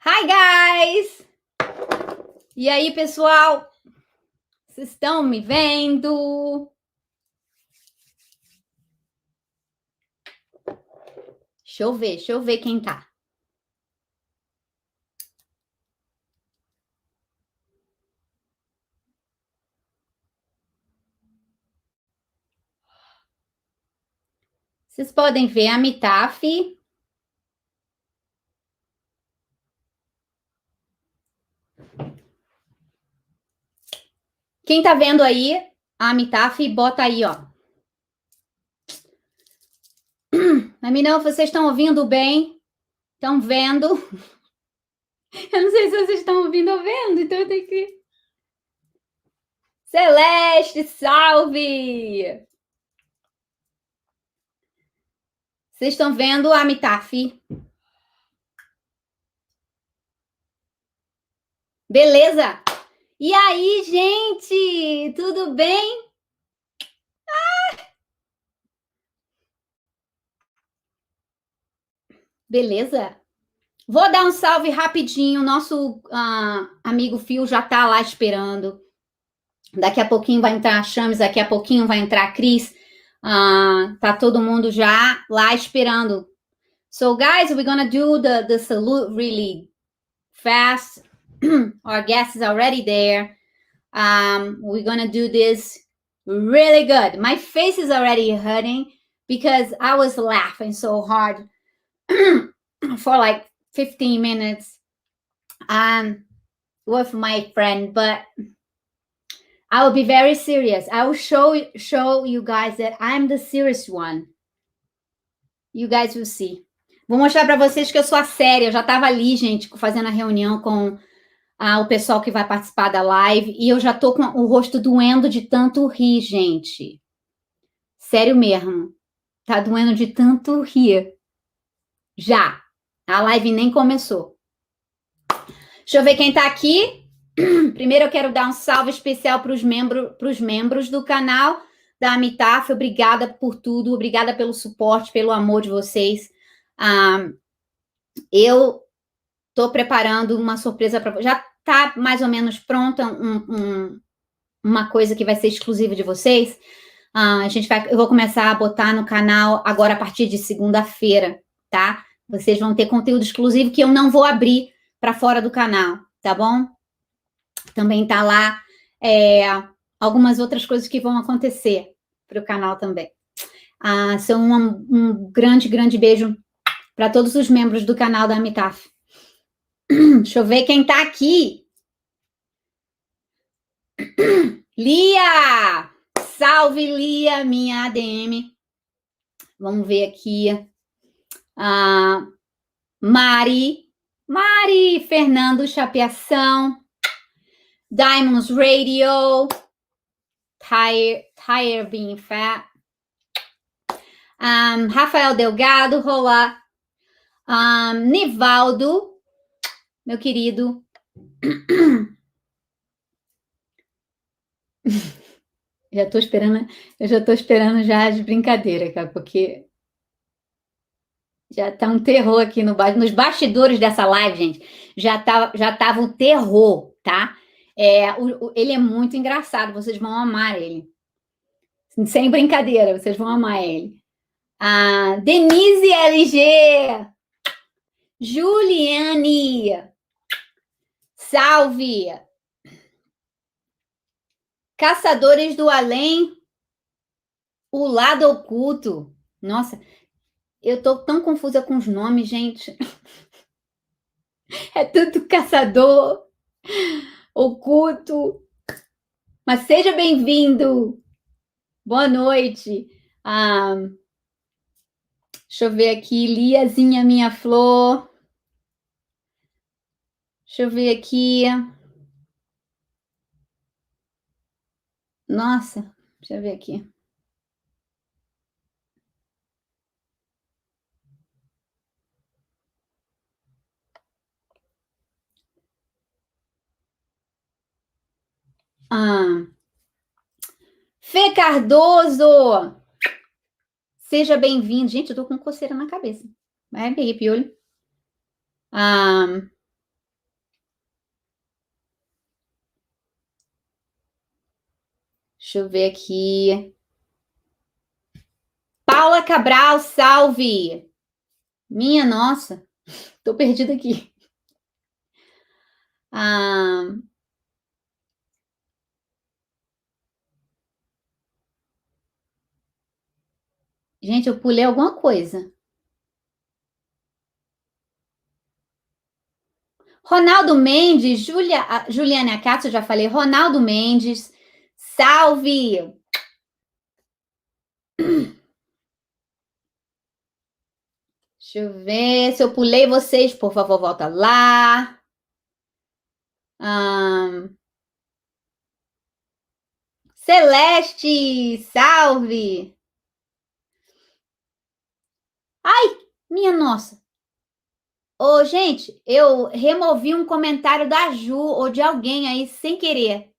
Hi, guys! E aí, pessoal? Vocês estão me vendo? Deixa eu ver quem tá. Vocês podem ver a Mitaf. Quem tá vendo aí a Mitaf, bota aí, ó. Mas não, vocês estão ouvindo bem? Estão vendo? Eu não sei se vocês estão ouvindo ou vendo, então eu tenho que... Celeste, salve! Vocês estão vendo a Mitaf? Beleza? E aí, gente? Tudo bem? Beleza? Vou dar um salve rapidinho. Nosso amigo Phil já tá lá esperando. Daqui a pouquinho vai entrar a Chames, daqui a pouquinho vai entrar a Cris. Tá todo mundo já lá esperando. So, guys, we're gonna do the salute really fast. Our guest is already there. We're gonna do this really good. My face is already hurting because I was laughing so hard for like 15 minutes with my friend, but I will be very serious. I will show you guys that I'm the serious one. You guys will see. Vou mostrar para vocês que eu sou a séria. Eu já estava ali, gente, fazendo a reunião com o pessoal que vai participar da live e eu já tô com o rosto doendo de tanto rir, gente. Sério mesmo. Tá doendo de tanto rir. Já. A live nem começou. Deixa eu ver quem tá aqui. Primeiro eu quero dar um salve especial para os membros do canal da Amitaf. Obrigada por tudo, obrigada pelo suporte, pelo amor de vocês. Eu tô preparando uma surpresa para vocês. Já tá mais ou menos pronta uma coisa que vai ser exclusiva de vocês. Eu vou começar a botar no canal agora a partir de segunda-feira, tá? Vocês vão ter conteúdo exclusivo que eu não vou abrir para fora do canal, tá bom? Também tá lá algumas outras coisas que vão acontecer para o canal também. Um grande beijo para todos os membros do canal da Amitaf. Deixa eu ver quem tá aqui. Lia! Salve, Lia, minha ADM. Vamos ver aqui. Mari, Fernando Chapeação, Diamonds Radio, Tire Being Fat, Rafael Delgado, Rola, Nivaldo, meu querido. Eu já tô esperando já de brincadeira, cara, porque já tá um terror aqui nos bastidores dessa live, gente. Já tava um terror, tá? Ele é muito engraçado, vocês vão amar ele. Sem brincadeira, vocês vão amar ele. Denise LG, Juliane, salve! Caçadores do Além, o Lado Oculto. Nossa, eu tô tão confusa com os nomes, gente. É tudo caçador, oculto. Mas seja bem-vindo. Boa noite. Deixa eu ver aqui. Liazinha, minha flor. Deixa eu ver aqui. Nossa, deixa eu ver aqui. Fê Cardoso, seja bem-vindo. Gente, eu tô com coceira na cabeça. Vai, peguei piolho. Deixa eu ver aqui. Paula Cabral, salve! Minha nossa, tô perdida aqui. Gente, eu pulei alguma coisa. Ronaldo Mendes, Juliana Acácio, eu já falei. Ronaldo Mendes, salve! Deixa eu ver se eu pulei vocês, por favor, volta lá. Celeste, salve! Ai, minha nossa. Ô, gente, eu removi um comentário da Ju ou de alguém aí sem querer.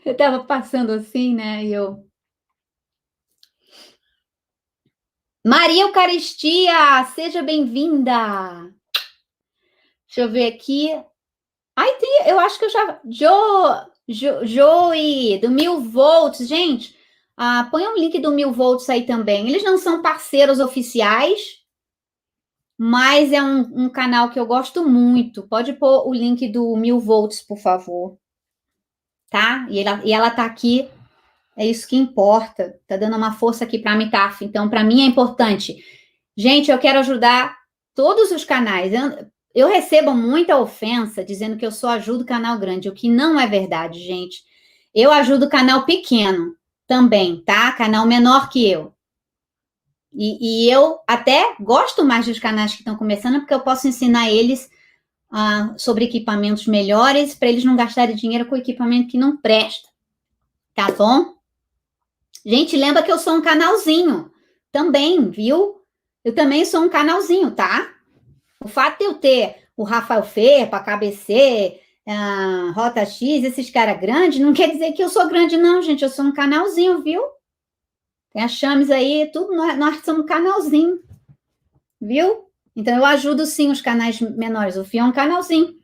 Eu tava passando assim, né? E eu. Maria Eucaristia, seja bem-vinda. Deixa eu ver aqui. Ai, eu acho que eu já. Joey, do 1000 volts. Gente, põe um link do 1000 volts aí também. Eles não são parceiros oficiais, mas é um canal que eu gosto muito. Pode pôr o link do 1000 volts, por favor. Tá? E ela tá aqui. É isso que importa. Tá dando uma força aqui para a Mitaf. Então, para mim é importante. Gente, eu quero ajudar todos os canais. Eu recebo muita ofensa dizendo que eu só ajudo o canal grande, o que não é verdade, gente. Eu ajudo o canal pequeno também, tá? Canal menor que eu. E eu até gosto mais dos canais que estão começando, porque eu posso ensinar eles sobre equipamentos melhores, para eles não gastarem dinheiro com equipamento que não presta. Tá bom? Gente, lembra que eu sou um canalzinho também, viu? Eu também sou um canalzinho, tá? O fato de eu ter o Raphael Ferpa, KBC, Rota X, esses caras grandes, não quer dizer que eu sou grande, não, gente. Eu sou um canalzinho, viu? Tem a Chames aí, tudo, nós somos um canalzinho, viu? Então, eu ajudo, sim, os canais menores. O Fio é um canalzinho,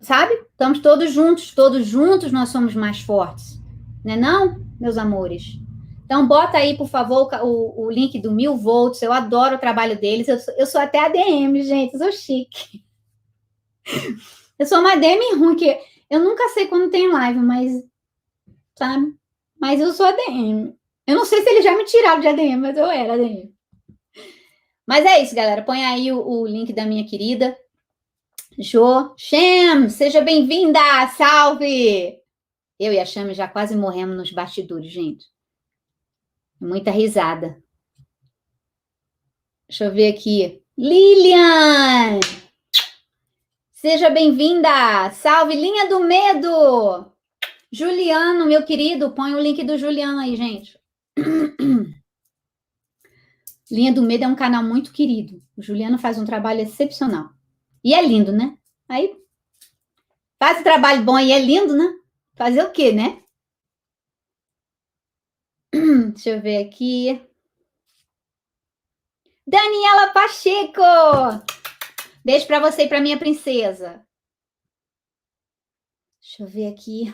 sabe? Estamos todos juntos nós somos mais fortes. Não é não, meus amores? Então, bota aí, por favor, o link do 1000 volts. Eu adoro o trabalho deles. Eu sou até ADM, gente. Eu sou chique. Eu sou uma ADM ruim, que eu nunca sei quando tem live, mas, sabe? Mas eu sou ADM. Eu não sei se eles já me tiraram de ADM, mas eu era ADM. Mas é isso, galera. Põe aí o link da minha querida Jo. Shem, seja bem-vinda! Salve! Eu e a Chame já quase morremos nos bastidores, gente. Muita risada. Deixa eu ver aqui. Lilian! Seja bem-vinda! Salve, Linha do Medo! Juliano, meu querido, põe o link do Juliano aí, gente. Linha do Medo é um canal muito querido. O Juliano faz um trabalho excepcional. E é lindo, né? Aí, faz um trabalho bom e é lindo, né? Fazer o quê, né? Deixa eu ver aqui. Daniela Pacheco! Beijo para você e para minha princesa. Deixa eu ver aqui.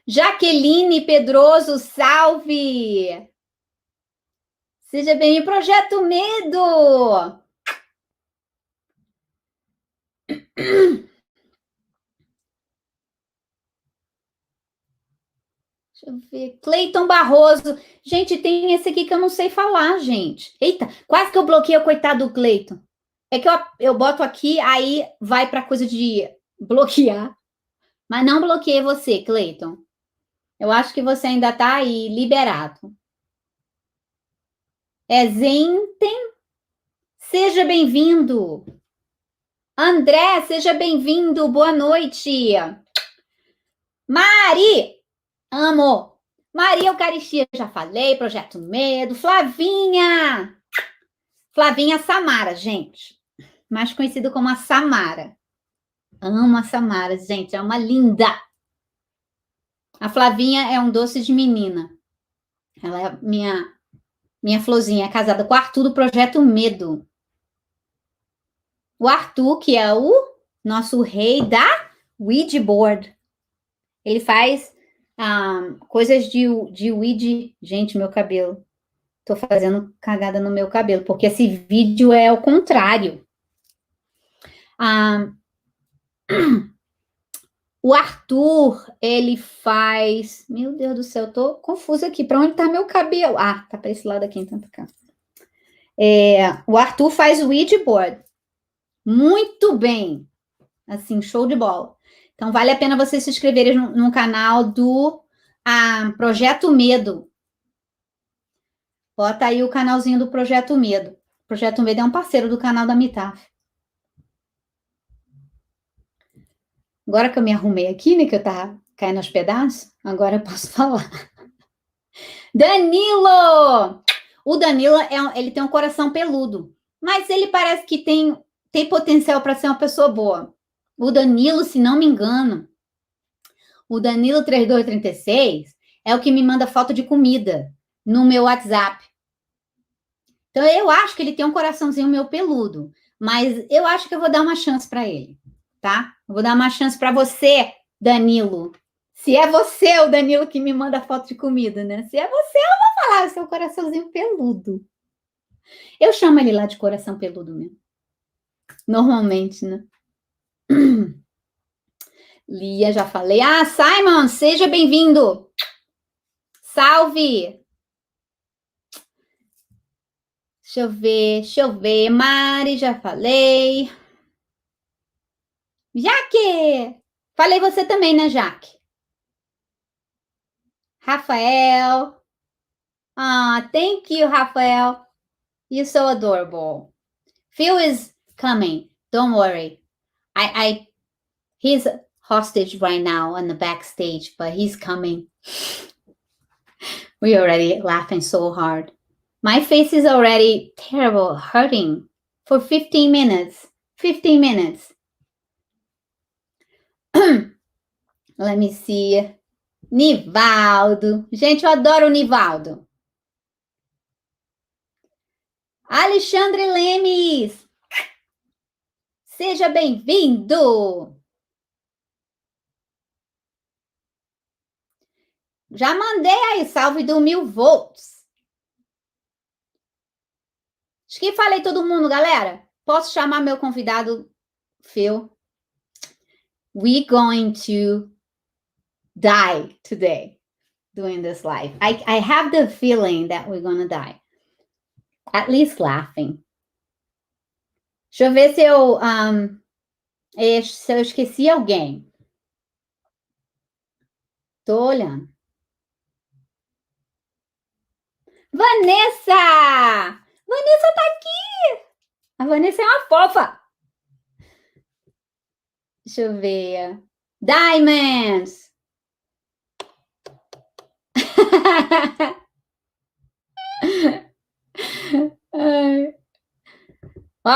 Jaqueline Pedroso, salve! Seja bem-vindo, Projeto Medo! Deixa eu ver. Cleiton Barroso. Gente, tem esse aqui que eu não sei falar, gente. Eita, quase que eu bloqueei o coitado do Cleiton. É que eu boto aqui, aí vai para coisa de bloquear. Mas não bloqueei você, Cleiton. Eu acho que você ainda está aí liberado. Zenten, seja bem-vindo. André, seja bem-vindo. Boa noite. Mari, amo. Maria Eucaristia, já falei. Projeto Medo. Flavinha. Flavinha Samara, gente. Mais conhecida como a Samara. Amo a Samara, gente. É uma linda. A Flavinha é um doce de menina. Ela é minha florzinha, é casada com o Arthur do Projeto Medo. O Arthur, que é o nosso rei da Ouija Board. Ele faz coisas de weed. Gente, meu cabelo. Tô fazendo cagada no meu cabelo, porque esse vídeo é o contrário. O Arthur, ele faz... Meu Deus do céu, tô confusa aqui. Para onde tá meu cabelo? Ah, tá para esse lado aqui, então tá cá. O Arthur faz o Ouija muito bem. Assim, show de bola. Então, vale a pena vocês se inscreverem no canal do Projeto Medo. Bota aí o canalzinho do Projeto Medo. O Projeto Medo é um parceiro do canal da Mitaf. Agora que eu me arrumei aqui, né, que eu tava caindo aos pedaços, agora eu posso falar. Danilo! O Danilo, ele tem um coração peludo, mas ele parece que tem potencial para ser uma pessoa boa. O Danilo, se não me engano, o Danilo 3236 é o que me manda foto de comida no meu WhatsApp. Então, eu acho que ele tem um coraçãozinho meio peludo, mas eu acho que eu vou dar uma chance para ele, tá? Eu vou dar uma chance para você, Danilo. Se é você, o Danilo, que me manda foto de comida, né? Se é você, eu vou falar, seu coraçãozinho peludo. Eu chamo ele lá de coração peludo mesmo. Normalmente, né? Lia, já falei. Simon, seja bem-vindo. Salve. Deixa eu ver. Mari, já falei. Jaque. Falei você também, né, Jaque? Rafael. Thank you, Rafael. You're so adorable. Phil is coming. Don't worry. He's hostage right now on the backstage, but he's coming. We're already laughing so hard. My face is already terrible, hurting for 15 minutes. 15 minutes. Let me see. Nivaldo. Gente, eu adoro o Nivaldo. Alexandre Lemes. Seja bem-vindo. Já mandei aí, salve do 1000 volts. Acho que falei todo mundo, galera. Posso chamar meu convidado, Phil? We're going to die today doing this live. I have the feeling that we're gonna die. At least laughing. Deixa eu ver se eu esqueci alguém. Tô olhando. Vanessa! Vanessa tá aqui! A Vanessa é uma fofa. Deixa eu ver. Diamonds!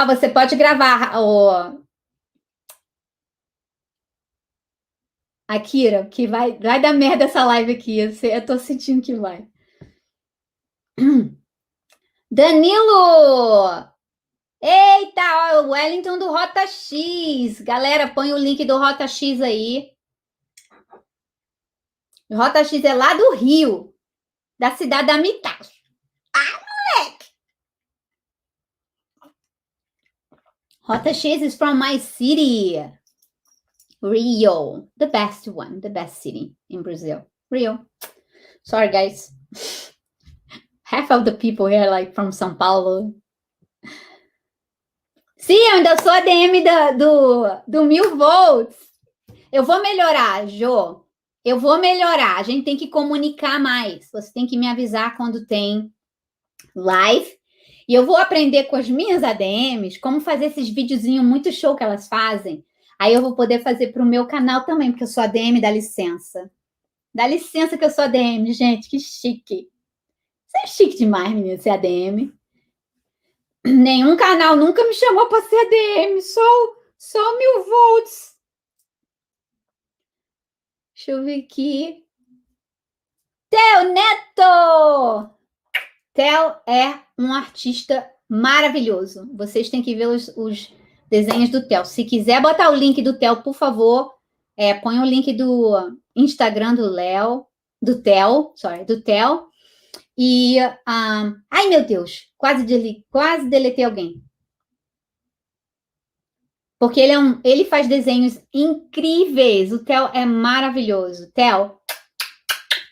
Você pode gravar Akira, que vai dar merda essa live aqui. Eu tô sentindo que vai. Danilo! Eita, o Wellington do Rota X. Galera, põe o link do Rota X aí. O Rota X é lá do Rio, da cidade da Mitaf. Moleque! Rota X is from my city. Rio. The best one. The best city in Brazil. Rio. Sorry, guys. Half of the people here like from São Paulo. Sim, eu ainda sou a DM do 1000 volts. Eu vou melhorar, Jo. Eu vou melhorar. A gente tem que comunicar mais. Você tem que me avisar quando tem live. E eu vou aprender com as minhas ADMs como fazer esses videozinhos muito show que elas fazem. Aí eu vou poder fazer para o meu canal também, porque eu sou ADM, dá licença. Dá licença que eu sou ADM, gente, que chique. Você é chique demais, menina, ser ADM. Nenhum canal nunca me chamou para ser ADM, só 1000 volts. Deixa eu ver aqui. Theo Neto! Theo é um artista maravilhoso. Vocês têm que ver os desenhos do Theo. Se quiser botar o link do Theo, por favor, põe o link do Instagram do Theo. E, ai meu Deus, quase deletei alguém. Porque ele faz desenhos incríveis. O Theo é maravilhoso. Theo,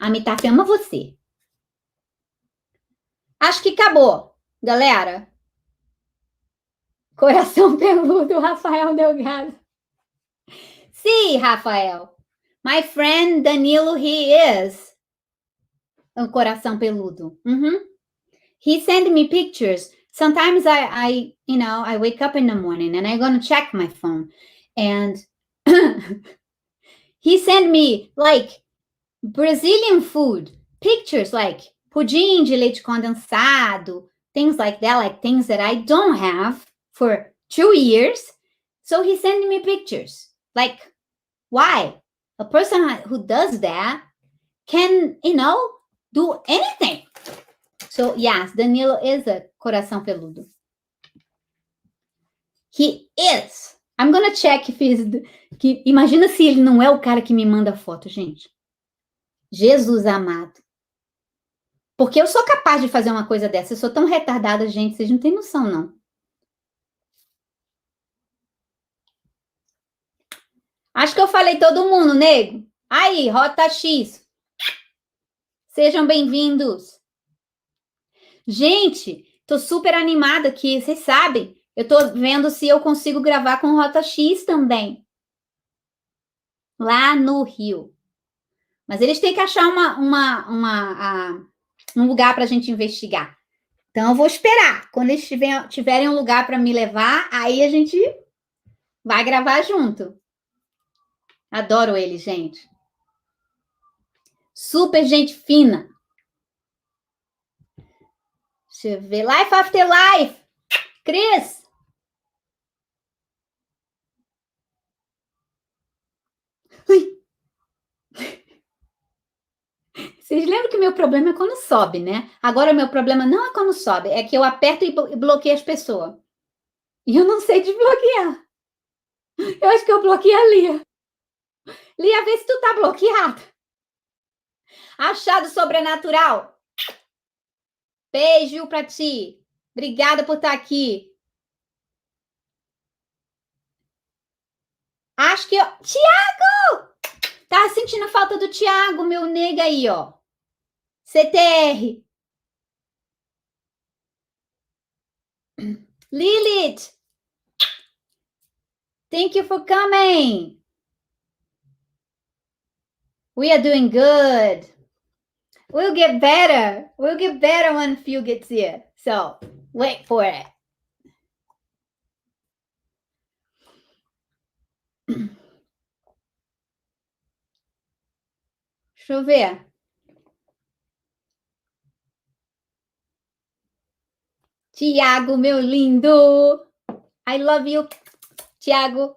a Mitaf ama você. Acho que acabou, galera. Coração peludo, Rafael Delgado. Sim, Rafael. My friend Danilo, he is. Um coração peludo. He sent me pictures. Sometimes I wake up in the morning and I'm going to check my phone. And he sent me, like, Brazilian food. Pictures, like, pudim de leite condensado. Things like that, like things that I don't have for 2 years. So he sent me pictures. Like, why? A person who does that can, do anything. So, yes, Danilo is a coração peludo. He is. I'm gonna check if he's... Imagina se ele não é o cara que me manda foto, gente. Jesus amado. Porque eu sou capaz de fazer uma coisa dessa. Eu sou tão retardada, gente. Vocês não têm noção, não. Acho que eu falei todo mundo, nego. Aí, Rota X. Sejam bem-vindos. Gente, tô super animada aqui. Vocês sabem. Eu tô vendo se eu consigo gravar com Rota X também. Lá no Rio. Mas eles têm que achar um lugar para a gente investigar. Então, eu vou esperar. Quando eles tiverem um lugar para me levar, aí a gente vai gravar junto. Adoro eles, gente. Super gente fina. Deixa eu ver. Life After Life. Cris. Ui. Vocês lembram que meu problema é quando sobe, né? Agora, meu problema não é quando sobe, é que eu aperto e bloqueio as pessoas. E eu não sei desbloquear. Eu acho que eu bloqueei a Lia. Lia, vê se tu tá bloqueada. Achado sobrenatural. Beijo pra ti. Obrigada por estar aqui. Acho que... Tiago! Tá sentindo falta do Tiago, meu nega aí, ó. CTR. Lilith. Thank you for coming. We are doing good. We'll get better. We'll get better when Phil gets here. So, wait for it. Deixa eu ver. Tiago, meu lindo. I love you, Tiago.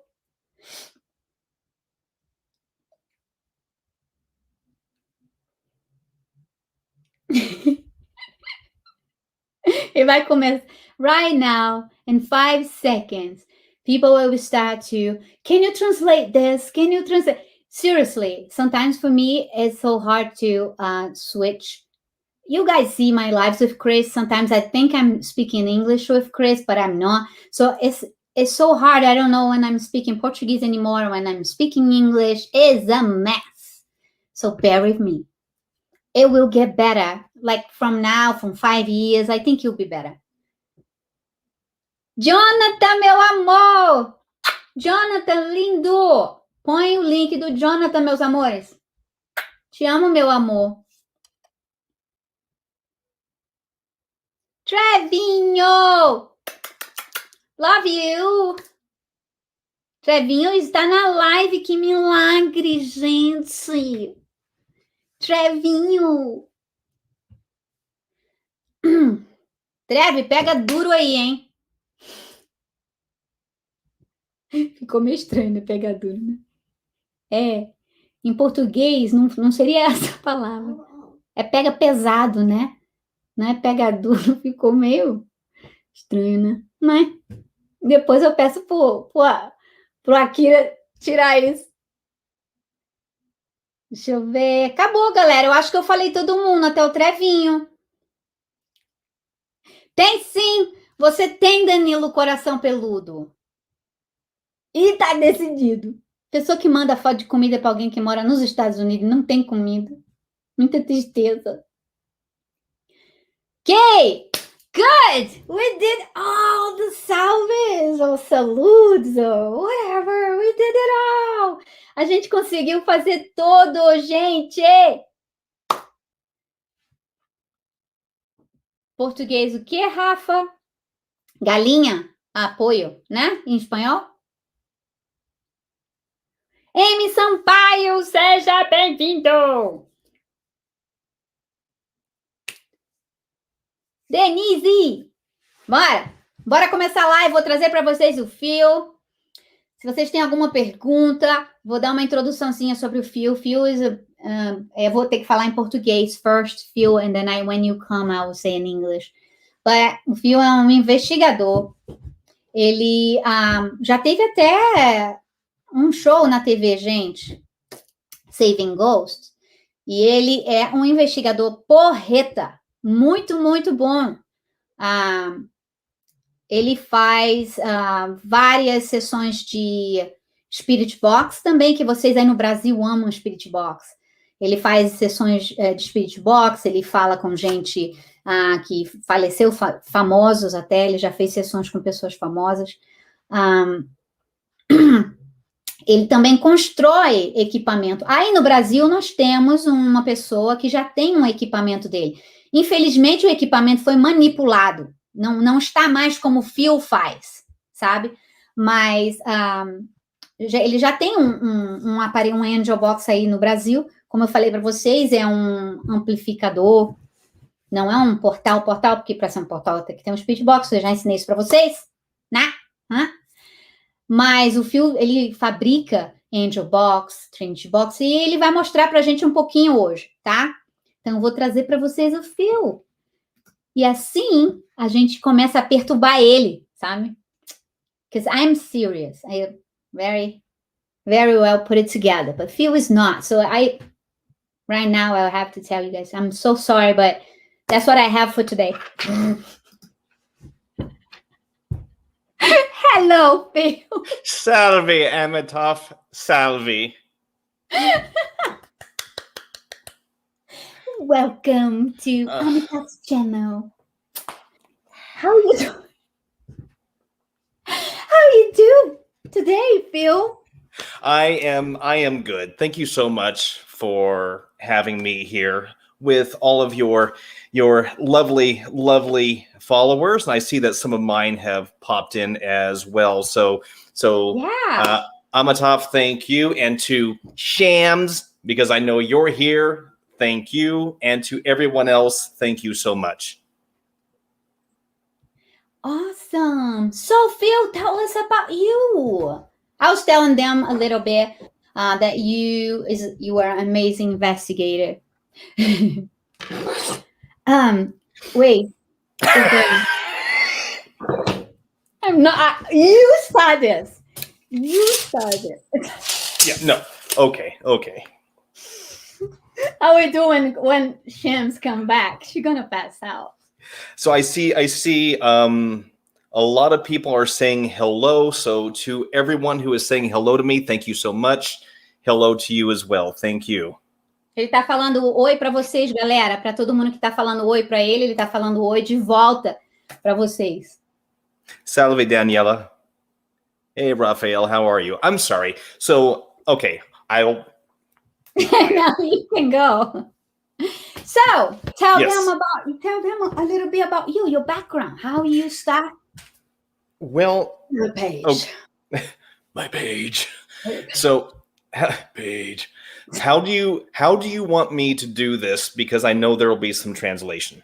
It might começar right now in 5 seconds. People will start to, can you translate this? Can you translate? Seriously, sometimes for me, it's so hard to switch. You guys see my lives with Chris. Sometimes I think I'm speaking English with Chris, but I'm not. So it's so hard. I don't know when I'm speaking Portuguese anymore, when I'm speaking English. It's a mess. So bear with me. It will get better. Like from now, from 5 years, I think you'll be better. Jonathan, meu amor! Jonathan, lindo! Põe o link do Jonathan, meus amores. Te amo, meu amor. Trevinho! Love you! Trevinho está na live, que milagre, gente! Trevinho! Treve, pega duro aí, hein? Ficou meio estranho, né? Pegar duro, né? É, em português não seria essa a palavra. É pega pesado, né? Não é pega duro, ficou meio estranho, né? Mas depois eu peço pro Akira tirar isso. Deixa eu ver. Acabou, galera. Eu acho que eu falei todo mundo, até o Trevinho. Tem sim! Você tem, Danilo, coração peludo. E tá decidido. Pessoa que manda foto de comida para alguém que mora nos Estados Unidos e não tem comida. Muita tristeza. Okay, good! We did all the salves, or saludos, or whatever. We did it all! A gente conseguiu fazer tudo, gente! Português o quê, Rafa? Galinha? Apoio, né? Em espanhol? Amy Sampaio, seja bem-vindo! Denise! Bora começar a live, vou trazer para vocês o fio. Se vocês têm alguma pergunta, vou dar uma introduçãozinha sobre o fio. Fio eu vou ter que falar em português first, fio, and then when you come, I will say in English. But o fio é um investigador. Ele já teve até um show na TV, gente, Saving Ghosts, e ele é um investigador porreta, muito, muito bom. Ele faz várias sessões de Spirit Box também, que vocês aí no Brasil amam Spirit Box. Ele faz sessões de Spirit Box, ele fala com gente que faleceu, famosos até, ele já fez sessões com pessoas famosas. Ele também constrói equipamento. Aí no Brasil nós temos uma pessoa que já tem um equipamento dele. Infelizmente o equipamento foi manipulado. Não está mais como o Phil faz, sabe? Mas ele já tem um aparelho, um Angel Box aí no Brasil. Como eu falei para vocês, é um amplificador. Não é um portal, porque para ser um portal tem que ter um Spirit Box. Eu já ensinei isso para vocês, né? Mas o Phil, ele fabrica Angel Box, Trinity Box, e ele vai mostrar para a gente um pouquinho hoje, tá? Então, eu vou trazer para vocês o Phil. E assim, a gente começa a perturbar ele, sabe? Because I'm serious. I very, very well put it together. But Phil is not. So right now, I'll have to tell you guys, I'm so sorry, but that's what I have for today. Hello, Phil. Salve, Amatoff. Salve. Welcome to Amatoff's channel. How are you doing? How are you doing today, Phil? I am good. Thank you so much for having me here with all of your lovely, lovely followers. And I see that some of mine have popped in as well. So yeah. Amatoff, thank you. And to Shams, because I know you're here, thank you. And to everyone else, thank you so much. Awesome. So, Phil, tell us about you. I was telling them a little bit that you are an amazing investigator. Wait. Okay. I'm not. You started. You started. Yeah. No. Okay. How are we doing when Shams come back? She's gonna pass out. So I see a lot of people are saying hello. So to everyone who is saying hello to me, thank you so much. Hello to you as well. Thank you. Ele tá falando oi para vocês, galera. Para todo mundo que tá falando oi para ele, ele tá falando oi de volta para vocês. Salve, Daniela. Hey, Raphael, how are you? I'm sorry. So, okay, I'll... Now you can go. So, tell them a little bit about you, your background, how you start. Well, your page. Oh, my page. So, page. How do you want me to do this? Because I know there will be some translation.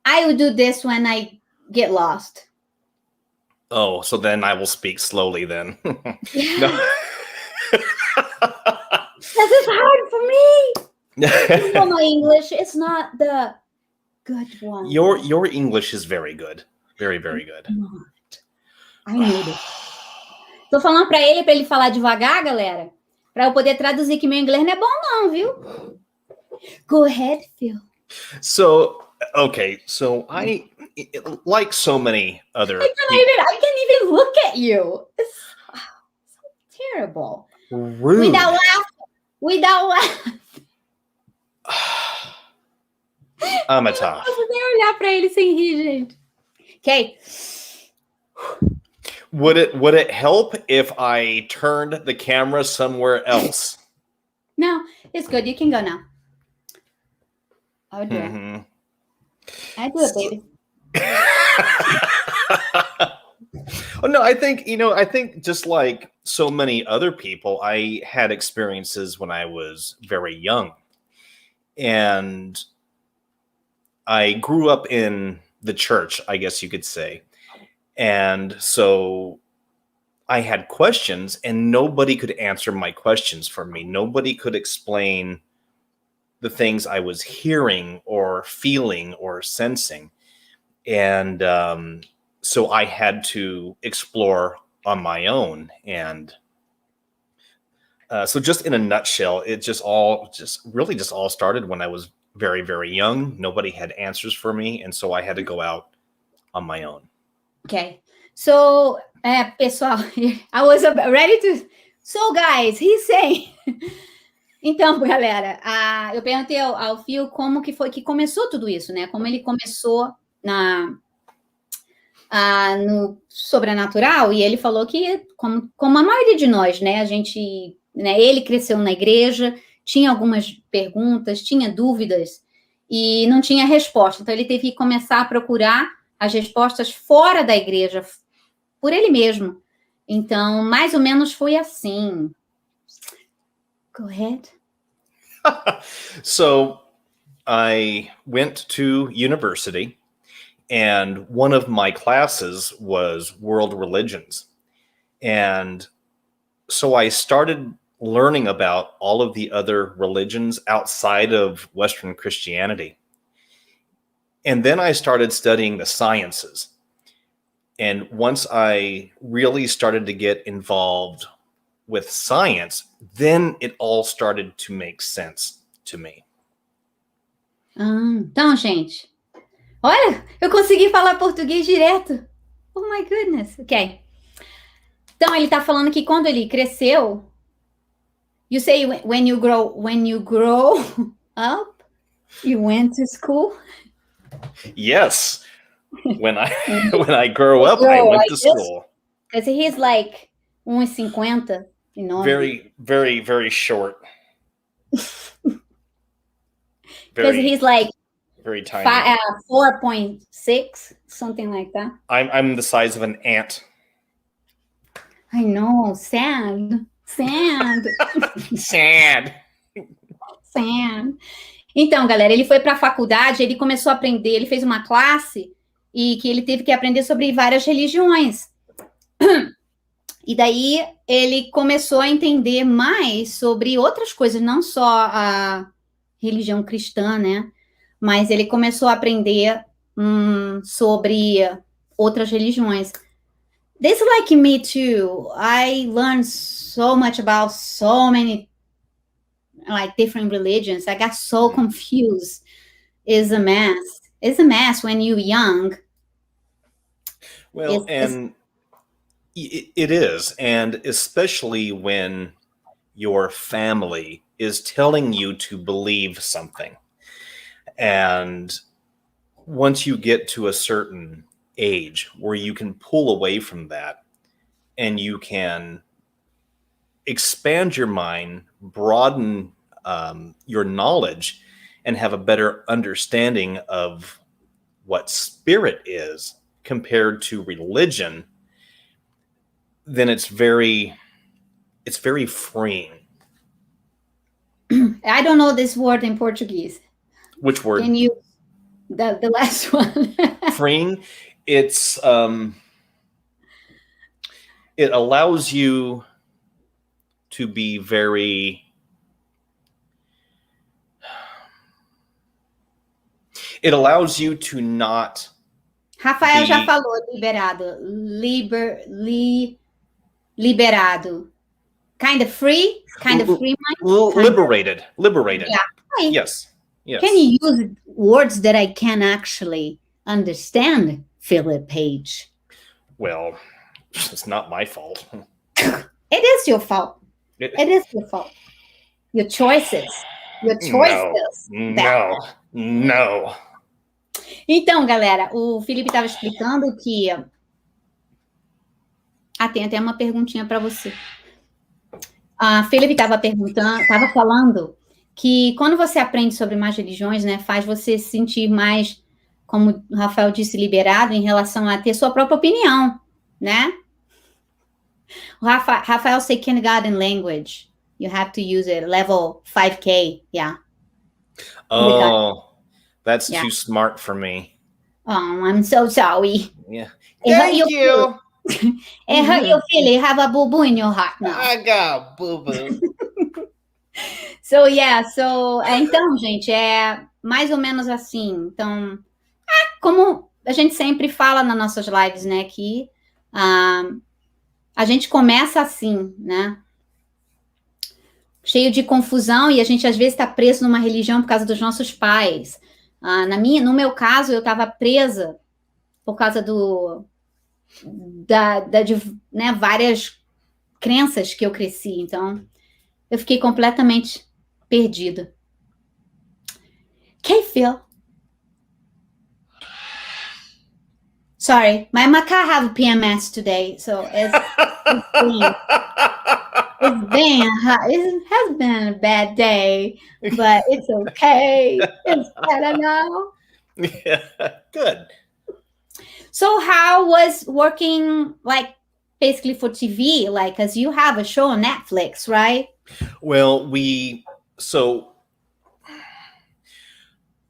I will do this when I get lost. Oh, so then I will speak slowly then. Yeah. No. This is hard for me. You know, my English is not the good one. Your English is very good. Very, very good. I need it. Tô falando para ele falar devagar, galera, Para eu poder traduzir, que meu inglês não é bom não, viu? Go ahead, Phil. So, okay, so like so many other I can't even look at you. It's so terrible. rude. Without laughing. I'm a Eu não tough. posso nem olhar para ele sem rir, gente. Okay. Would it help if I turned the camera somewhere else? No, it's good. You can go now. I'll do it. I do it, baby. Oh, no, I think just like so many other people, I had experiences when I was very young. And I grew up in the church, I guess you could say. And so I had questions and nobody could answer my questions for me. Nobody could explain the things I was hearing or feeling or sensing. And so I had to explore on my own. And so just in a nutshell, it just all started when I was very, very young. Nobody had answers for me. And so I had to go out on my own. Okay. So, pessoal, I was ready to... So, guys, he's saying... Então, galera, eu perguntei ao Phil como que foi que começou tudo isso, né? Como ele começou no sobrenatural, e ele falou que, como a maioria de nós, né? A gente, né, ele cresceu na igreja, tinha algumas perguntas, tinha dúvidas, e não tinha resposta. Então, ele teve que começar a procurar as respostas fora da igreja, por ele mesmo. Então, mais ou menos foi assim. Go ahead. So I went to university, and one of my classes was world religions. And so I started learning about all of the other religions outside of Western Christianity. And then I started studying the sciences. And once I really started to get involved with science, then it all started to make sense to me. Então, gente, olha, eu consegui falar português direto. Oh my goodness. Ok. Então, ele está falando que quando ele cresceu, you say when you grow up, you went to school? Yes. When I grow up, I went to school. Because he's like 1,50, you know. Very, very, very short. Because he's like very tiny. 4.6, something like that. I'm the size of an ant. I know, sad. Sad. Então, galera, ele foi para a faculdade, ele começou a aprender, ele fez uma classe e que ele teve que aprender sobre várias religiões. E daí ele começou a entender mais sobre outras coisas, não só a religião cristã, né? Mas ele começou a aprender sobre outras religiões. This is like me too. I learned so much about so many like different religions. I got so confused. It's a mess. It's a mess when you're young. Well, it is. And especially when your family is telling you to believe something. And once you get to a certain age where you can pull away from that and you can expand your mind, broaden your knowledge, and have a better understanding of what spirit is compared to religion, then it's very freeing. I don't know this word in Portuguese. Which word? Can you, the last one? Freeing. It's it allows you to be very. It allows you to not. Rafael já falou liberado. Liberado. kind of free mind. Liberated. Yeah. Yes. Can you use words that I can actually understand, Philip Page? Well, it's not my fault. It is your fault. It is your fault. Your choices. Your choices. No. Então, galera, o Felipe estava explicando que... tem até uma perguntinha para você. A Felipe estava falando que quando você aprende sobre mais religiões, né, faz você se sentir mais, como o Rafael disse, liberado em relação a ter sua própria opinião, né? O Rafael say kindergarten language. You have to use it. Level 5K, yeah. Oh, that's too smart for me. Oh, I'm so sorry. Yeah. Thank you. It hurt your feeling. You have a boo-boo in your heart now. I got boo-boo. Então, gente, é mais ou menos assim. Então, como a gente sempre fala nas nossas lives, né, que a gente começa assim, né, cheio de confusão, e a gente às vezes está preso numa religião por causa dos nossos pais. No meu caso, eu estava presa por causa de várias crenças que eu cresci. Então, eu fiquei completamente perdida. Okay, Phil. Sorry, my macaw have PMS today, so it has been a bad day, but it's okay. It's better now. Yeah, good. So how was working, like, basically for TV, like, because you have a show on Netflix, right? Well, so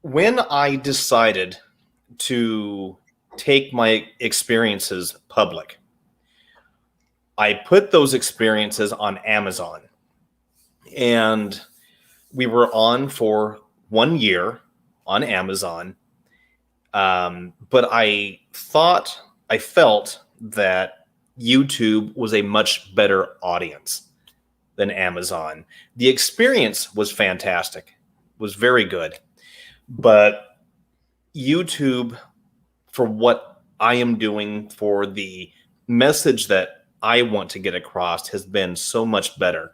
when I decided to take my experiences public, I put those experiences on Amazon, and we were on for 1 year on Amazon. But I felt that YouTube was a much better audience than Amazon. The experience was fantastic, was very good, but YouTube, for what I am doing, for the message that I want to get across, has been so much better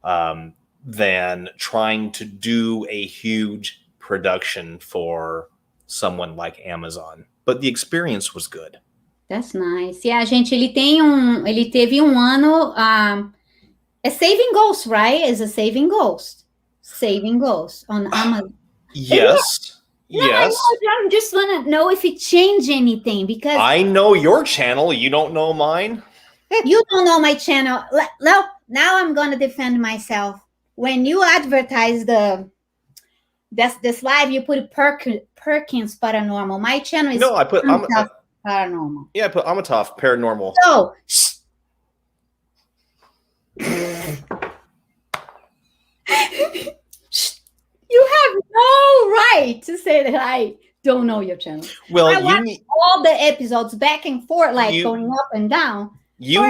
than trying to do a huge production for someone like Amazon. But the experience was good. That's nice. Yeah, gente, ele teve ano, a Saving Ghosts, right? Is a Saving Ghosts on Amazon. Yes. Yes. I just want to know if it changed anything, because I know your channel. You don't know mine. You don't know my channel. Now I'm going to defend myself. When you advertise this live, you put Perkins Paranormal. My channel is I put Paranormal. Yeah, I put Amatov Paranormal. So you have no right to say that I don't know your channel. Well, I watch all the episodes back and forth, like going up and down. You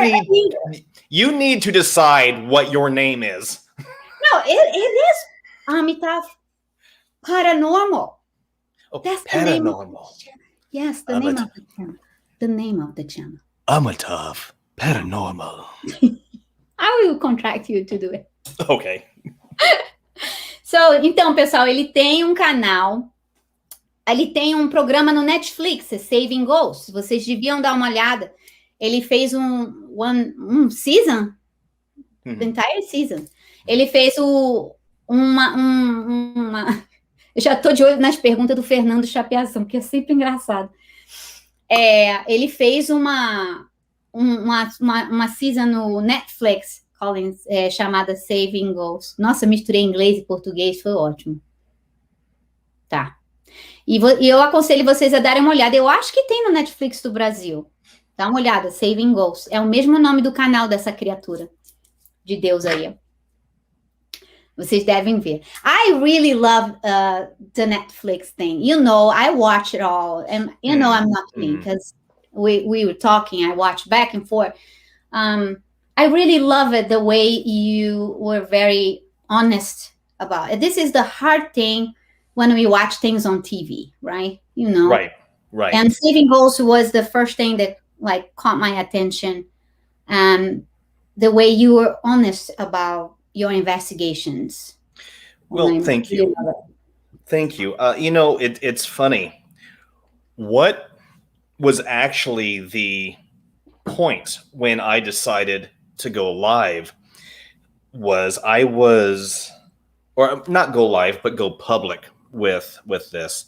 need to decide what your name is. No, it is Amitav Paranormal. Oh, that's Paranormal. The name of the channel. Yes, the name of the channel. The name of the channel. Amitav Paranormal. I will contract you to do it. Okay. Então, pessoal, ele tem um canal, ele tem um programa no Netflix, Saving Ghosts. Vocês deviam dar uma olhada. Ele fez um season, the entire season. Ele fez uma... Eu já estou de olho nas perguntas do Fernando Chapeação, que é sempre engraçado. Ele fez uma season no Netflix, chamada Saving Ghosts. Nossa, misturei inglês e português, foi ótimo. Tá. E eu aconselho vocês a darem uma olhada. Eu acho que tem no Netflix do Brasil. Dá uma olhada, Saving Ghosts. É o mesmo nome do canal dessa criatura de Deus aí. Vocês devem ver. I really love the Netflix thing. You know, I watch it all. And you know I'm not kidding, because we were talking, I watched back and forth. I really love it, the way you were very honest about it. This is the hard thing when we watch things on TV, right? You know, Right. Right. and Saving Ghosts was the first thing that like caught my attention. And the way you were honest about your investigations. Well, thank you. Thank you. It's funny. What was actually the point when I decided to go live or not go live, but go public with this.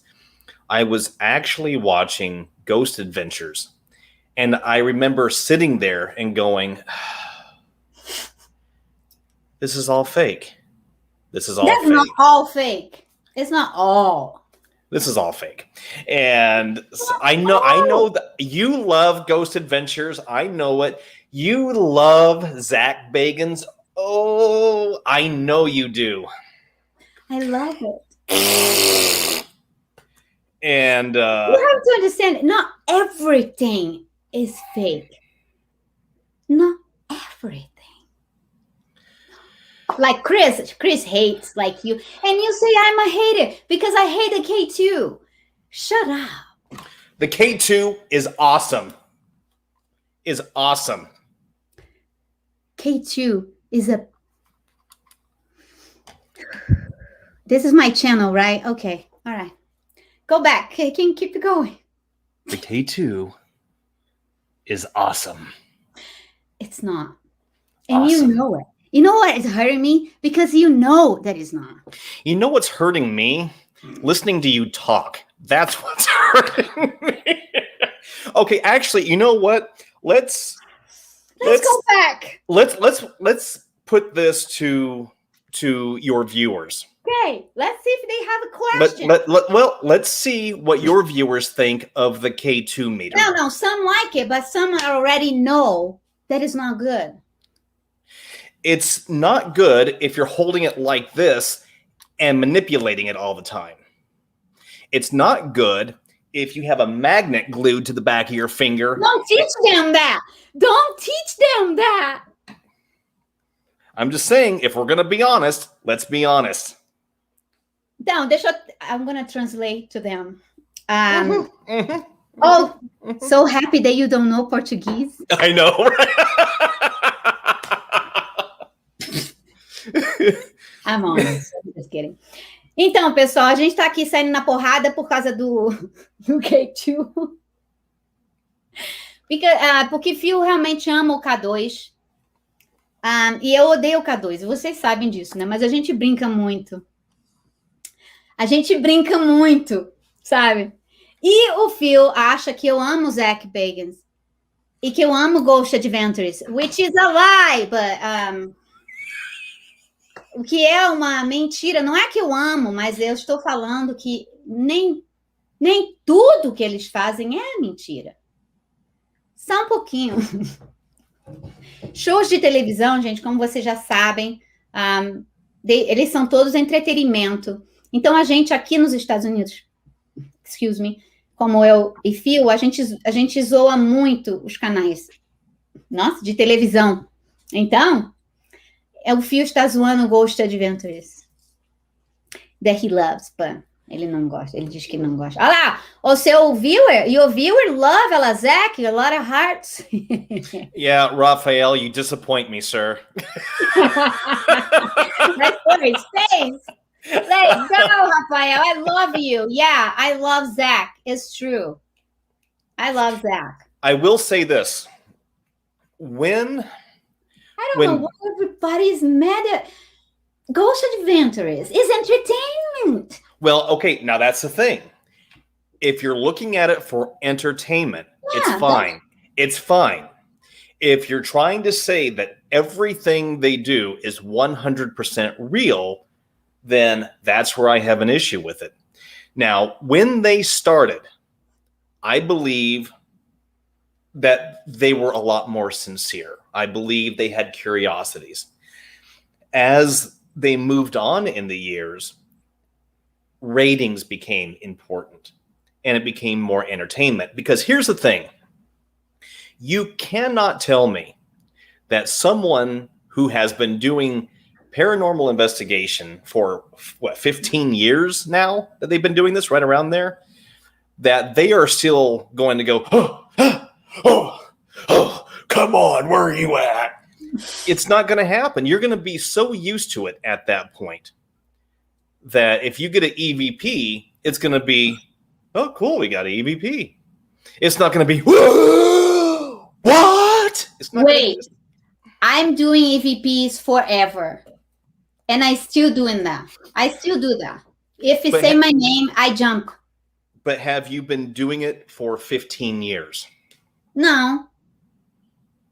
I was actually watching Ghost Adventures, and I remember sitting there and going, "This is all fake. This is all That's fake. not all fake. It's not all. This is all fake." And I know that you love Ghost Adventures. I know it. You love Zach Bagans. Oh, I know you do. I love it. And you have to understand, not everything is fake. Not everything. Like Chris hates like you, and you say I'm a hater because I hate the K2. Shut up. The K2 is awesome. K2 is a. This is my channel, right? Okay, all right. Go back. Can you keep it going? The K2 is awesome. It's not, and awesome. You know it. You know what is hurting me? Because you know that it's not. You know what's hurting me? Listening to you talk. That's what's hurting me. Okay, actually, you know what? Let's go back. Let's put this to your viewers. Okay, let's see if they have a question. Let's see what your viewers think of the K2 meter. No, some like it, but some already know that it's not good. It's not good if you're holding it like this and manipulating it all the time. It's not good if you have a magnet glued to the back of your finger. Don't teach them that. Don't teach them that. I'm just saying, if we're going to be honest, let's be honest. Down, I'm going to translate to them. Oh, so happy that you don't know Portuguese. I know, right? I'm honest. I'm just kidding. Então, pessoal, a gente tá aqui saindo na porrada por causa do K2. Porque Phil realmente ama o K2. E eu odeio o K2. Vocês sabem disso, né? Mas a gente brinca muito. Sabe? E o Phil acha que eu amo Zach Bagans. E que eu amo Ghost Adventures. Which is a lie, but... o que é uma mentira, não é que eu amo, mas eu estou falando que nem tudo que eles fazem é mentira. Só um pouquinho. Shows de televisão, gente, como vocês já sabem, eles são todos entretenimento. Então, a gente aqui nos Estados Unidos, como eu e Phil, a gente zoa muito os canais, nossa, de televisão. Então... o Phil está zoando Ghost Adventures. That he loves, but ele não gosta. Ele diz que não gosta. Olha lá, o seu viewer, your viewer love ela, Zach, a lot of hearts. Yeah, Raphael, you disappoint me, sir. That's what it says. Let's go, Raphael. I love you. Yeah, I love Zach. It's true. I love Zach. I will say this. I don't know why everybody's mad at Ghost Adventures. It's entertainment. Well, okay, now that's the thing. If you're looking at it for entertainment, it's fine. It's fine. If you're trying to say that everything they do is 100% real, then that's where I have an issue with it. Now, when they started, I believe that they were a lot more sincere. I believe they had curiosities. As they moved on in the years, ratings became important and it became more entertainment. Because here's the thing. You cannot tell me that someone who has been doing paranormal investigation for, 15 years now, that they've been doing this right around there, that they are still going to go, oh, come on, where are you at? It's not going to happen. You're going to be so used to it at that point that if you get an EVP, it's going to be, oh, cool, we got an EVP. It's not going to be, whoa, what? It's not. Wait, I'm doing EVPs forever. And I still doing that. I still do that. If you say my name, I jump. But have you been doing it for 15 years? No.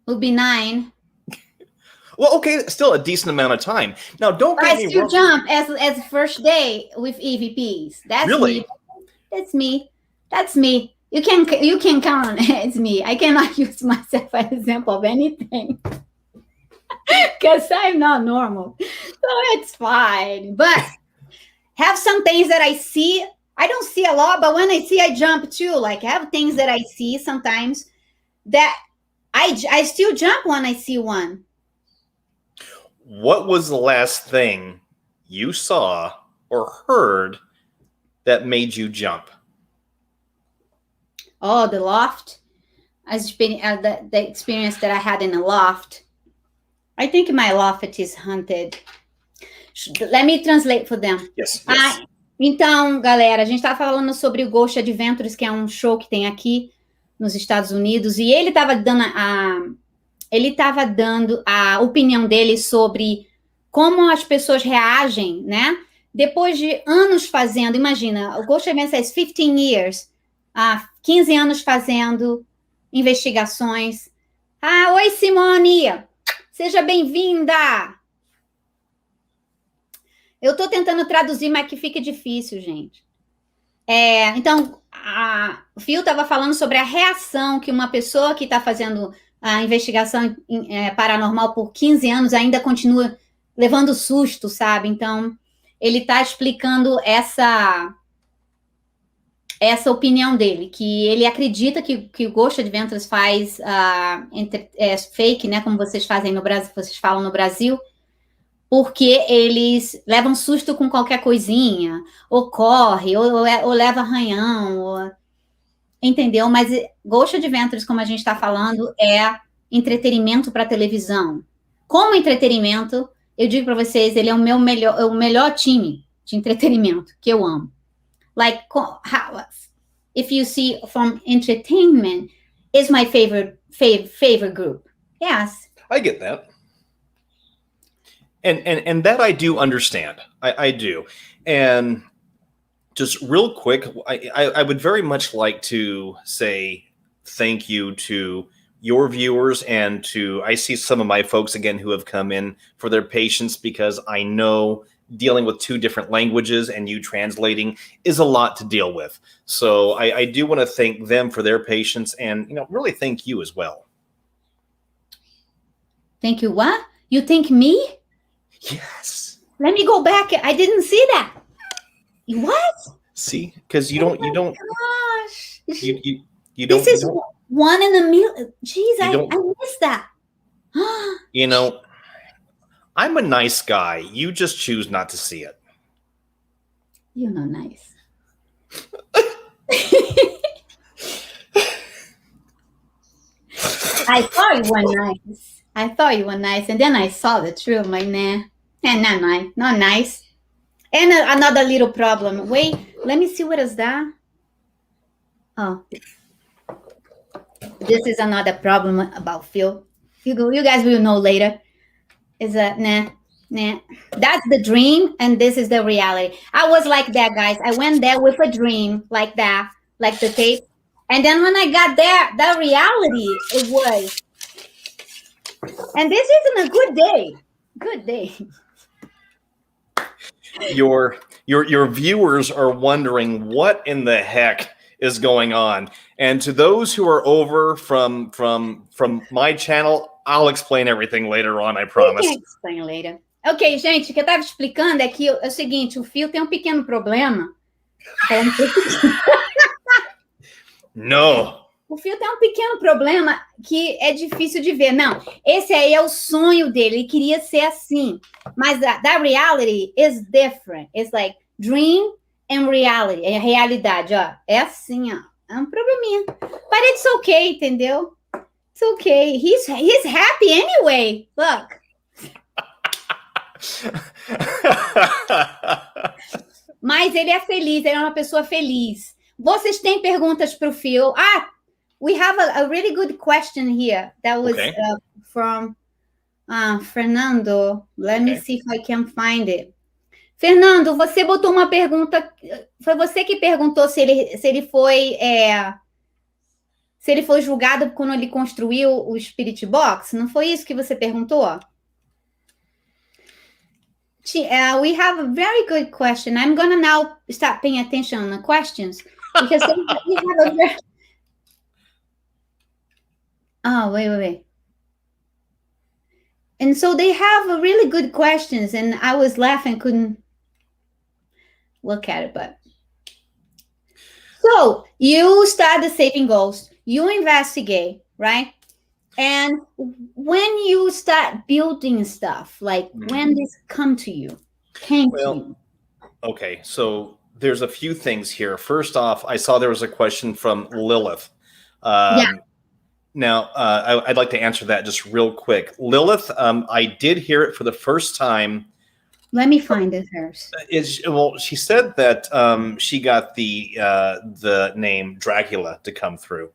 It'll be 9. Well, okay, still a decent amount of time. Now, don't get me wrong. I still jump as first day with EVPs. That's really? Me. That's me. That's me. You can count on it. It's me. I cannot use myself as an example of anything. Because I'm not normal. So it's fine. But have some things that I see. I don't see a lot, but when I see, I jump too. Like I have things that I see sometimes that I still jump when I see one. What was the last thing you saw or heard that made you jump? Oh, the loft. The experience that I had in the loft. I think my loft is haunted. Let me translate for them. Yes. Então, galera, a gente tá falando sobre o Ghost Adventures, que é um show que tem aqui nos Estados Unidos, e ele estava dando a opinião dele sobre como as pessoas reagem, né? Depois de anos fazendo, imagina, o Ghost Adventures 15 years, 15 anos fazendo investigações. Oi, Simone! Seja bem-vinda! Eu estou tentando traduzir, mas que fica difícil, gente. Então, o Phil estava falando sobre a reação que uma pessoa que está fazendo a investigação paranormal por 15 anos ainda continua levando susto, sabe? Então, ele está explicando essa opinião dele, que ele acredita que o Ghost Adventures faz fake, né? Como vocês fazem no Brasil, vocês falam no Brasil, porque eles levam susto com qualquer coisinha, ou corre, ou leva arranhão, entendeu? Mas Ghost Adventures, como a gente está falando, é entretenimento para televisão. Como entretenimento, eu digo para vocês, ele é o melhor time de entretenimento que eu amo. Like, if you see from entertainment, is my favorite group. Yes. I get that. And that I do understand. I do. And just real quick, I would very much like to say thank you to your viewers and I see some of my folks again who have come in for their patience, because I know dealing with 2 different languages and you translating is a lot to deal with. So I do want to thank them for their patience and, really thank you as well. Thank you what? You thank me? Yes. Let me go back. I didn't see that. What? See, because you don't. Gosh. You don't. This is one in a million. Jeez, I missed that. I'm a nice guy. You just choose not to see it. You're not nice. I thought you were nice. And then I saw the truth. I'm like, nah, not nice. And another little problem. Wait, let me see what is that. Oh, this is another problem about Phil. You guys will know later. Is that nah. That's the dream, and this is the reality. I was like that, guys. I went there with a dream like that, like the tape. And then when I got there, the reality it was. And this isn't a good day. Good day. Your viewers are wondering what in the heck is going on. And to those who are over from my channel, I'll explain everything later on, I promise. I can explain later. Ok, gente, o que eu estava explicando é que é o seguinte, o Phil tem um pequeno problema. No. O Phil tem um pequeno problema que é difícil de ver. Não, esse aí é o sonho dele. Ele queria ser assim. Mas that reality is different. It's like dream and reality. É a realidade, ó. É assim, ó. É um probleminha. But it's okay, entendeu? It's okay. He's happy anyway. Look. Mas ele é feliz, ele é uma pessoa feliz. Vocês têm perguntas para o Phil? We have a really good question here. That was from Fernando. Let me see if I can find it. Fernando, você botou uma pergunta. Foi você que perguntou se ele foi julgado quando ele construiu o Spirit Box? Não foi isso que você perguntou? We have a very good question. I'm going to now start paying attention on the questions because we have a very... Oh, wait. And so they have a really good questions, and I was laughing, couldn't look at it, but... So, you start the saving goals, you investigate, right? And when you start building stuff, like when this came to you? Okay, so there's a few things here. First off, I saw there was a question from Lilith. Now, I'd like to answer that just real quick. Lilith, I did hear it for the first time. Let me find it first. She said that she got the name Dracula to come through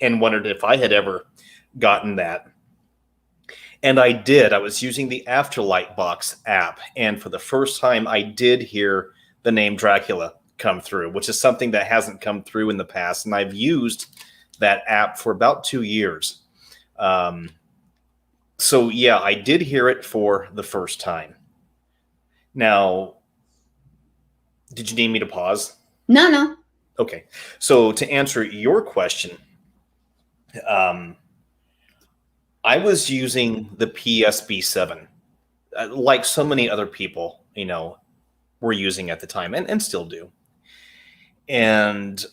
and wondered if I had ever gotten that. And I did. I was using the Afterlight Box app, and for the first time I did hear the name Dracula come through, which is something that hasn't come through in the past, and I've used that app for about 2 years. So yeah, I did hear it for the first time. Now, did you need me to pause? No. Okay, so to answer your question, I was using the PSB7, like so many other people, were using at the time and still do. And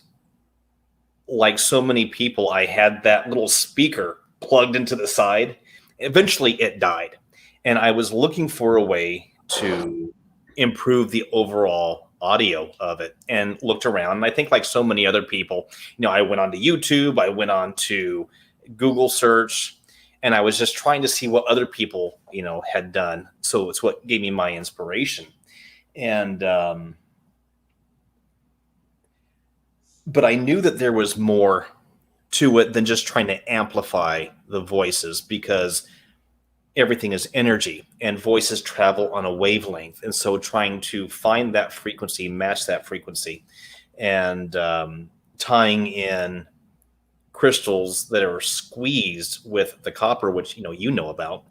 like so many people, I had that little speaker plugged into the side. Eventually it died. And I was looking for a way to improve the overall audio of it and looked around. And I think like so many other people, I went on to YouTube, I went on to Google search, and I was just trying to see what other people, had done. So it's what gave me my inspiration. And, but I knew that there was more to it than just trying to amplify the voices, because everything is energy and voices travel on a wavelength. And so trying to find that frequency, match that frequency, and tying in crystals that are squeezed with the copper, which you know about,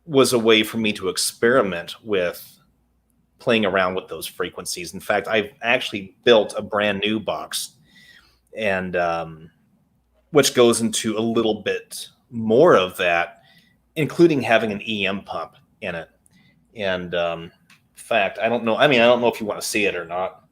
was a way for me to experiment with playing around with those frequencies. In fact, I've actually built a brand new box, and which goes into a little bit more of that, including having an EM pump in it. And in fact, I don't know if you want to see it or not.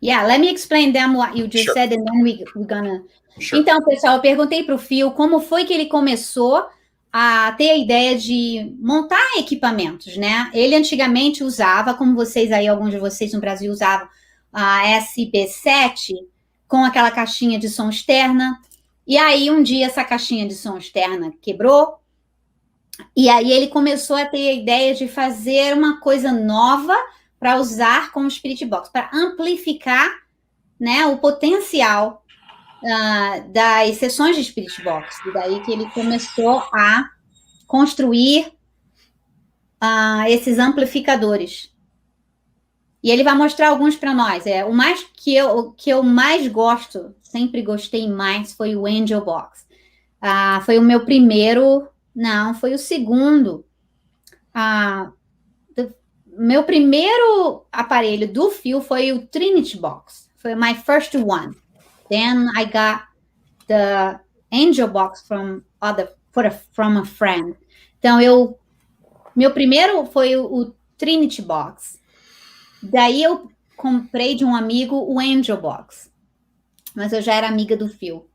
Yeah, let me explain them what you just said, and then we're gonna... Sure. Então, pessoal, eu perguntei para o Phil como foi que ele começou a ter a ideia de montar equipamentos, né? Ele antigamente usava, como vocês aí, alguns de vocês no Brasil usavam a SB7 com aquela caixinha de som externa, e aí um dia essa caixinha de som externa quebrou, e aí ele começou a ter a ideia de fazer uma coisa nova para usar como Spirit Box, para amplificar, né, o potencial das sessões de Spirit Box. E daí que ele começou a construir esses amplificadores. E ele vai mostrar alguns para nós. O mais que eu mais gosto, sempre gostei mais, foi o Angel Box. Foi o meu primeiro... Não, foi o segundo. Meu primeiro aparelho do Phil foi o Trinity Box. Foi my first one. Then I got the Angel Box from a friend. Então, meu primeiro foi o Trinity Box. Daí eu comprei de um amigo o Angel Box. mas eu já era amiga do Phil.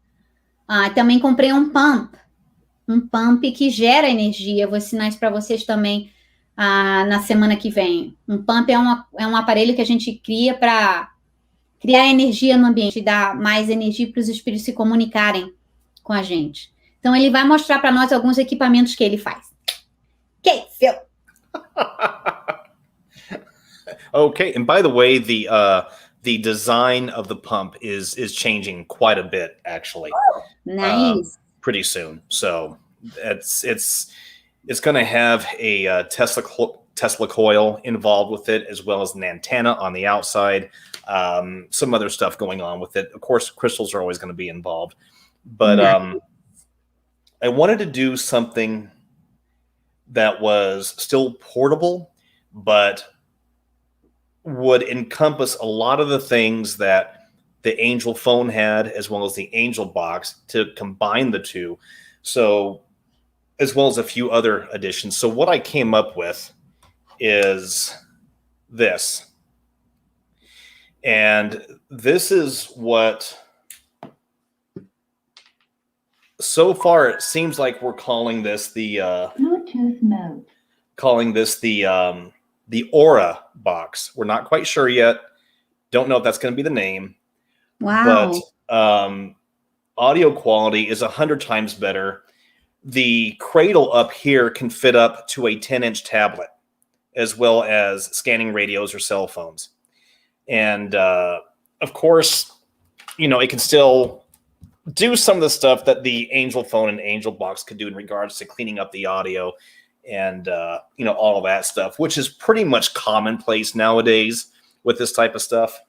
Também comprei um pump que gera energia. Eu vou ensinar isso para vocês também na semana que vem. Um pump é um aparelho que a gente cria para criar energia no ambiente, dar mais energia para os espíritos se comunicarem com a gente. Então, ele vai mostrar para nós alguns equipamentos que ele faz. Ok, Phil. Okay, and by the way, the design of the pump is changing quite a bit, actually. Nice. Pretty soon. So it's going to have a Tesla coil involved with it, as well as an antenna on the outside. Some other stuff going on with it. Of course, crystals are always going to be involved. But I wanted to do something that was still portable, but would encompass a lot of the things that the Angel phone had, as well as the Angel box, to combine the two. So, as well as a few other additions. So what I came up with is this. And this is what, so far it seems like we're calling this the Bluetooth mode. Calling this the Aura box. We're not quite sure yet. Don't know if that's going to be the name. Wow. But audio quality is 100 times better. The cradle up here can fit up to a 10-inch tablet, as well as scanning radios or cell phones. And of course, it can still do some of the stuff that the Angel phone and Angel box could do in regards to cleaning up the audio and, all of that stuff, which is pretty much commonplace nowadays with this type of stuff.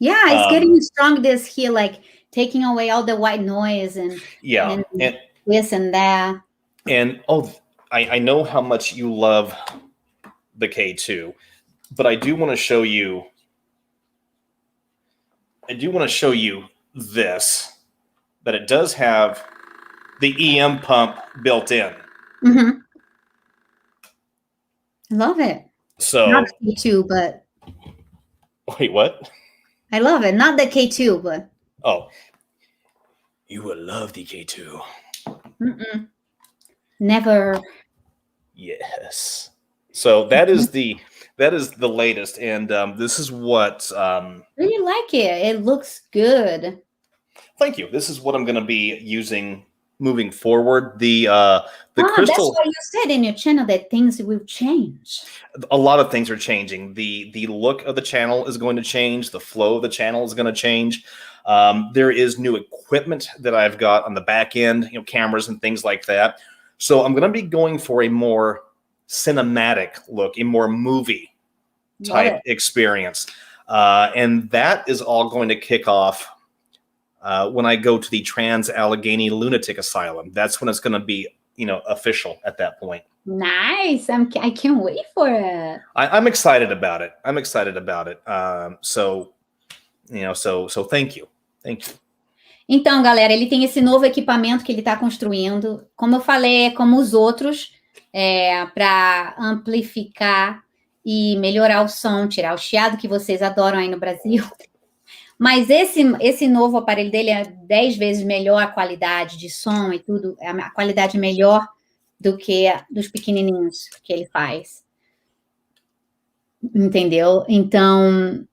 Yeah, it's getting strong this here, like taking away all the white noise and this and that. And I know how much you love the K2, but I do want to show you. This, that it does have the EM pump built in. Mm-hmm. I love it. So not the K2, but wait, what? I love it. Not the K2, but you will love the K2. Never. Yes. So that is the latest, and this is what Really like it. It looks good. Thank you. This is what I'm going to be using moving forward. The crystal. That's what you said in your channel, that things will change. A lot of things are changing. The look of the channel is going to change. The flow of the channel is going to change. There is new equipment that I've got on the back end, cameras and things like that. So I'm going to be going for a more cinematic look, a more movie type experience. And that is all going to kick off when I go to the Trans-Allegheny Lunatic Asylum. That's when it's going to be, official at that point. Nice. I can't wait for it. I'm excited about it. So thank you. Thank you. Então, galera, ele tem esse novo equipamento que ele está construindo. Como eu falei, é como os outros, para amplificar e melhorar o som, tirar o chiado que vocês adoram aí no Brasil. Mas esse novo aparelho dele é 10 vezes melhor a qualidade de som e tudo, a qualidade melhor do que dos pequenininhos que ele faz. Entendeu? Então,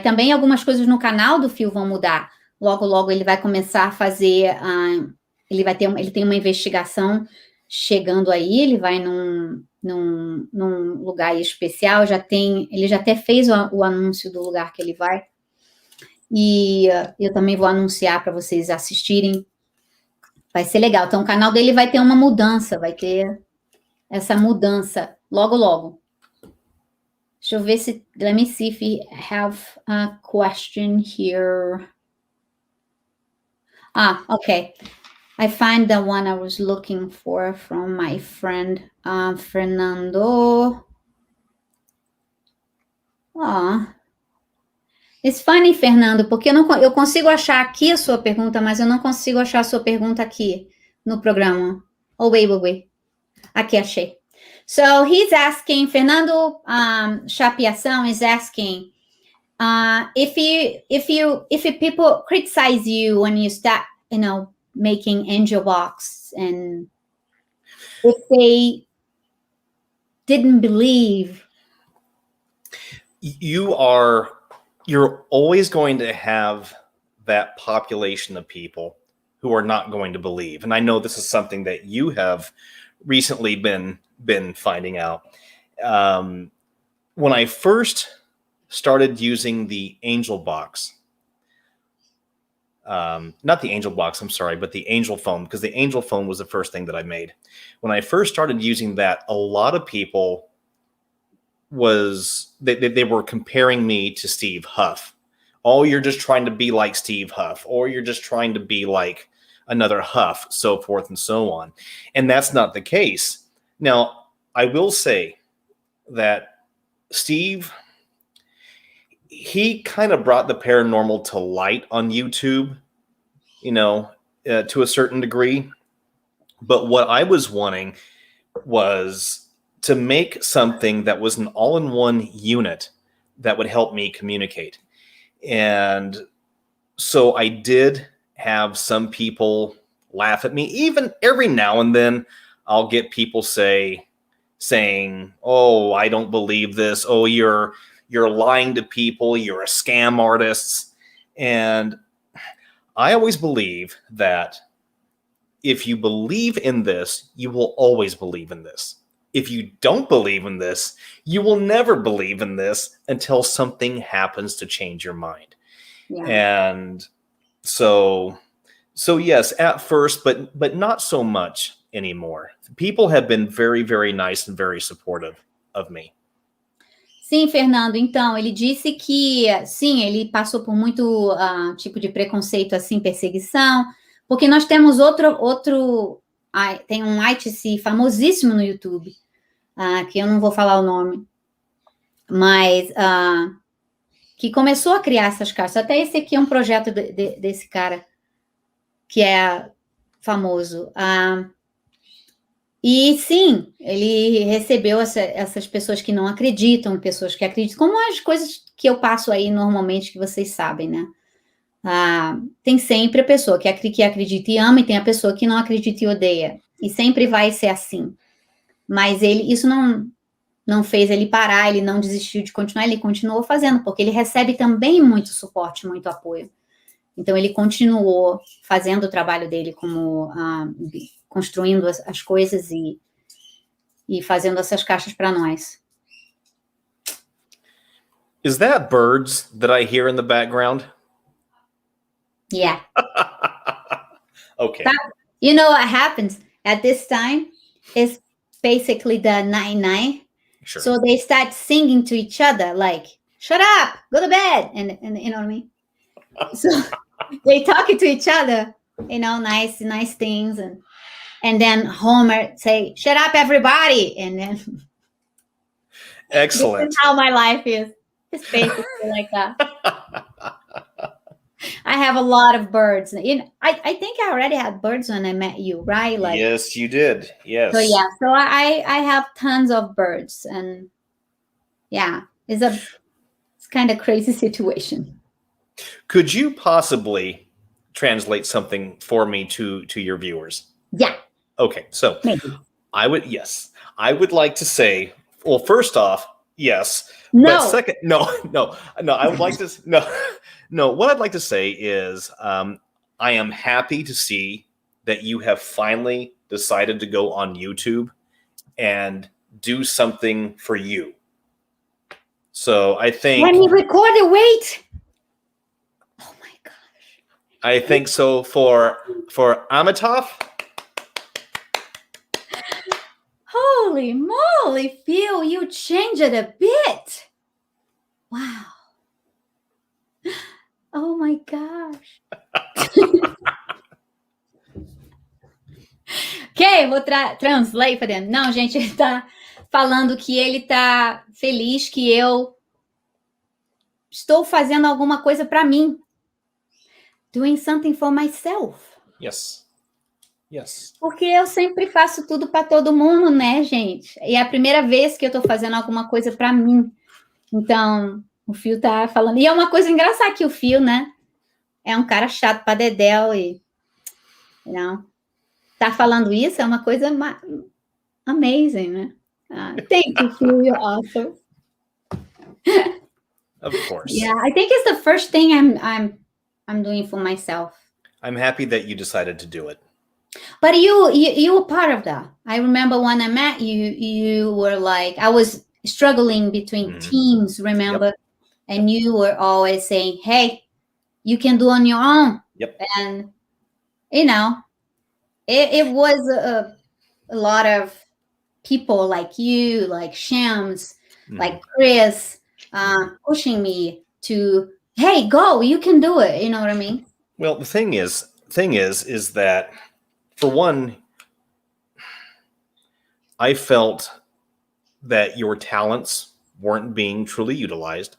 também algumas coisas no canal do Phil vão mudar. Logo, logo ele vai começar a fazer, ele tem uma investigação chegando aí, ele vai num lugar especial, ele já até fez o anúncio do lugar que ele vai, e eu também vou anunciar para vocês assistirem, vai ser legal. Então o canal dele vai ter uma mudança, vai ter essa mudança logo, logo. Deixa eu ver se, let me see if we have a question here. Okay. I find the one I was looking for from my friend, Fernando. It's funny, Fernando, porque eu consigo achar aqui a sua pergunta, mas eu não consigo achar a sua pergunta aqui no programa. Wait. Aqui, achei. So, he's asking, Fernando Chapiação is asking, if people criticize you when you start, making angel box, and if they didn't believe, you're always going to have that population of people who are not going to believe. And I know this is something that you have recently been finding out. When I first started using the angel box, not the angel box, I'm sorry, but the angel phone, because the angel phone was the first thing that I made. When I first started using that, a lot of people they were comparing me to Steve Huff. Oh, you're just trying to be like Steve Huff, or you're just trying to be like another Huff, so forth and so on. And that's not the case. Now, I will say that Steve, he kind of brought the paranormal to light on YouTube, to a certain degree. But what I was wanting was to make something that was an all-in-one unit that would help me communicate. And so I did have some people laugh at me. Even every now and then I'll get people saying, oh, I don't believe this. Oh, you're lying to people. You're a scam artist. And I always believe that if you believe in this, you will always believe in this. If you don't believe in this, you will never believe in this until something happens to change your mind. yeah. And so yes, at first, but not so much anymore. People have been very, very nice and very supportive of me. Sim, Fernando, então, ele disse que, sim, ele passou por muito tipo de preconceito, assim, perseguição, porque nós temos tem um ITC famosíssimo no YouTube, que eu não vou falar o nome, mas que começou a criar essas caixas. Até esse aqui é um projeto desse cara, que é famoso. E sim, ele recebeu essas pessoas que não acreditam, pessoas que acreditam, como as coisas que eu passo aí normalmente, que vocês sabem, né? Tem sempre a pessoa que acredita e ama, e tem a pessoa que não acredita e odeia. E sempre vai ser assim. Mas isso não fez ele parar, ele não desistiu de continuar, ele continuou fazendo, porque ele recebe também muito suporte, muito apoio. Então, ele continuou fazendo o trabalho dele, como construindo as coisas e fazendo essas caixas para nós. Is that birds that I hear in the background? Yeah. Okay. You know what happens at this time is basically the 99. Sure. So they start singing to each other, like, shut up, go to bed. And you know what I mean? So they talking to each other, nice things. And then Homer say, shut up, everybody. And then Excellent. This is how my life is. It's basically like that. I have a lot of birds. I think I already had birds when I met you, right? Like, yes, you did. Yes. So yeah, so I have tons of birds, and yeah, it's kind of crazy situation. Could you possibly translate something for me to your viewers? Yeah. Okay, so maybe. I would like to say, well, first off, yes. No. But second, no. I would like to no. What I'd like to say is, I am happy to see that you have finally decided to go on YouTube and do something for you. So I think when you record it, wait. Oh my gosh. I think so for Amitov. Holy moly, Phil, you changed it a bit. Wow. Oh my gosh. Ok, vou translate for them. Não, gente, ele tá falando que ele tá feliz que eu estou fazendo alguma coisa para mim. Doing something for myself. Yes. Yes. Porque eu sempre faço tudo para todo mundo, né, gente? E é a primeira vez que eu tô fazendo alguma coisa para mim. Então, O Fio tá falando. E é uma coisa engraçada que o Fio, né? É um cara chato pra dedéu e... Não. Tá falando isso é uma coisa amazing, né? Thank you, Phil. You're awesome. Of course. Yeah, I think it's the first thing I'm doing for myself. I'm happy that you decided to do it. But you were part of that. I remember when I met you, you were like, I was struggling between teams, remember? Yep. And you were always saying, hey, you can do on your own. Yep. And, you know, it was a lot of people like you, like Shams, like Chris, pushing me to, hey, go, you can do it. You know what I mean? Well, the thing is that, for one, I felt that your talents weren't being truly utilized,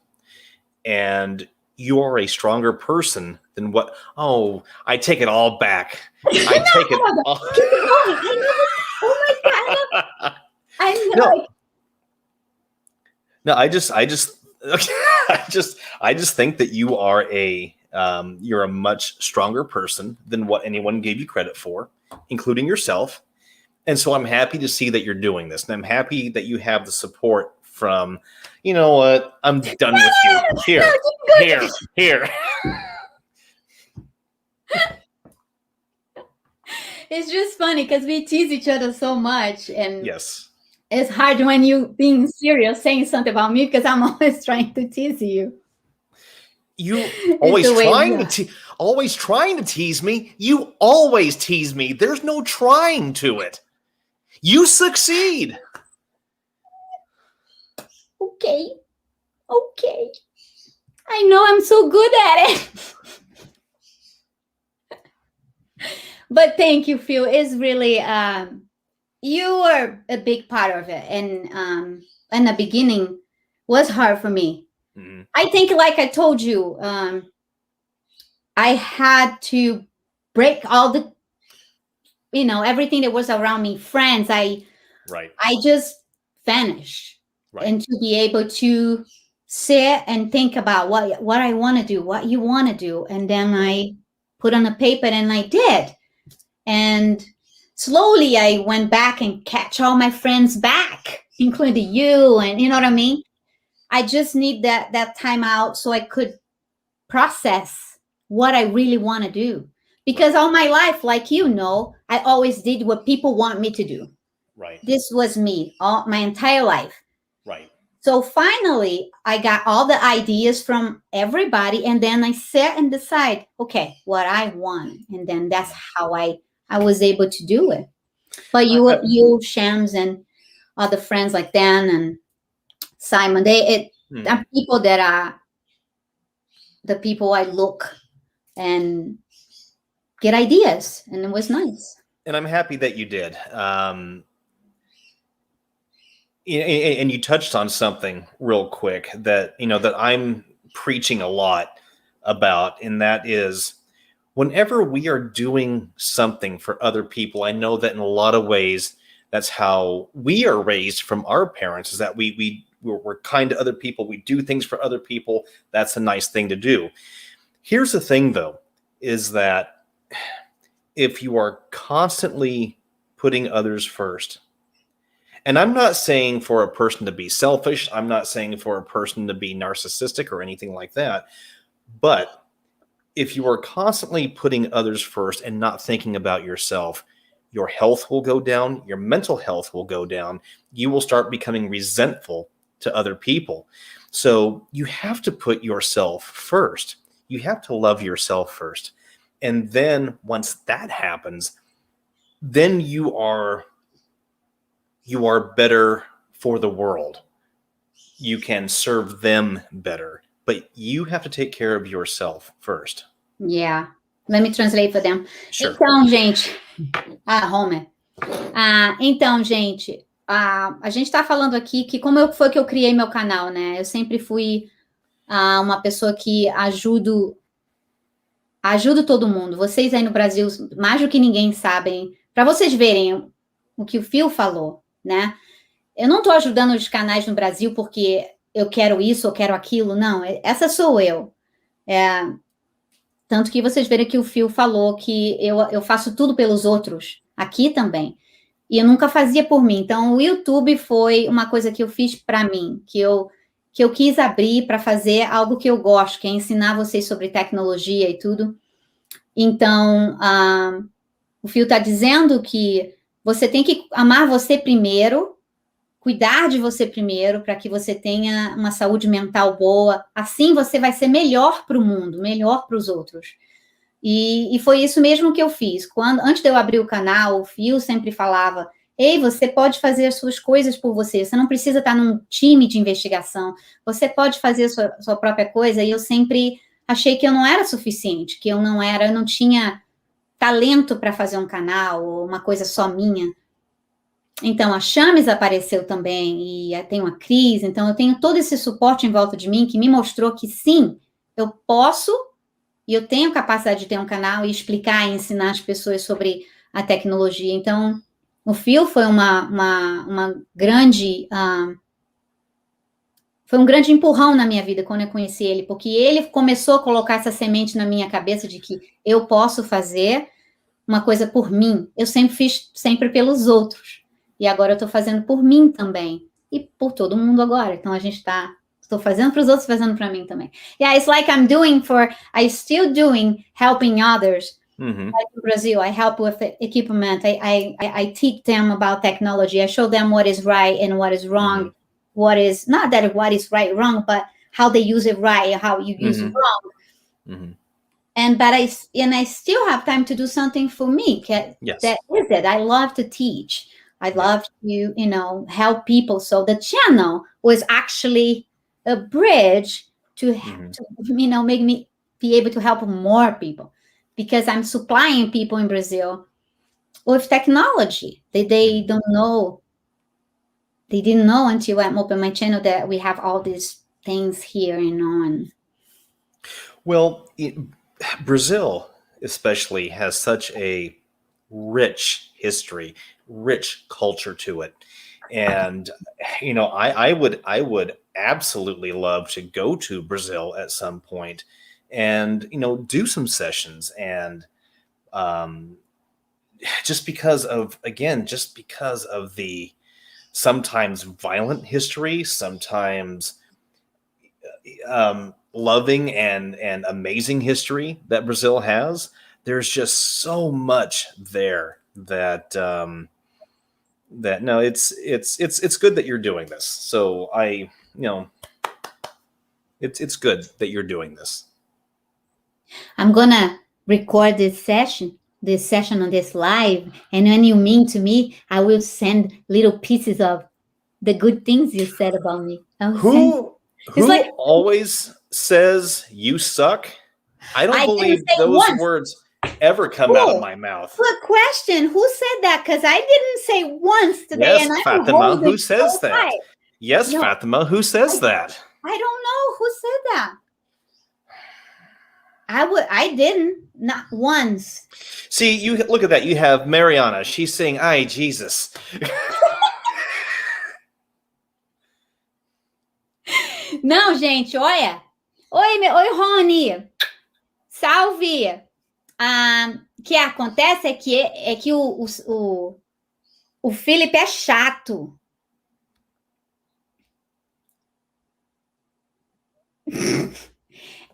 and you are a stronger person than what. Oh, I take it all back. I take it all. Oh my God! I know. No, I just think that you are you're a much stronger person than what anyone gave you credit for, including yourself. And so I'm happy to see that you're doing this, and I'm happy that you have the support from, you know what, I'm done with you. Here. It's just funny because we tease each other so much, and yes, it's hard when you being serious saying something about me because I'm always trying to tease you. You always trying to tease me. You always tease me. There's no trying to it. You succeed. Okay. I know I'm so good at it. But thank you, Phil. It's really, you were a big part of it. And in the beginning was hard for me. Mm-hmm. I think, like I told you, I had to break all the, everything that was around me, friends. I just vanished. Right. And to be able to sit and think about what I want to do, what you want to do. And then I put on a paper and I did. And slowly I went back and catch all my friends back, including you. And you know what I mean? I just need that time out so I could process what I really want to do. Because all my life, like I always did what people want me to do. Right. This was me, my entire life. Right. So finally, I got all the ideas from everybody, and then I sat and decide, okay, what I want. And then that's how I was able to do it. But you, Shams, and other friends like Dan and Simon, they are people that are the people I look and get ideas, and it was nice. And I'm happy that you did. And you touched on something real quick that that I'm preaching a lot about, and that is, whenever we are doing something for other people, I know that in a lot of ways, that's how we are raised from our parents, is that we're kind to other people. We do things for other people. That's a nice thing to do. Here's the thing, though, is that if you are constantly putting others first, and I'm not saying for a person to be selfish, I'm not saying for a person to be narcissistic or anything like that, but if you are constantly putting others first and not thinking about yourself, your health will go down, your mental health will go down, you will start becoming resentful to other people. So you have to put yourself first. You have to love yourself first. And then once that happens, then you are better for the world. You can serve them better. But you have to take care of yourself first. Yeah. Let me translate for them. Sure. Então, gente... Homer. Então, gente... a gente tá falando aqui que foi que eu criei meu canal, né? Eu sempre fui uma pessoa que ajudo todo mundo. Vocês aí no Brasil, mais do que ninguém sabem, para vocês verem o que o Phil falou, né? Eu não tô ajudando os canais no Brasil porque eu quero isso, eu quero aquilo. Não, essa sou eu. Tanto que vocês verem que o Phil falou que eu faço tudo pelos outros, aqui também. E eu nunca fazia por mim. Então, o YouTube foi uma coisa que eu fiz para mim, que eu quis abrir para fazer algo que eu gosto, que é ensinar vocês sobre tecnologia e tudo. Então, o Phil está dizendo que você tem que amar você primeiro, cuidar de você primeiro, para que você tenha uma saúde mental boa. Assim, você vai ser melhor para o mundo, melhor para os outros. E foi isso mesmo que eu fiz. Antes de eu abrir o canal, o Phil sempre falava, ei, você pode fazer as suas coisas por você, você não precisa estar num time de investigação, você pode fazer a sua própria coisa, e eu sempre achei que eu não era suficiente, que eu não tinha talento para fazer um canal, ou uma coisa só minha. Então, a Chames apareceu também, e tem uma Cris, então eu tenho todo esse suporte em volta de mim, que me mostrou que sim, eu posso, e eu tenho capacidade de ter um canal e explicar e ensinar as pessoas sobre a tecnologia. Então, o Phil foi uma grande... foi um grande empurrão na minha vida quando eu conheci ele, porque ele começou a colocar essa semente na minha cabeça de que eu posso fazer uma coisa por mim. Eu sempre fiz pelos outros. E agora eu estou fazendo por mim também. E por todo mundo agora. Então, estou fazendo para os outros, fazendo para mim também. Yeah, it's like I'm still doing helping others. Mm-hmm. Like in Brazil, I help with the equipment. I teach them about technology. I show them what is right and what is wrong. Mm-hmm. Not that what is right, wrong, but how they use it right, how you use it wrong. Mm-hmm. But I still have time to do something for me. Yes. That is it. I love to teach. I love to, help people. So the channel was actually a bridge to make me be able to help more people, because I'm supplying people in Brazil with technology. They don't know. They didn't know until I opened my channel that we have all these things here, and well, Brazil especially has such a rich history, rich culture to it. And, I would absolutely love to go to Brazil at some point and, do some sessions. And just because of the sometimes violent history, sometimes loving and amazing history that Brazil has, there's just so much there that no, it's good that you're doing this. So it's good that you're doing this. I'm gonna record this session on this live, and when you mean to me, I will send little pieces of the good things you said about me. Who always says you suck? I don't believe those words ever come out of my mouth. Good question. Who said that? Because I didn't say once today. Yes, Fatima, who says that? Right. Yes, no, Fatima, who says that? I don't know who said that. I didn't, not once. See, you look at that. You have Mariana. She's saying, "Ay, Jesus." Não, gente, olha. Oi, Rony. Salve. O que acontece é que o Felipe é chato.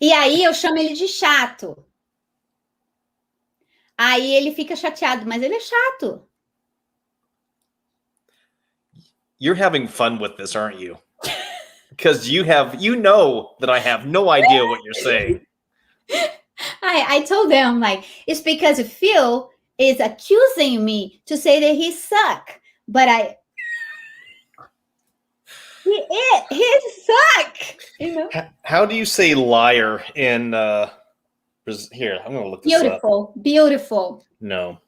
E aí eu chamo ele de chato. Aí ele fica chateado, mas ele é chato. You're having fun with this, aren't you? Because you know that I have no idea what you're saying. I told them, like, it's because Phil is accusing me to say that he suck. But he suck. How do you say liar in here? I'm going to look this up. Beautiful. No,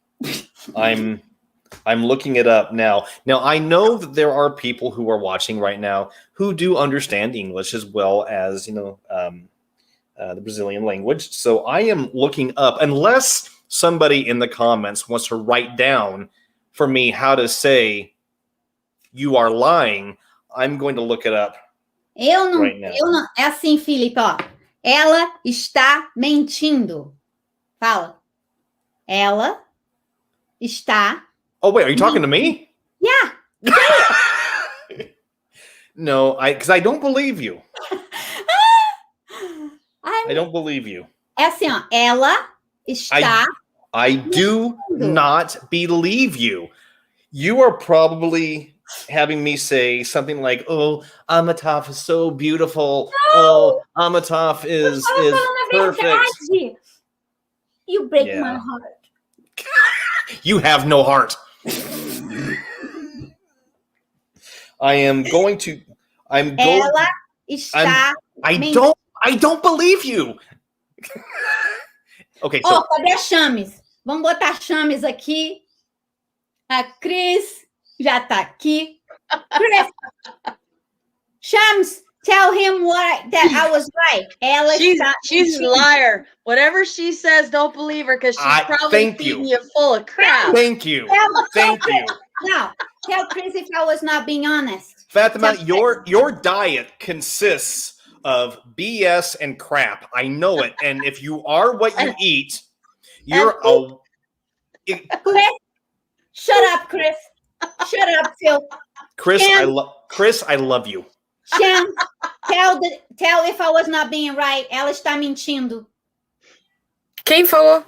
I'm looking it up now. Now, I know that there are people who are watching right now who do understand English as well as, the Brazilian language. So I am looking up, unless somebody in the comments wants to write down for me how to say you are lying, I'm going to look it up Eu não, right now. eu não. É assim, Felipe, ó. Ela está mentindo. Fala. Ela está. Oh, wait, are you talking to me? Yeah. No, because I don't believe you. Ai, I don't believe you. é assim, ó. Ela está. I do not believe you. You are probably having me say something like, "Oh, Amitav is so beautiful. Oh, Amitav is perfect." Verdade. You break Yeah. my heart. You have no heart. I'm going. Ela está. I don't believe you. Okay, so Cadê a Chames? Vamos botar Chames aqui. A Cris já tá aqui. Chris, Shams, tell him that I was right. Ela she's a liar. Whatever she says, don't believe her because she's probably feeding you full of crap. Thank you. Thank you. Now, tell Chris if I was not being honest. Fatima, your diet consists of BS and crap. I know it. And if you are what you eat, you're Chris, shut up, Chris. Shut up, Phil. Chris, I love you. Sham, tell if I was not being right. Ela está mentindo. Quem falou?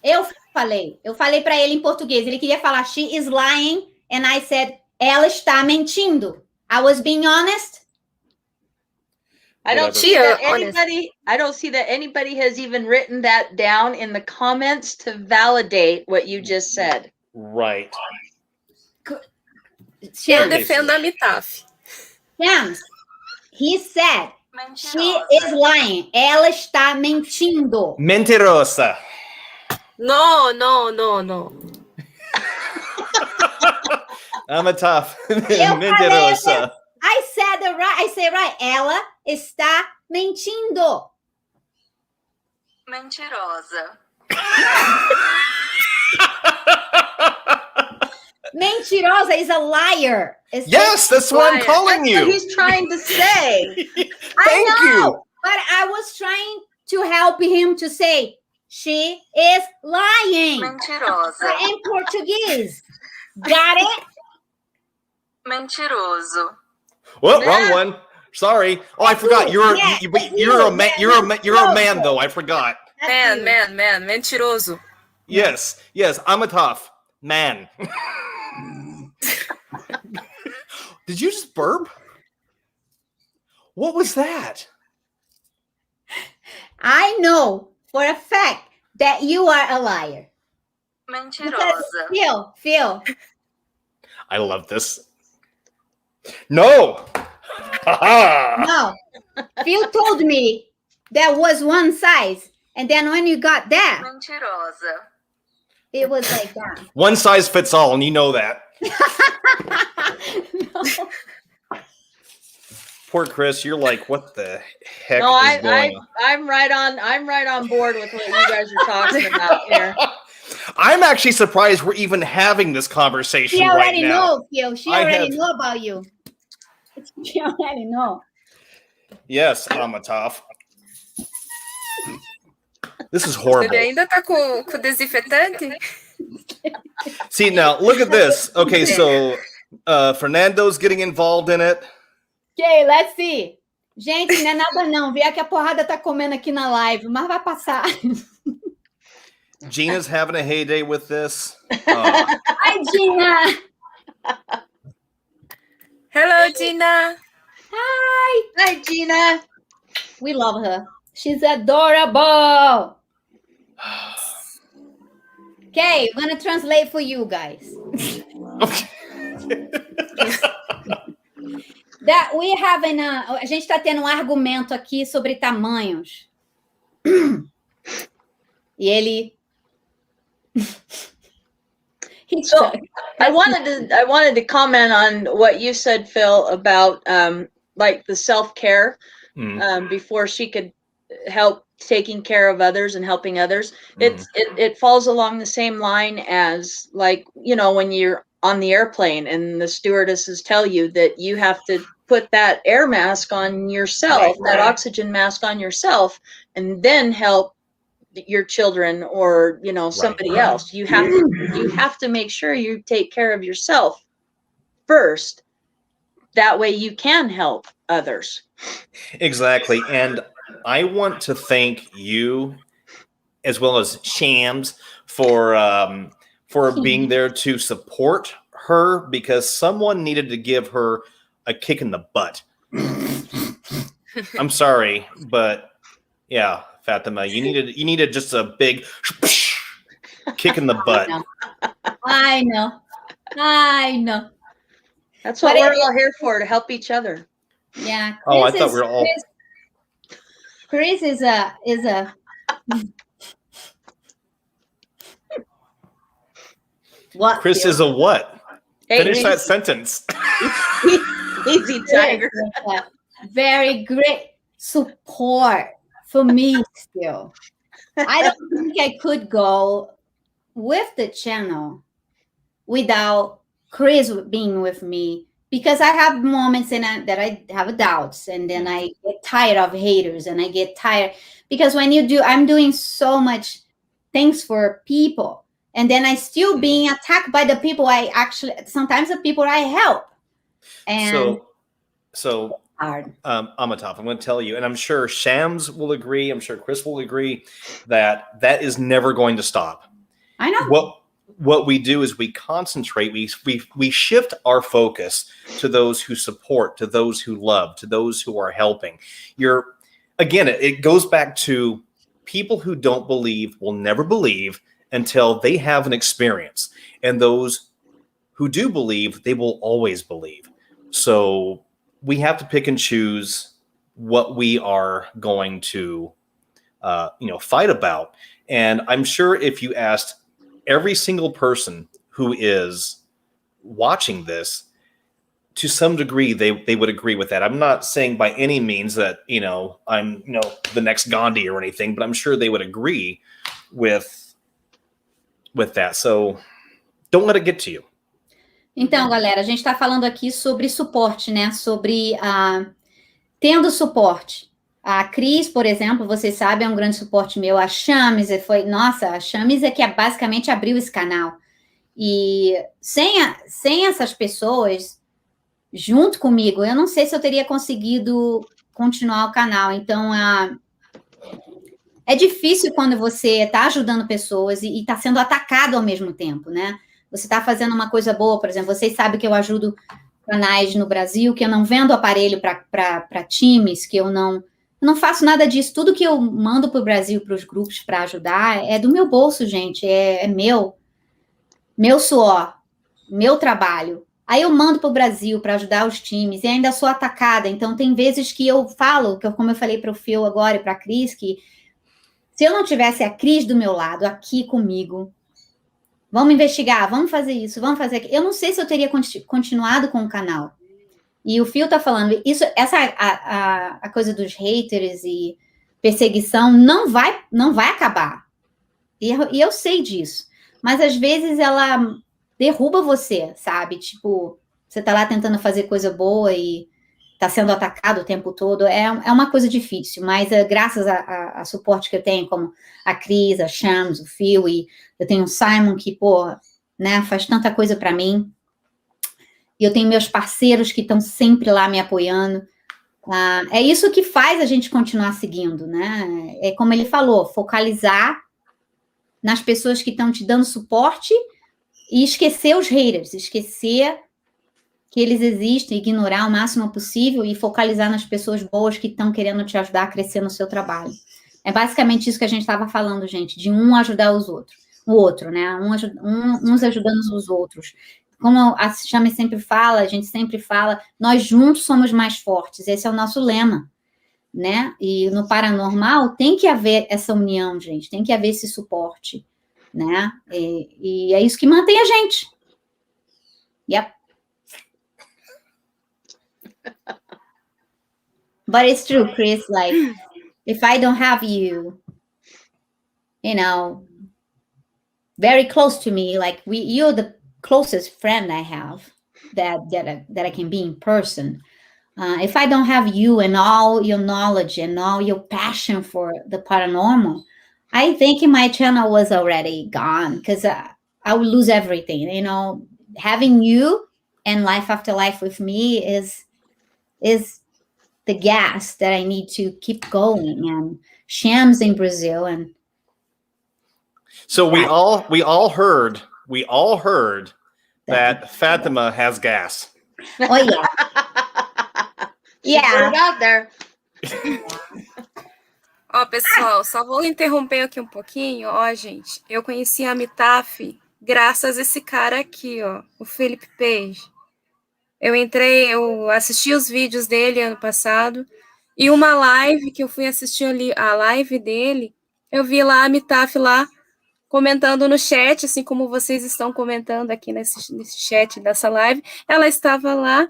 Eu falei para ele em português. Ele queria falar she is lying, and I said ela está mentindo. I was being honest. I don't see that anybody has even written that down in the comments to validate what you just said. Right. Eu defendo a Mitaf. Shams, he said she is lying. Ela está mentindo. Mentirosa. No. Amitav. Mentirosa. I said it right. I say right. Ela está mentindo. Mentirosa. Mentirosa is a liar. Yes, that's what I'm calling you. That's what he's trying to say. Thank you. But I was trying to help him to say she is lying. Mentirosa. In Portuguese. Got it? Mentiroso. Well, wrong one. Sorry. Oh, I forgot. You're a man though. I forgot. Man. Mentiroso. Yes. Amitav. Man. Did you just burp? What was that? I know for a fact that you are a liar. Mentirosa. Phil. I love this. No. No. Phil told me there was one size. And then when you got that, Mentirosa. it was like that. One size fits all, and you know that. No. Poor Chris, you're like, what the heck No, is going on? I'm right on board with what you guys are talking about here. I'm actually surprised we're even having this conversation She right already now. know, Phil. She already know about you. She already know. Yes, Amitav. This is horrible. Ele ainda tá com desinfetante? See, now, look at this. Okay, so Fernando's getting involved in it. Okay, let's see. Gente, não é nada não. Vê que a porrada tá comendo aqui na live, mas vai passar. Gina's having a heyday with this. Hi, Gina. Hello, Gina. Hi, Gina. We love her. She's adorable. Okay, I'm going to translate for you guys. That we have a gente está tendo um argumento aqui sobre tamanhos. E ele So I wanted to comment on what you said, Phil, about like the self-care before she could help taking care of others and helping others. It falls along the same line as, like, you know, when you're on the airplane and the stewardesses tell you that you have to put that air mask on yourself, that oxygen mask on yourself, and then help your children or, you know, somebody else. You have to make sure you take care of yourself first. That way you can help others. Exactly. And I want to thank you as well as Shams for being there to support her, because someone needed to give her a kick in the butt. I'm sorry, but yeah, Fatima, you needed just a big kick in the butt. I know. That's what we're all here for, to help each other. Yeah. I thought we were all. Chris is a. What? Chris is a what? Hey, Finish that sentence. Easy, Tiger. Very great support for me still. I don't think I could go with the channel without Chris being with me, because I have moments that I have doubts, and then I get tired of haters, and I get tired because I'm doing so much things for people, and then I still being attacked by the people sometimes the people I help. And so hard. Amitov, I'm going to tell you, and I'm sure Shams will agree, I'm sure Chris will agree, that is never going to stop. I know. What we do is we concentrate, we shift our focus to those who support, to those who love, to those who are helping. It goes back to people who don't believe will never believe until they have an experience. And those who do believe, they will always believe. So we have to pick and choose what we are going to, fight about. And I'm sure if you asked every single person who is watching this, to some degree, they would agree with that. I'm not saying by any means that, I'm, the next Gandhi or anything, but I'm sure they would agree with that. So don't let it get to you. Então, galera, a gente está falando aqui sobre suporte, né? Sobre tendo suporte. A Cris, por exemplo, vocês sabem, é um grande suporte meu. A Chames a Chames é que basicamente abriu esse canal. E sem essas pessoas junto comigo, eu não sei se eu teria conseguido continuar o canal. Então, é difícil quando você está ajudando pessoas e está sendo atacado ao mesmo tempo, né? Você está fazendo uma coisa boa, por exemplo, vocês sabem que eu ajudo canais no Brasil, que eu não vendo aparelho para times, que eu não faço nada disso. Tudo que eu mando para o Brasil, para os grupos, para ajudar, é do meu bolso, gente. É meu suor, meu trabalho. Aí eu mando para o Brasil para ajudar os times e ainda sou atacada. Então, tem vezes que eu falo, como eu falei para o Phil agora e para a Cris, que se eu não tivesse a Cris do meu lado, aqui comigo, vamos investigar, vamos fazer isso, vamos fazer aquilo. Eu não sei se eu teria continuado com o canal. E o Phil tá falando, a coisa dos haters e perseguição não vai acabar. E eu sei disso. Mas, às vezes, ela derruba você, sabe? Tipo, você tá lá tentando fazer coisa boa e tá sendo atacado o tempo todo. É uma coisa difícil, mas graças a suporte que eu tenho, como a Cris, a Shams, o Phil, e eu tenho o Simon, que, faz tanta coisa para mim. E eu tenho meus parceiros que estão sempre lá me apoiando. É isso que faz a gente continuar seguindo, né? É como ele falou, focalizar nas pessoas que estão te dando suporte e esquecer os haters, esquecer que eles existem, ignorar o máximo possível e focalizar nas pessoas boas que estão querendo te ajudar a crescer no seu trabalho. É basicamente isso que a gente estava falando, gente, de um ajudar o outro, né? Uns ajudando os outros. Como a Chame sempre fala, a gente sempre fala, nós juntos somos mais fortes. Esse é o nosso lema, né? E no paranormal tem que haver essa união, gente. Tem que haver esse suporte, né? E é isso que mantém a gente. Yep. But it's true, Chris. Like, if I don't have you, very close to me, like you're the closest friend I have that I can be in person. If I don't have you and all your knowledge and all your passion for the paranormal, I think my channel was already gone, because I would lose everything. You know, having you and Life After Life with me is the gas that I need to keep going. And Shams in Brazil, and So we all heard that Fatima has gas. oh yeah, She put yeah. it out there. Ó, pessoal, só vou interromper aqui um pouquinho. Ó, gente, eu conheci a Mitaf graças a esse cara aqui, ó, o Felipe Page. Eu assisti os vídeos dele ano passado, e uma live que eu fui assistir ali, a live dele, eu vi lá a Mitaf lá comentando no chat, assim como vocês estão comentando aqui nesse chat dessa live. Ela estava lá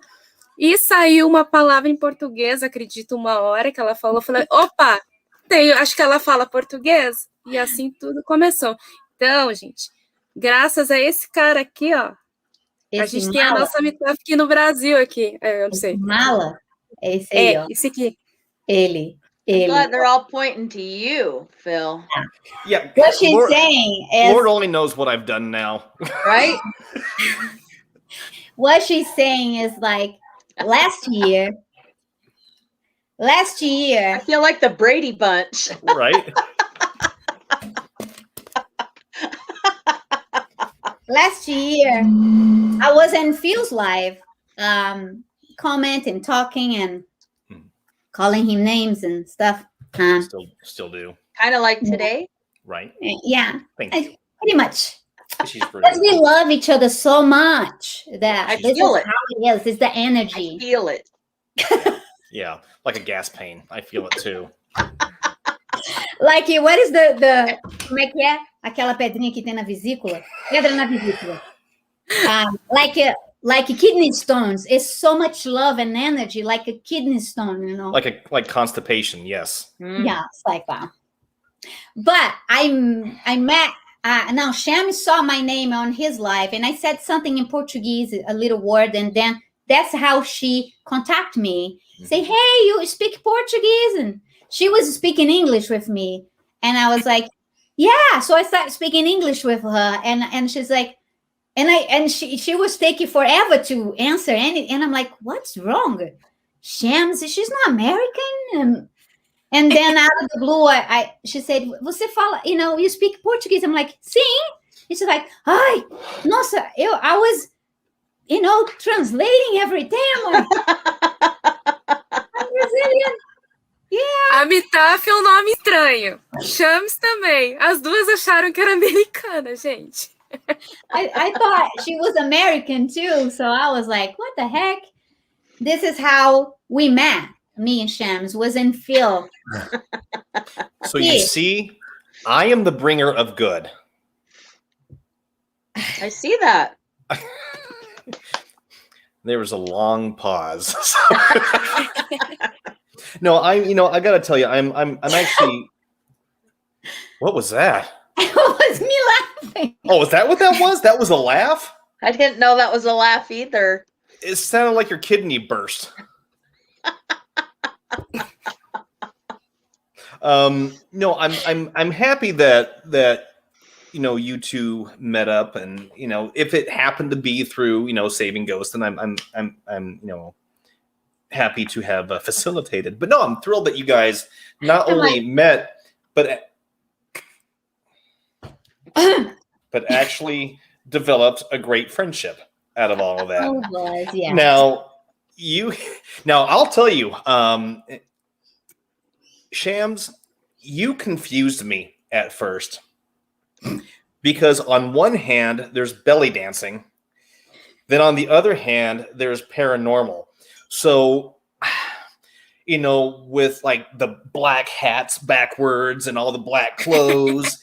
e saiu uma palavra em português, acredito, uma hora que ela falou. Eu falei, opa, acho que ela fala português. E assim tudo começou. Então, gente, graças a esse cara aqui, ó, a gente tem a nossa Mitaf aqui no Brasil, aqui. Eu não sei. Mala? É esse aí, ó. Esse aqui. Ele. I'm glad they're all pointing to you, Phil. Yeah. What she's saying is, Lord only knows what I've done now. Right? what she's saying is like last year. I feel like the Brady Bunch. Right? Last year, I was in Phil's live, commenting, talking, and calling him names and stuff. Still do. Kind of like today. Right? Yeah, Thank you. pretty much. She's Because brilliant. we love each other so much that I this feel is it. how it is. It's the energy. I feel it. Yeah, like a gas pain. I feel it too. Like, what is the como é que é? Aquela pedrinha que tem na vesícula? Pedra na vesícula. Like kidney stones. It's so much love and energy, like a kidney stone, you know? Like constipation, yes. Yeah, it's like that. But I met, now Sham saw my name on his live, and I said something in Portuguese, a little word, and then that's how she contacted me. Say, hey, you speak Portuguese? And she was speaking English with me. And I was like, yeah. So I started speaking English with her, and she's like, and she was taking forever to answer, and I'm like, what's wrong? Shams, she's not American. And then out of the blue, she said, você fala, you speak Portuguese. I'm like, sim. And she's like, ai, nossa, I was, translating every time. I'm Brazilian. Yeah. A Mitaf é um nome estranho. Shams também. As duas acharam que era americana, gente. I thought she was American too. So I was like, what the heck? This is how we met. Me and Shams was in Phil. So you see, I am the bringer of good. I see that. There was a long pause. No, I gotta tell you, I'm actually. What was that? It was me laughing. Oh, is that what that was? That was a laugh? I didn't know that was a laugh either. It sounded like your kidney burst. No, I'm happy that you two met up, and if it happened to be through Saving Ghost, then I'm happy to have facilitated. But no, I'm thrilled that you guys not only met, but actually developed a great friendship out of all of that. Oh, was, yeah. Now I'll tell you, Shams, you confused me at first, because on one hand there's belly dancing, then on the other hand there's paranormal. So, with like the black hats backwards and all the black clothes,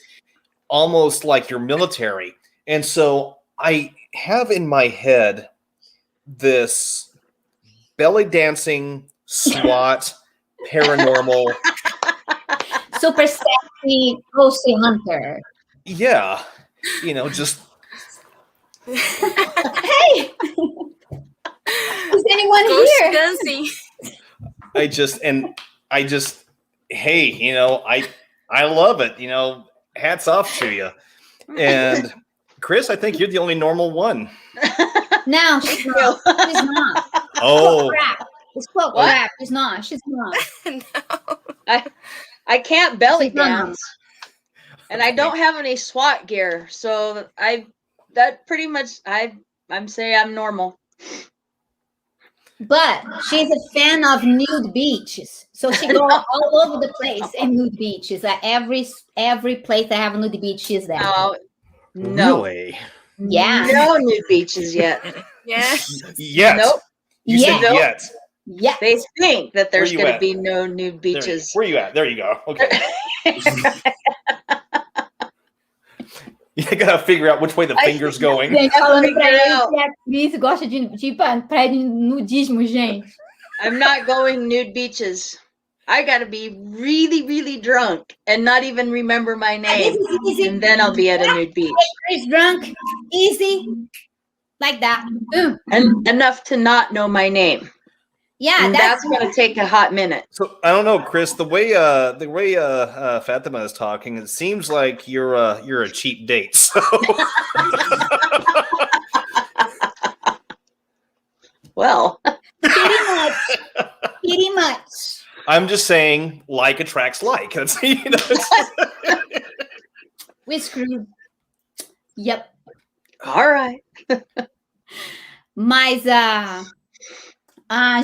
almost like you're military. And so I have in my head this belly dancing SWAT paranormal Super sexy ghost hunter. Yeah, just Hey, is anyone Ghost here? dancing. Hey, I love it. Hats off to you. And Chris, I think you're the only normal one. No, she's not. She's not. Oh, Crap. It's called What? crap. She's not. She's not. No. I can't belly She's not. dance, and I don't have any SWAT gear, so I'm saying I'm normal. But she's a fan of nude beaches, so she goes all over the place in nude beaches. Like every place that have a nude beach, she's there. Oh, no, really? Yeah. no nude beaches yet. Yes. Yes. Nope. You said Nope. yes. Yeah. They think that there's Where you going to at? be no nude There you- beaches. Where you at? There you go. Okay. You gotta figure out which way the finger's going. Gente, falando pra Figure ele out. que a Cris gosta de ir pra praia de nudismo, gente. I'm not going nude beaches. I got to be really, really drunk and not even remember my name, This is easy. and then I'll be at a nude beach. Chris drunk, easy, like that. Boom. And enough to not know my name. Yeah, And that's going to take a hot minute. So I don't know, Chris. The way Fatima is talking, it seems like you're a cheap date. So Well, pretty much. Pretty much. I'm just saying, like attracts like. That's We screwed. Yep. all right. Mas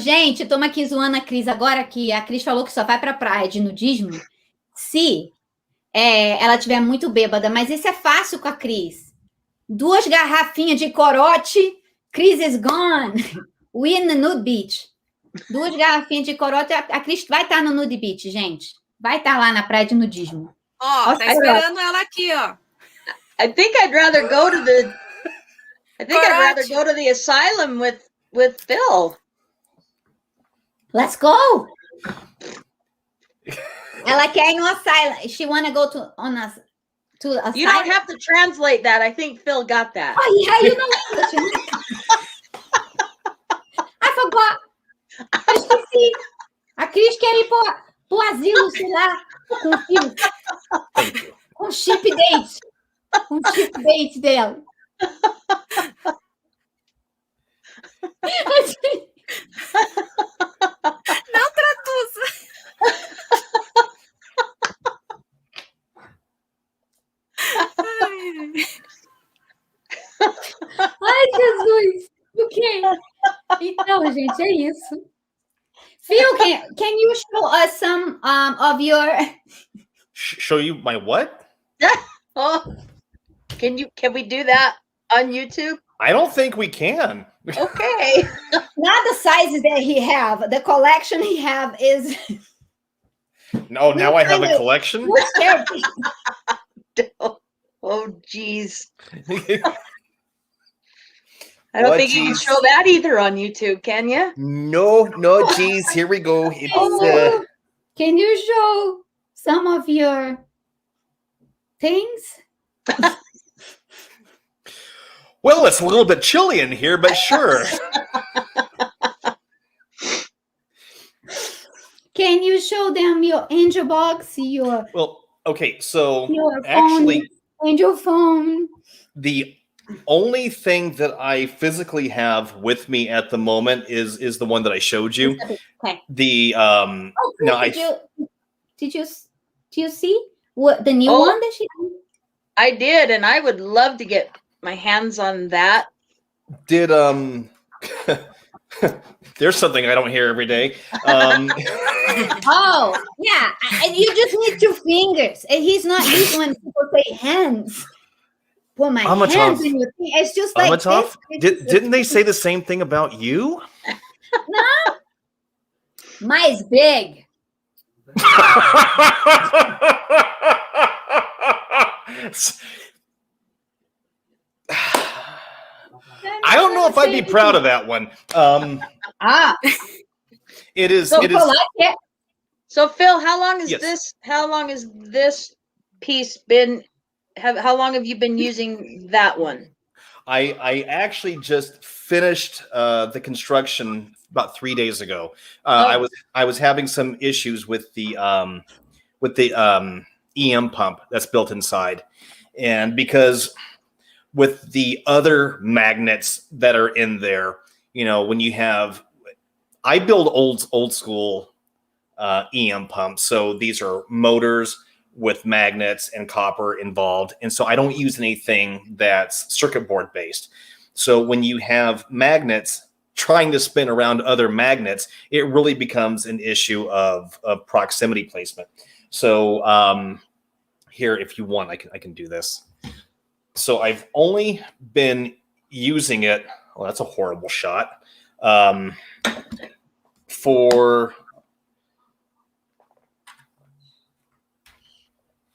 gente, toma aqui zoando a Cris agora que a Cris falou que só vai pra praia de nudismo se ela tiver muito bêbada, mas isso é fácil com a Cris. 2 garrafinhas de corote, Cris is gone. We in the nude beach. 2 garrafinhas de corote, a Cris vai estar no nude beach, gente. Vai estar lá na praia de nudismo. Ó, tá esperando ela aqui, ó. I think I'd rather go to the asylum with Phil. Let's go. Ela quer ir no asylum. She wanna go to asylum. You don't have to translate that. I think Phil got that. Oh, yeah, you know English. I forgot. Eu esqueci. A Cris quer ir pro asilo, sei lá, com filho. Com chip date. Com chip date dela. Não traduza. Ai, Jesus. Ok. Então, gente, é isso. Phil, can you show us some of your... show you my what? Oh, can we do that on YouTube? I don't think we can. Okay. Not the sizes that he have. The collection he have is... No, now I have a collection. What's scary? Oh, geez. No, I don't What, think you can geez? show that either on YouTube, can you? geez, here we go. It's Can you show some of your things? well, it's a little bit chilly in here, but sure. Can you show them your angel box, your Well, okay, so phone, actually, angel phone? the only thing that I physically have with me at the moment is the one that I showed you. Okay. The Oh, cool. no, did you see what the new Oh. one that she? I did, and I would love to get my hands on that. did there's something I don't hear every day. Oh, yeah. You just need 2 fingers. And he's not used when people say hands. Put my I'm a hands tough. in your thing. It's just like Amatov, this. didn't they say the same thing about you? Mine's big. I don't know if I'd be proud of that one. It is. So It is. So, Phil, how long is Yes. this piece been? How long have you been using that one? I actually just finished the construction about 3 days ago. I was having some issues with the EM pump that's built inside, and because with the other magnets that are in there, when you have, I build old school EM pumps, so these are motors with magnets and copper involved. And so I don't use anything that's circuit board based. So when you have magnets trying to spin around other magnets, it really becomes an issue of proximity placement. So here, if you want, I can do this. So I've only been using it. Oh, that's a horrible shot. For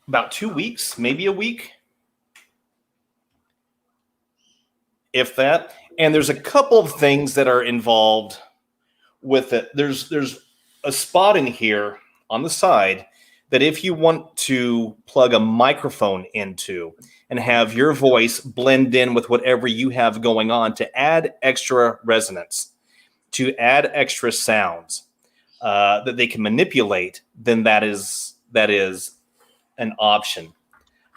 about 2 weeks, maybe a week, if that. And there's a couple of things that are involved with it. There's a spot in here on the side that if you want to plug a microphone into and have your voice blend in with whatever you have going on to add extra resonance, to add extra sounds that they can manipulate, then that is an option.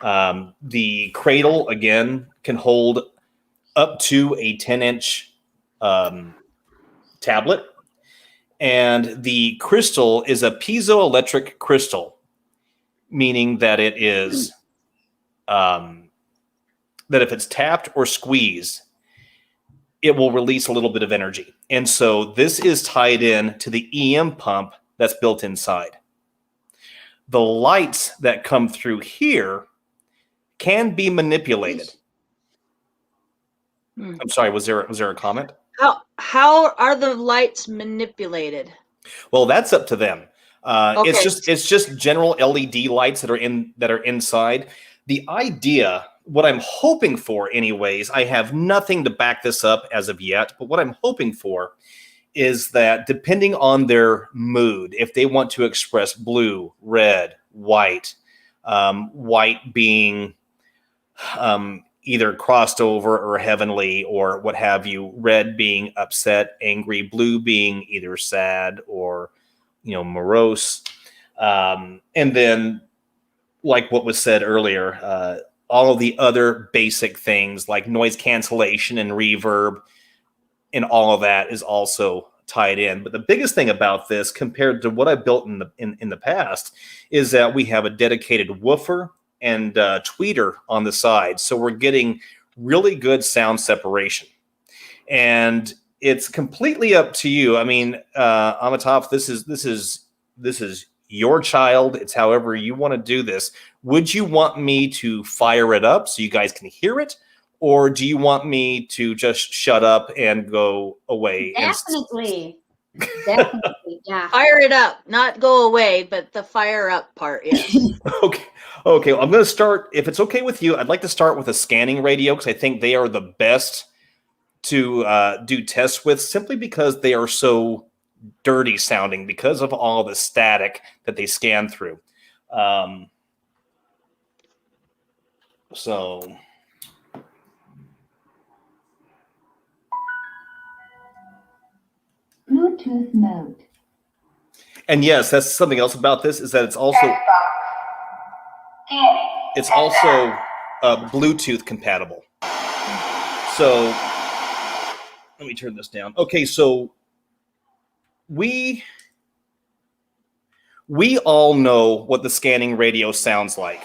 The cradle, again, can hold up to a 10-inch tablet. And the crystal is a piezoelectric crystal, meaning that it is, that if it's tapped or squeezed, it will release a little bit of energy. And so this is tied in to the EM pump that's built inside. The lights that come through here can be manipulated. I'm sorry, was there a comment? How are the lights manipulated? Well, that's up to them. Okay. It's just general LED lights that are inside. The idea, what I'm hoping for, anyways, I have nothing to back this up as of yet, but what I'm hoping for is that depending on their mood, if they want to express blue, red, white, white being either crossed over or heavenly or what have you, red being upset, angry, blue being either sad or, morose. And then, like what was said earlier, all of the other basic things like noise cancellation and reverb and all of that is also tied in. But the biggest thing about this compared to what I built in the past is that we have a dedicated woofer and tweeter on the side. So we're getting really good sound separation. And it's completely up to you. I mean, Amitav, this is your child. It's however you want to do this. Would you want me to fire it up so you guys can hear it? Or do you want me to just shut up and go away? Definitely. Definitely, yeah. Fire it up, not go away, but the fire up part, yes. Okay. I'm going to start, if it's okay with you, I'd like to start with a scanning radio because I think they are the best to do tests with, simply because they are so dirty sounding because of all the static that they scan through. So... Bluetooth mode. And yes, that's something else about this is that it's also Bluetooth compatible. So let me turn this down. Okay, so we all know what the scanning radio sounds like.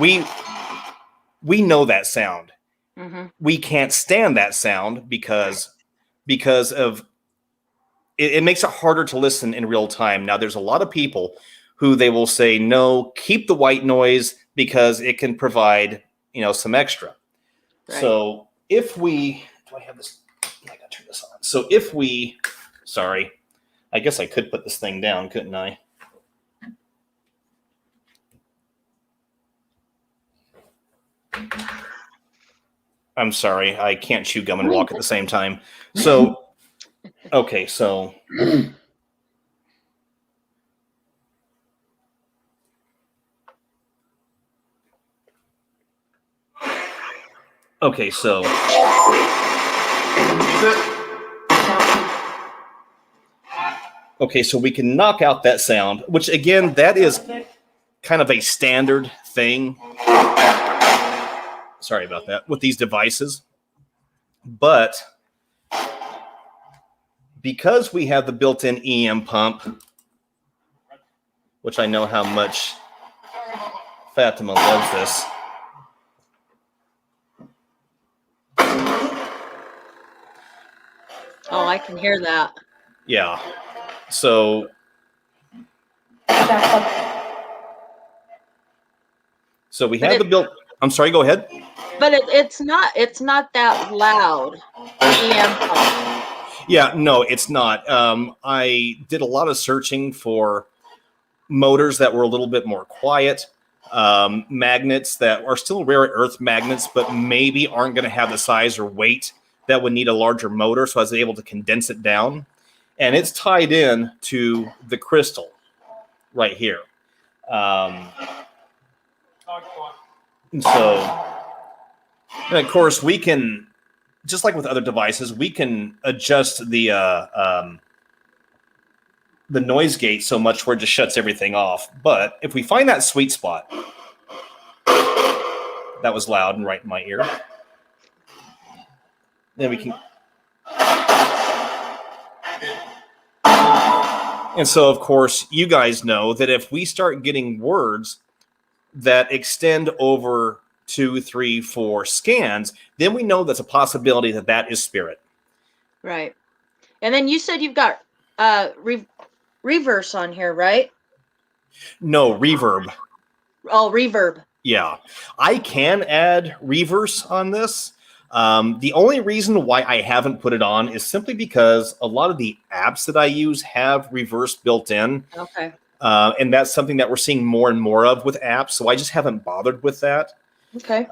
We know that sound. Mm-hmm. We can't stand that sound because of it makes it harder to listen in real time. Now, there's a lot of people who they will say, no, keep the white noise because it can provide, some extra. Right. So if we, do I have this? I gotta turn this on. So if we, sorry, I guess I could put this thing down, couldn't I? I'm sorry, I can't chew gum and walk at the same time. So, okay, so Okay, so we can knock out that sound, which again, that is kind of a standard thing. Sorry about that with these devices. But because we have the built-in EM pump, which I know how much Fatima loves this. Oh, I can hear that. Yeah. So we have the built. I'm sorry. Go ahead. But it's not that loud. EM pump. Yeah. No, it's not. I did a lot of searching for motors that were a little bit more quiet. Magnets that are still rare earth magnets, but maybe aren't going to have the size or weight that would need a larger motor. So I was able to condense it down, and it's tied in to the crystal right here. And of course, we can, just like with other devices, we can adjust the noise gate so much where it just shuts everything off. But if we find that sweet spot, that was loud and right in my ear, then we can. And so, of course, you guys know that if we start getting words that extend over 2, 3, 4 scans, then we know that's a possibility that is spirit. Right. And then you said you've got reverse on here, right? No, reverb. Oh, reverb. Yeah. I can add reverse on this. The only reason why I haven't put it on is simply because a lot of the apps that I use have reverse built in. Okay. And that's something that we're seeing more and more of with apps. So I just haven't bothered with that. Okay.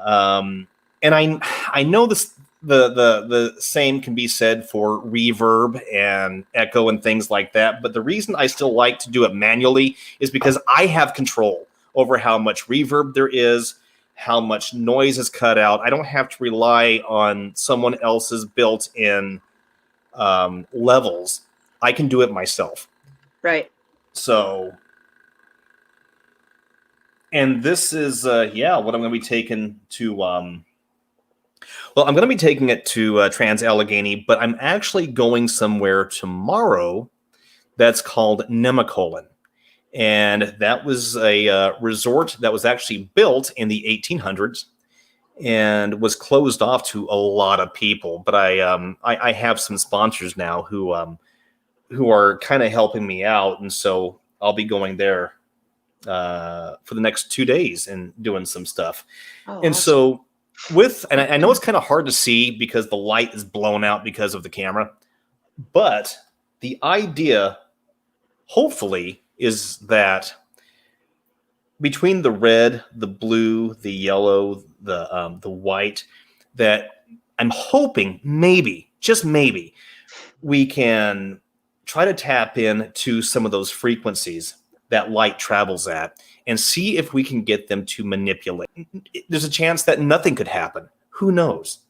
And I know this. The same can be said for reverb and echo and things like that. But the reason I still like to do it manually is because I have control over how much reverb there is, how much noise is cut out. I don't have to rely on someone else's built-in levels. I can do it myself. Right. So, and this is, what I'm going to be taking to, I'm going to be taking it to Trans-Allegheny, but I'm actually going somewhere tomorrow that's called Nemacolin. And that was a resort that was actually built in the 1800s and was closed off to a lot of people. But I have some sponsors now who are kind of helping me out. And so I'll be going there for the next 2 days and doing some stuff. Oh, and awesome. So and I know it's kind of hard to see because the light is blown out because of the camera, but the idea, hopefully, is that between the red, the blue, the yellow, the white, that I'm hoping maybe, just maybe, we can try to tap into some of those frequencies that light travels at and see if we can get them to manipulate. There's a chance that nothing could happen. Who knows?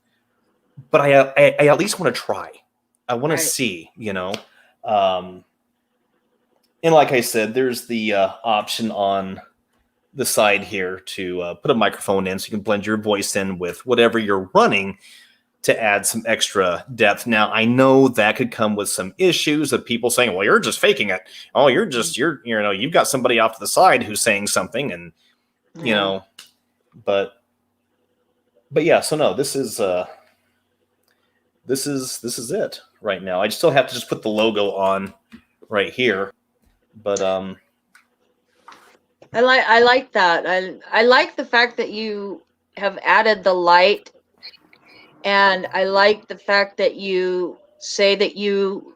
But I at least want to try. I want to see, and like I said, there's the option on the side here to put a microphone in so you can blend your voice in with whatever you're running to add some extra depth. Now, I know that could come with some issues of people saying, well, you're just faking it. Oh, you've got somebody off to the side who's saying something and, but yeah, so no, this is it right now. I still have to just put the logo on right here. But I like that. I like the fact that you have added the light, and I like the fact that you say that you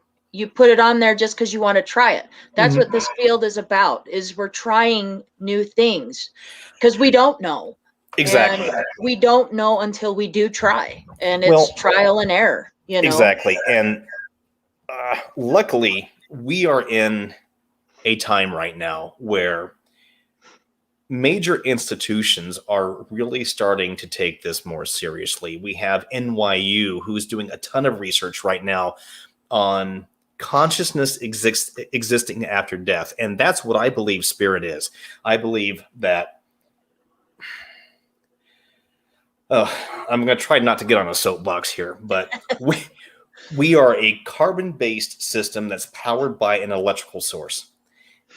put it on there just because you want to try it. That's what this field is about. Is we're trying new things because we don't know. Exactly. And we don't know until we do try, and it's trial and error. Exactly. And luckily, we are in a time right now where major institutions are really starting to take this more seriously. We have NYU, who's doing a ton of research right now on consciousness existing after death. And that's what I believe spirit is. I believe that, I'm going to try not to get on a soapbox here, but we are a carbon-based system that's powered by an electrical source.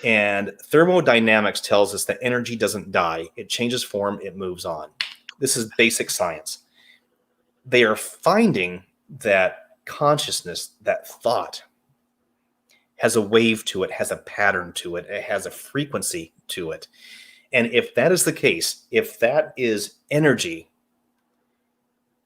And thermodynamics tells us that energy doesn't die. It changes form. It moves on. This is basic science. They are finding that consciousness, that thought, has a wave to it, has a pattern to it, it has a frequency to it. And if that is the case, if that is energy,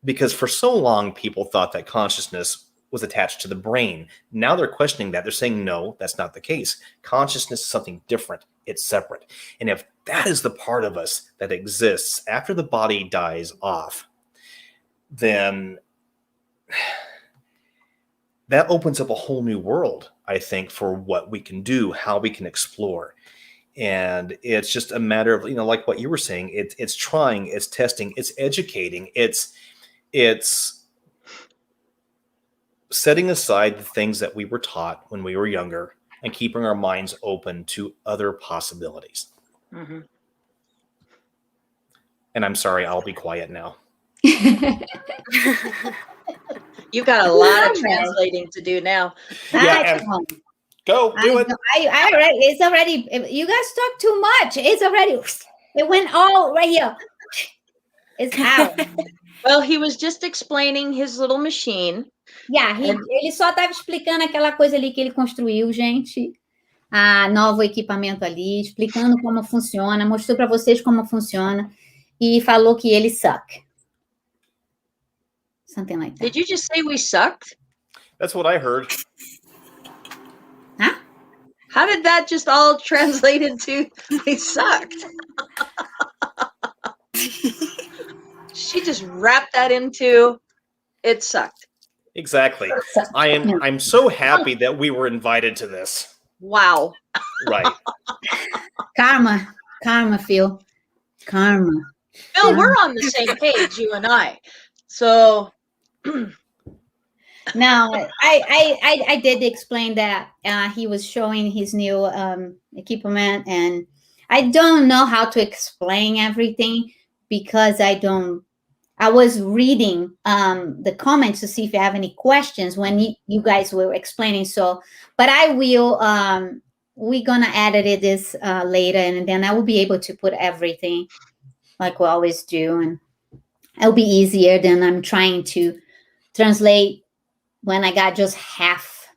because for so long people thought that consciousness was attached to the brain. Now they're questioning that. They're saying, no, that's not the case. Consciousness is something different. It's separate. And if that is the part of us that exists after the body dies off, then that opens up a whole new world, I think, for what we can do, how we can explore. And it's just a matter of, like what you were saying, it's trying, it's testing, it's educating, it's setting aside the things that we were taught when we were younger and keeping our minds open to other possibilities. Mm-hmm. And I'm sorry, I'll be quiet now. You've got a lot of translating to do now. Yeah, go do it. I already, it's already, you guys talk too much. It's already, it went all right here. It's out. Well, he was just explaining his little machine. Yeah, ele só estava explicando aquela coisa ali que ele construiu, gente. Novo equipamento ali, explicando como funciona, mostrou para vocês como funciona e falou que ele suck. Something like that. Did you just say we sucked? That's what I heard. Huh? How did that just all translate into we sucked? She just wrapped that into it sucked. Exactly. I'm so happy that we were invited to this. Wow. Right. Karma, Phil. Karma. Phil, we're on the same page, you and I. So now I did explain that he was showing his new equipment, and I don't know how to explain everything because I was reading the comments to see if you have any questions when you guys were explaining. So, but I will, we're going to edit this later, and then I will be able to put everything like we always do. And it'll be easier than I'm trying to translate when I got just half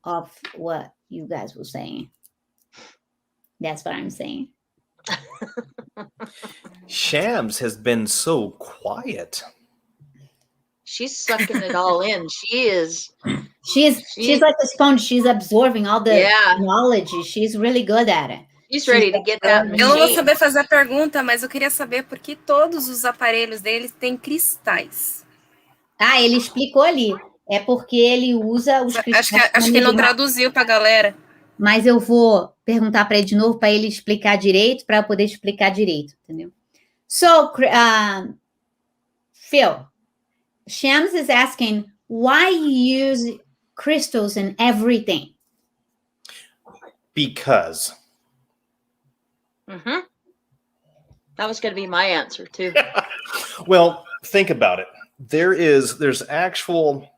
of what you guys were saying. That's what I'm saying. Shams has been so quiet. she's sucking it all in. She's like a sponge. She's absorbing all the knowledge. She's really good at it. She's ready to get that machine. Eu não vou saber fazer a pergunta, mas eu queria saber por que todos os aparelhos dele têm cristais. Ele explicou ali. É porque ele usa os cristais. Acho que ele não traduziu para a galera. Mas eu vou perguntar para ele de novo para ele explicar direito, para eu poder explicar direito, entendeu? So, Phil, Shams is asking, why you use crystals in everything? Because. Mm-hmm. That was going to be my answer, too. Well, think about it. There's actual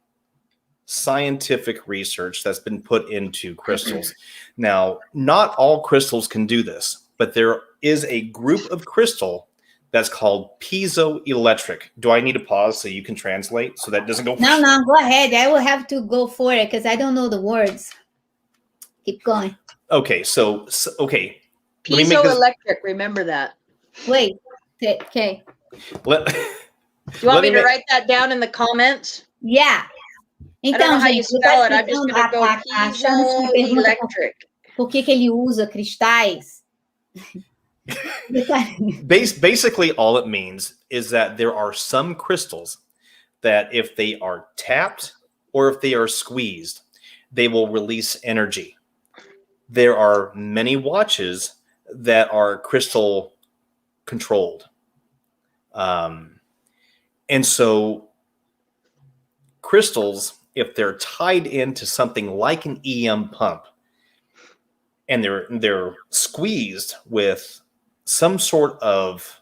scientific research that's been put into crystals. Now, not all crystals can do this, but there is a group of crystal that's called piezoelectric. Do I need to pause so you can translate so that doesn't go? No, go ahead. I will have to go for it because I don't know the words. Keep going. Okay, so okay. Piezoelectric, remember that. Wait, okay. Do you want me to write that down in the comments? Yeah. Então, I don't know how you spell it. I'm just going to go piezoelectric. Por que ele usa cristais? Basically, all it means is that there are some crystals that if they are tapped or if they are squeezed, they will release energy. There are many watches that are crystal controlled. And so crystals, if they're tied into something like an EM pump, and they're squeezed with some sort of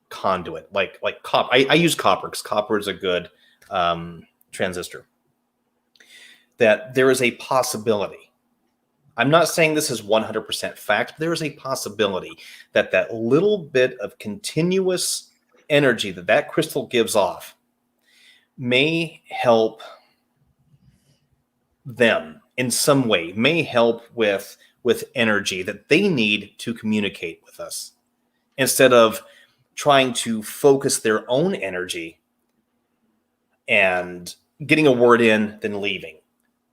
conduit, like copper. I use copper because copper is a good transistor. That there is a possibility. I'm not saying this is 100% fact. There is a possibility that that little bit of continuous energy that crystal gives off may help them in some way, may help with energy that they need to communicate with us, instead of trying to focus their own energy and getting a word in, then leaving,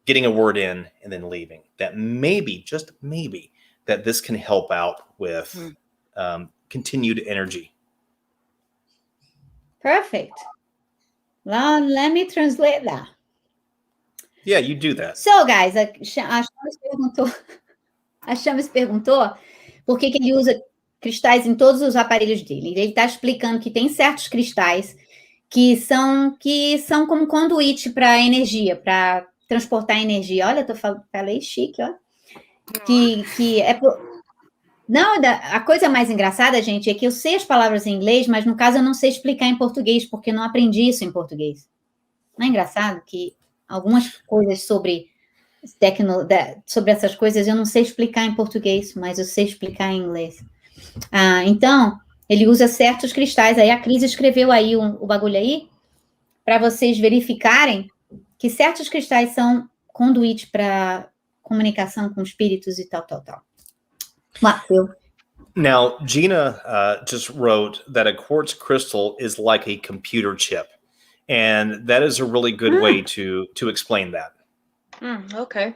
getting a word in and then leaving. That maybe, just maybe, that this can help out with continued energy. Perfect. Well, let me translate that. Yeah, you do that. So, guys, a Chames perguntou por que ele usa cristais em todos os aparelhos dele. Ele está explicando que tem certos cristais que são como conduíte para energia, para transportar energia. Olha, falei chique, ó. Que é Não, a coisa mais engraçada, gente, é que eu sei as palavras em inglês, mas no caso eu não sei explicar em português, porque eu não aprendi isso em português. Não é engraçado que algumas coisas sobre essas coisas eu não sei explicar em português, mas eu sei explicar em inglês. Então, ele usa certos cristais. Aí a Cris escreveu aí o bagulho aí, para vocês verificarem que certos cristais são conduítes para comunicação com espíritos e tal. What, Phil? Now, Gina just wrote that a quartz crystal is like a computer chip. And that is a really good way to explain that. Okay.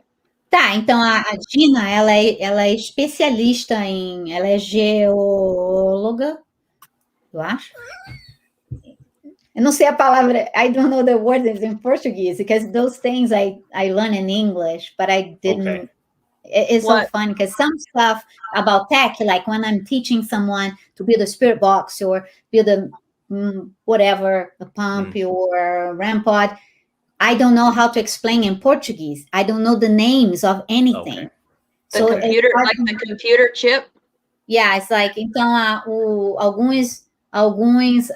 Tá, então a Gina, ela é especialista ela é geóloga, eu acho. Eu não sei a palavra, I don't know the word in Portuguese, because those things I learned in English, but I didn't. Okay. It's so fun, because some stuff about tech, like when I'm teaching someone to build a spirit box or build a whatever, a pump or a REM pod, I don't know how to explain in Portuguese. I don't know the names of anything. Okay. The computer, like the computer chip? Yeah, it's like, então, alguns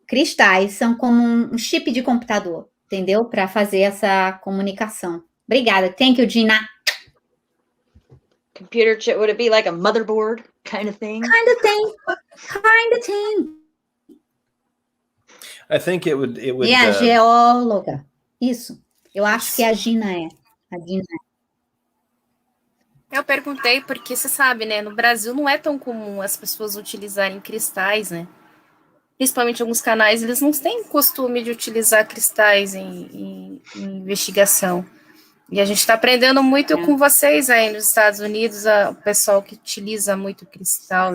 cristais são como um chip de computador, entendeu? Para fazer essa comunicação. Obrigada. Thank you, Gina. Computer chip, would it be like a motherboard kind of thing? Kind of thing. I think it would. Yeah, geóloga. Isso. Eu acho que a Gina é. Eu perguntei porque você sabe, né? No Brasil não é tão comum as pessoas utilizarem cristais, né? Principalmente alguns canais, eles não têm costume de utilizar cristais em investigação. E a gente está aprendendo muito com vocês aí nos Estados Unidos, o pessoal que utiliza muito cristal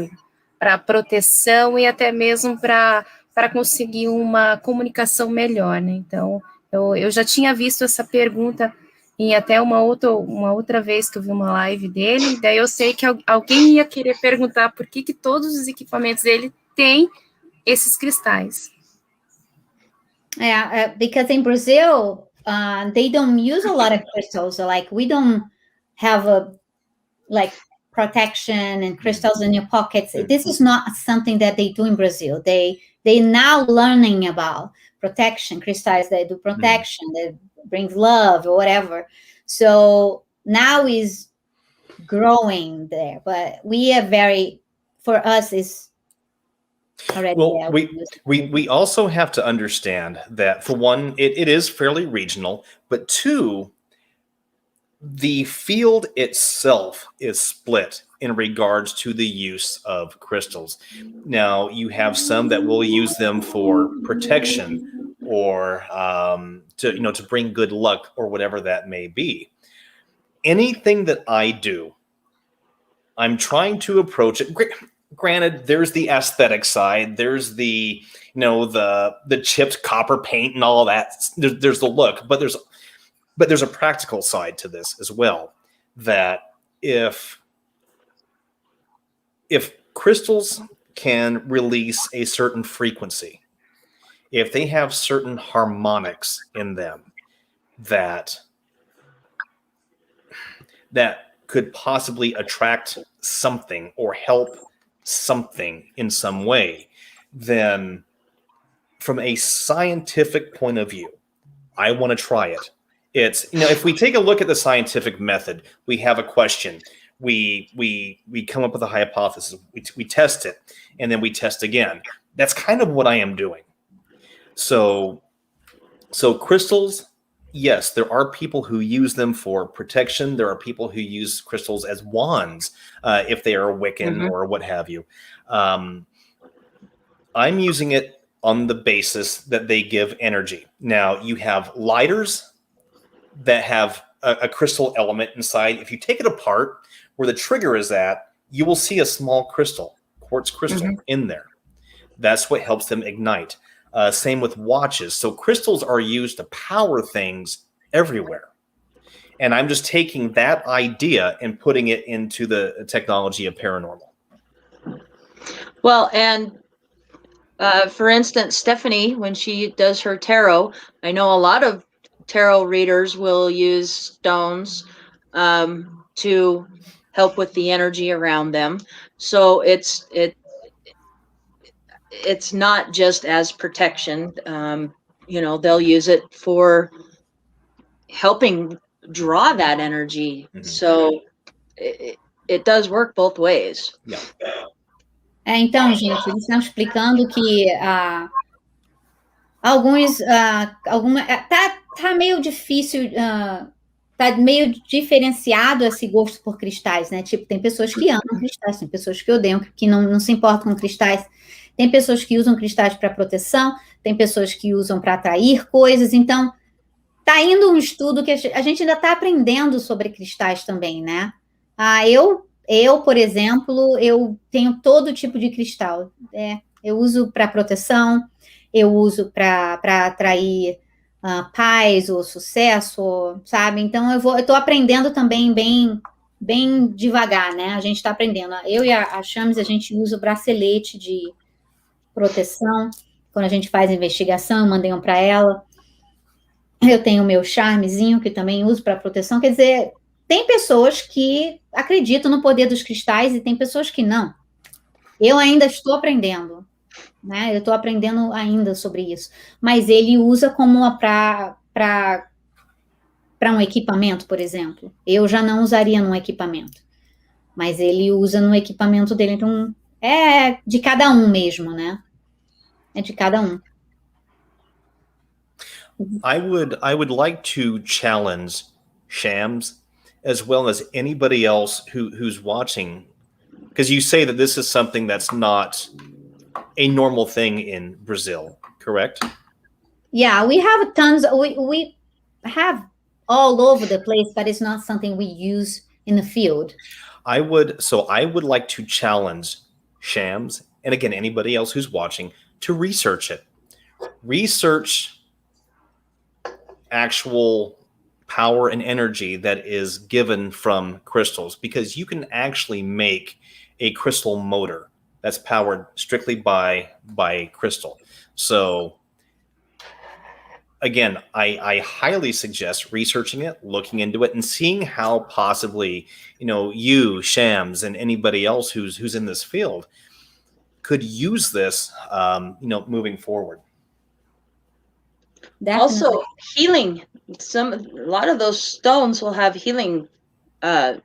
para proteção e até mesmo para conseguir uma comunicação melhor, né? Então, eu já tinha visto essa pergunta em até uma outra vez que eu vi uma live dele, daí eu sei que alguém ia querer perguntar por que todos os equipamentos dele têm esses cristais. Yeah, because in Brazil, they don't use a lot of crystals. So like we don't have protection and crystals in your pockets. This is not something that they do in Brazil. They now learning about protection, crystals that do protection, that brings love or whatever. So now is growing there, but we are for us is already. Well, we also have to understand that, for one, it is fairly regional, but two, the field itself is split in regards to the use of crystals. Now, you have some that will use them for protection or to bring good luck or whatever that may be. Anything that I do, I'm trying to approach it. Granted, there's the aesthetic side. There's the chipped copper paint and all that. There's the look, but there's a practical side to this as well. That if crystals can release a certain frequency. If they have certain harmonics in them that could possibly attract something or help something in some way, then from a scientific point of view, I want to try it. It's, if we take a look at the scientific method, we have a question. We come up with a hypothesis. We test it, and then we test again. That's kind of what I am doing. So crystals, yes, there are people who use them for protection. There are people who use crystals as wands if they are Wiccan or what have you. I'm using it on the basis that they give energy. Now, you have lighters that have a crystal element inside. If you take it apart, where the trigger is at, you will see a small crystal, quartz crystal in there. That's what helps them ignite. Same with watches. So crystals are used to power things everywhere. And I'm just taking that idea and putting it into the technology of paranormal. Well, and for instance, Stephanie, when she does her tarot, I know a lot of tarot readers will use stones to help with the energy around them. So it's not just as protection. They'll use it for helping draw that energy. So it does work both ways. Yeah. Então, gente, eles estão explicando que tá meio difícil, tá meio diferenciado esse gosto por cristais, né? Tipo, tem pessoas que amam cristais, tem pessoas que odeiam, que não se importam com cristais. Tem pessoas que usam cristais para proteção, tem pessoas que usam para atrair coisas. Então, tá indo um estudo que a gente ainda está aprendendo sobre cristais também, né? Eu, por exemplo, eu tenho todo tipo de cristal. Eu uso para proteção, eu uso para atrair paz ou sucesso, sabe? Então, eu estou aprendendo também bem devagar, né? A gente está aprendendo. Eu e a Chames, a gente usa o bracelete de proteção. Quando a gente faz investigação, eu mandei um para ela. Eu tenho o meu charmezinho, que também uso para proteção. Quer dizer, tem pessoas que acreditam no poder dos cristais e tem pessoas que não. Eu ainda estou aprendendo, né? Eu estou aprendendo ainda sobre isso. Mas ele usa como para um equipamento, por exemplo. Eu já não usaria num equipamento. Mas ele usa no equipamento dele. Então, é de cada um mesmo, né? É de cada um. I would like to challenge Shams as well as anybody else who's watching, because you say that this is something that's not a normal thing in Brazil, correct? Yeah, we have tons. We have all over the place, but it's not something we use in the field. I would like to challenge Shams, and again, anybody else who's watching, to research it. Research actual power and energy that is given from crystals, because you can actually make a crystal motor that's powered strictly by crystal. So again, I highly suggest researching it, looking into it, and seeing how possibly, you, Shams, and anybody else who's in this field could use this, moving forward. Definitely. Also, healing. A lot of those stones will have healing. I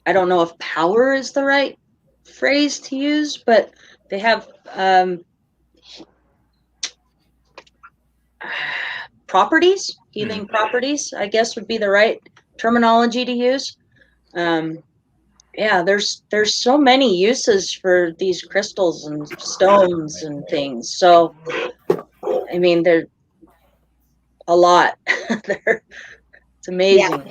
don't know if power is the right phrase to use, but they have properties, healing properties, I guess would be the right terminology to use. There's so many uses for these crystals and stones and things. So, I mean, they're a lot. It's amazing.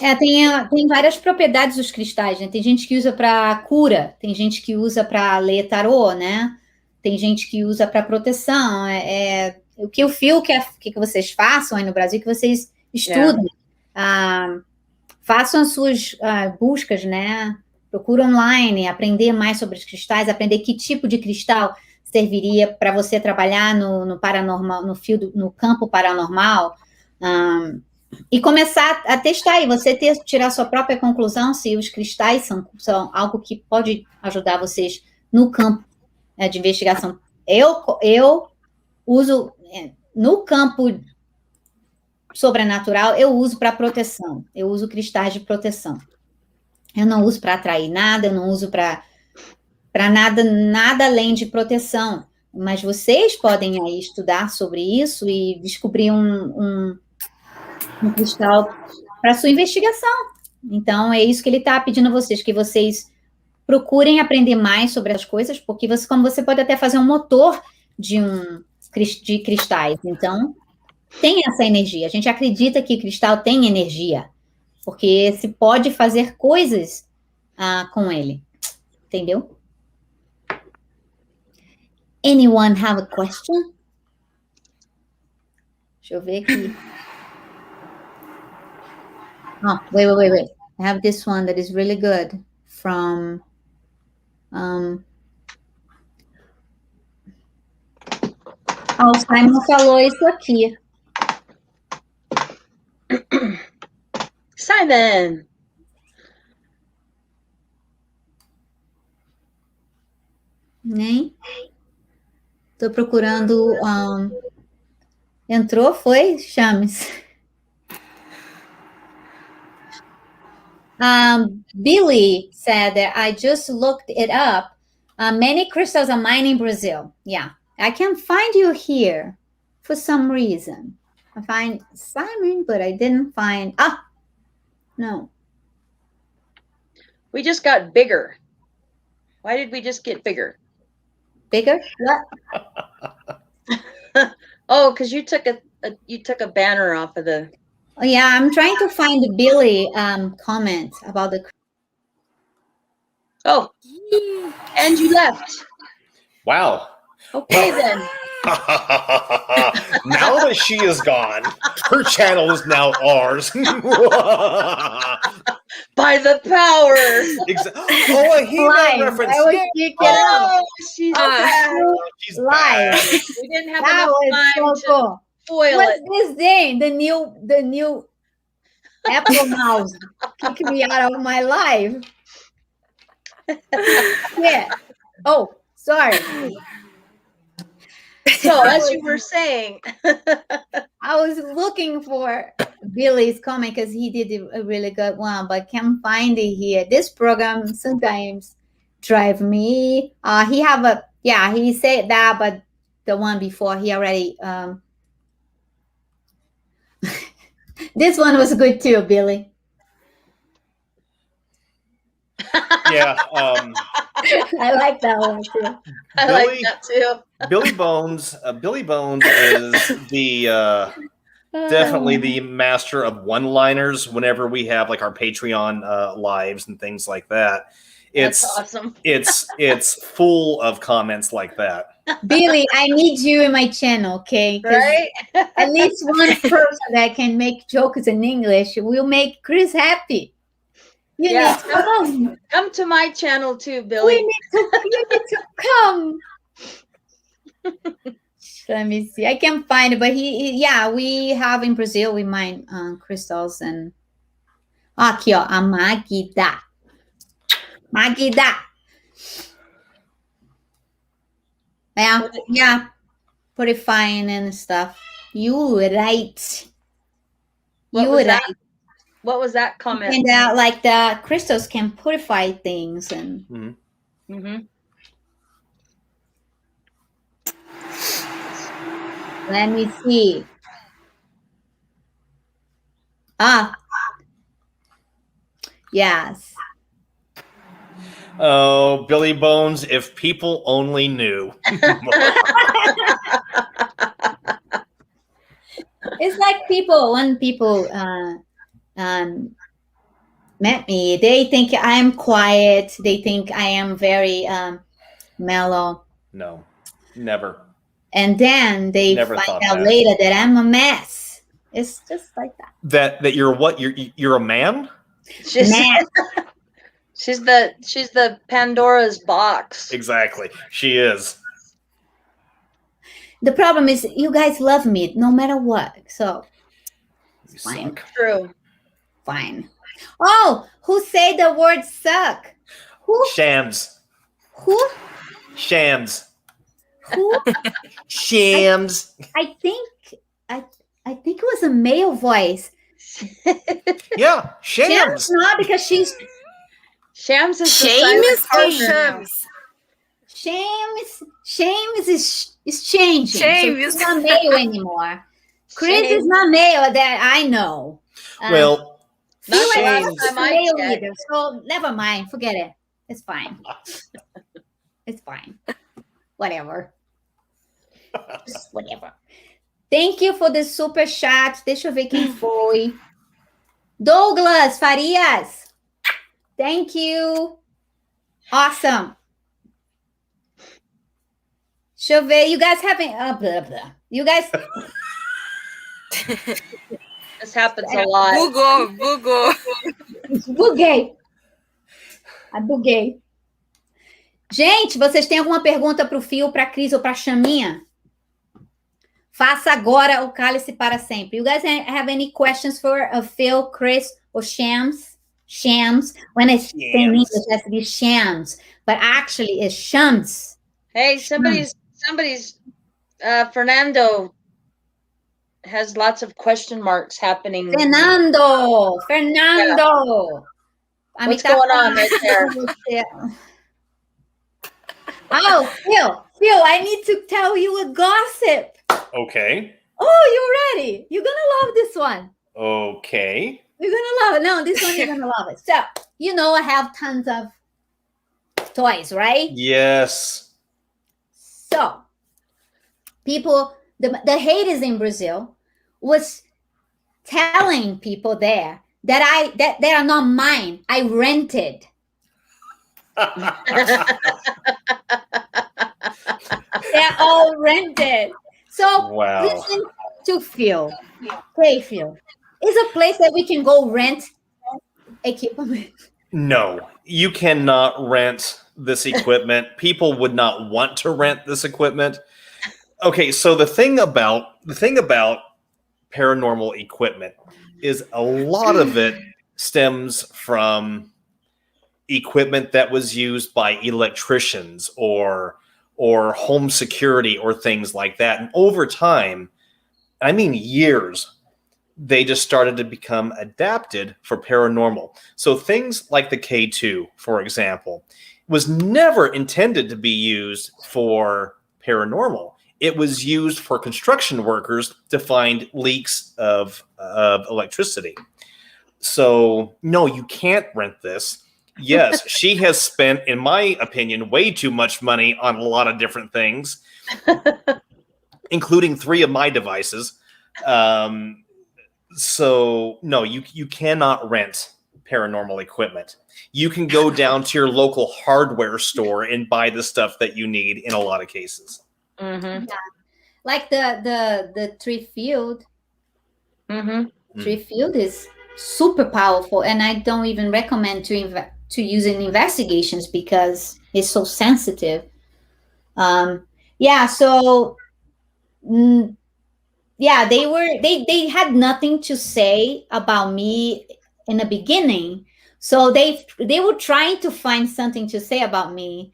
Yeah. Tem várias propriedades dos cristais, né? Tem gente que usa para cura, tem gente que usa para ler tarô, né? Tem gente que usa para proteção. O que o Phil quer que vocês façam aí no Brasil, que vocês estudem, façam as suas buscas, né? procura online, aprender mais sobre os cristais, aprender que tipo de cristal serviria para você trabalhar no paranormal, no campo paranormal, e começar a testar, e você tirar sua própria conclusão se os cristais são algo que pode ajudar vocês no campo de investigação. Eu uso, no campo sobrenatural, eu uso para proteção, eu uso cristais de proteção. Eu não uso para atrair nada, eu não uso para nada além de proteção. Mas vocês podem aí estudar sobre isso e descobrir um cristal para sua investigação. Então, é isso que ele está pedindo a vocês, que vocês procurem aprender mais sobre as coisas, porque como você pode até fazer um motor de cristais. Então, tem essa energia. A gente acredita que cristal tem energia, porque se pode fazer coisas com ele. Entendeu? Anyone have a question? Deixa eu ver aqui. Oh, wait. I have this one that is really good from o Simon falou isso aqui. Simon. Nem. Tô procurando. Entrou, foi? Chames. Billy said that I just looked it up. Many crystals are mined in Brazil. Yeah, I can't find you here for some reason. I find Simon, but I didn't find. No. We just got bigger. Why did we just get bigger? Bigger? What? Oh, because you took a banner off of the. Oh, yeah, I'm trying to find the Billy comment about the. Oh, and you left. Wow. Okay, then. Now that she is gone, her channel is now ours. By the power. Oh, a He-Man reference. She's back. She's live. back. We didn't have That enough was time so to cool. foil What's it. this thing? The new Apple mouse kicked me out of my life. Yeah. Oh, sorry. So, as you were saying, I was looking for Billy's comment because he did a really good one, but can't find it here. This program sometimes drive me. He said that, but the one before he already. This one was good too, Billy. Yeah. I like that one too. I like that too. Billy Bones is the definitely the master of one-liners whenever we have like our Patreon lives and things like that. It's That's awesome. It's full of comments like that. Billy, I need you in my channel, okay? Right? At least one person that can make jokes in English will make Chris happy. You need to come. Come to my channel too, Billy. You need to come. Let me see. I can't find it, but we have in Brazil, we mine crystals and aqui, ó, a Magda. Yeah, purifying and stuff. You right. What was that comment? And like the crystals can purify things and. Mm-hmm. Let me see. Yes. Oh, Billy Bones, if people only knew. It's like when people met me, they think I'm quiet. They think I am very mellow. No, never. And then they Never find thought out that. later that I'm a mess. It's just like that. That you're what? You're a man? Just- Man. She's the Pandora's box. Exactly. She is. The problem is you guys love me no matter what. So You fine. suck. True. Fine. Oh, who say the word suck? Who? Shams. Who? Shams. Who? Shams. I think it was a male voice. Yeah, Shams Shams. not because she's Shams is the Seamus silent or partner now. Shams? Shams is changing. So Shams. she's not male anymore. Chris Shame. is not male that I know. Well, Phil Not the is last not time I male checked. either. So never mind. Forget it. It's fine. It's fine. Whatever. Just whatever. Thank you for the super chat. Deixa eu ver quem foi. Douglas Farias. Thank you. Awesome. Deixa eu ver. You guys having blah, blah. You guys This happens a lot. Bugou. buguei. Buguei. Gente, vocês têm alguma pergunta para o Fio, para a Cris ou para a Chaminha? Faça agora o cálice para sempre. You guys have any questions for Phil, Chris, or Shams? Shams. When I say in English, it has to be Shams, but actually it's Shams. Hey, somebody's Fernando has lots of question marks happening. Fernando. What's going on right there? Oh, Phil, I need to tell you a gossip. okay. Oh, you're ready. You're going to love this one. Okay. You're going to love it. No, this one you're going to love it. So, you know I have tons of toys, right? Yes. So, people, the haters in Brazil was telling people there that they are not mine. I rented. They're all rented. So Wow. listen to Phil. Hey, Phil. It's a place that we can go rent equipment. No, you cannot rent this equipment. People would not want to rent this equipment. Okay, so the thing about paranormal equipment is a lot of it stems from equipment that was used by electricians or home security or things like that. And over time, I mean years, they just started to become adapted for paranormal. So things like the K2, for example, was never intended to be used for paranormal. It was used for construction workers to find leaks of electricity. So no, you can't rent this. Yes, she has spent, in my opinion, way too much money on a lot of different things, including 3 of my devices. So no, you cannot rent paranormal equipment. You can go down to your local hardware store and buy the stuff that you need in a lot of cases. Mm-hmm. Like the tree field. Mm-hmm. Tree field is super powerful, and I don't even recommend to use in investigations because it's so sensitive. Yeah, so yeah, they had nothing to say about me in the beginning, so they were trying to find something to say about me.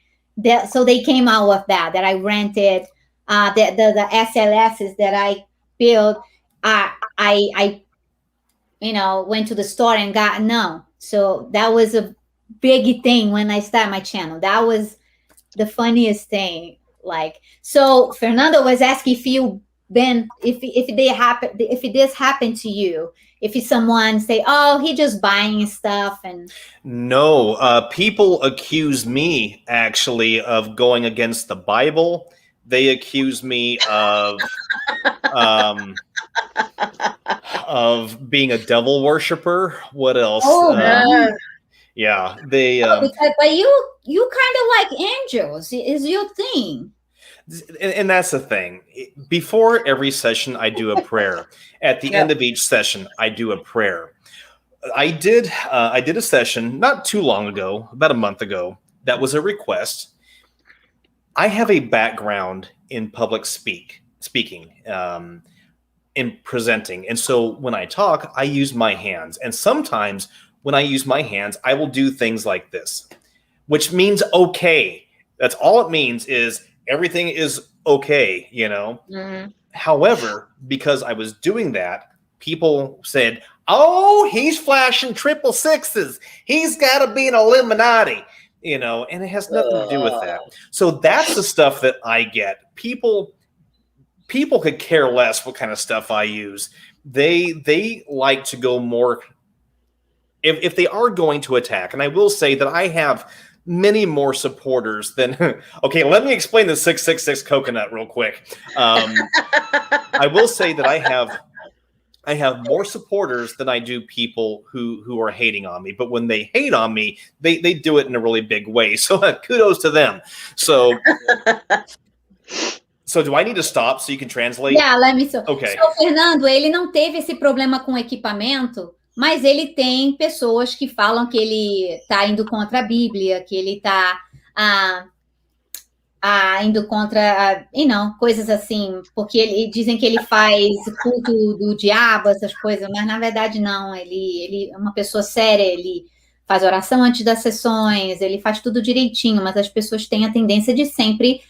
So they came out with that I rented, the SLSs that I built. I went to the store and got no. So that was a big thing when I started my channel. That was the funniest thing. Like, so Fernando was asking if you been, if this happened to you, if someone say, oh, he just buying stuff. And no, people accuse me actually of going against the Bible. They accuse me of being a devil worshiper. What else? Yeah, they. But you kind of like angels. Is your thing. And that's the thing. Before every session, I do a prayer. At the end of each session, I do a prayer. I did a session not too long ago, about a month ago. That was a request. I have a background in public speaking, in presenting, and so when I talk, I use my hands. And sometimes when I use my hands, I will do things like this, which means okay. That's all it means, is everything is okay, you know. Mm-hmm. However, because I was doing that, people said, "Oh, he's flashing 666s. He's got to be an Illuminati," you know, and it has nothing to do with that. So that's the stuff that I get. People could care less what kind of stuff I use. They like to go more. If they are going to attack, and I will say that I have many more supporters than. Okay, let me explain the 666 coconut real quick. I will say that I have more supporters than I do people who are hating on me. But when they hate on me, they do it in a really big way. So kudos to them. So do I need to stop so you can translate? Yeah, let me so. Okay. So, Fernando, ele não teve esse problema com equipamento, mas ele tem pessoas que falam que ele está indo contra a Bíblia, que ele está indo contra, coisas assim, porque dizem que ele faz culto do diabo, essas coisas, mas na verdade não, ele é uma pessoa séria, ele faz oração antes das sessões, ele faz tudo direitinho, mas as pessoas têm a tendência de sempre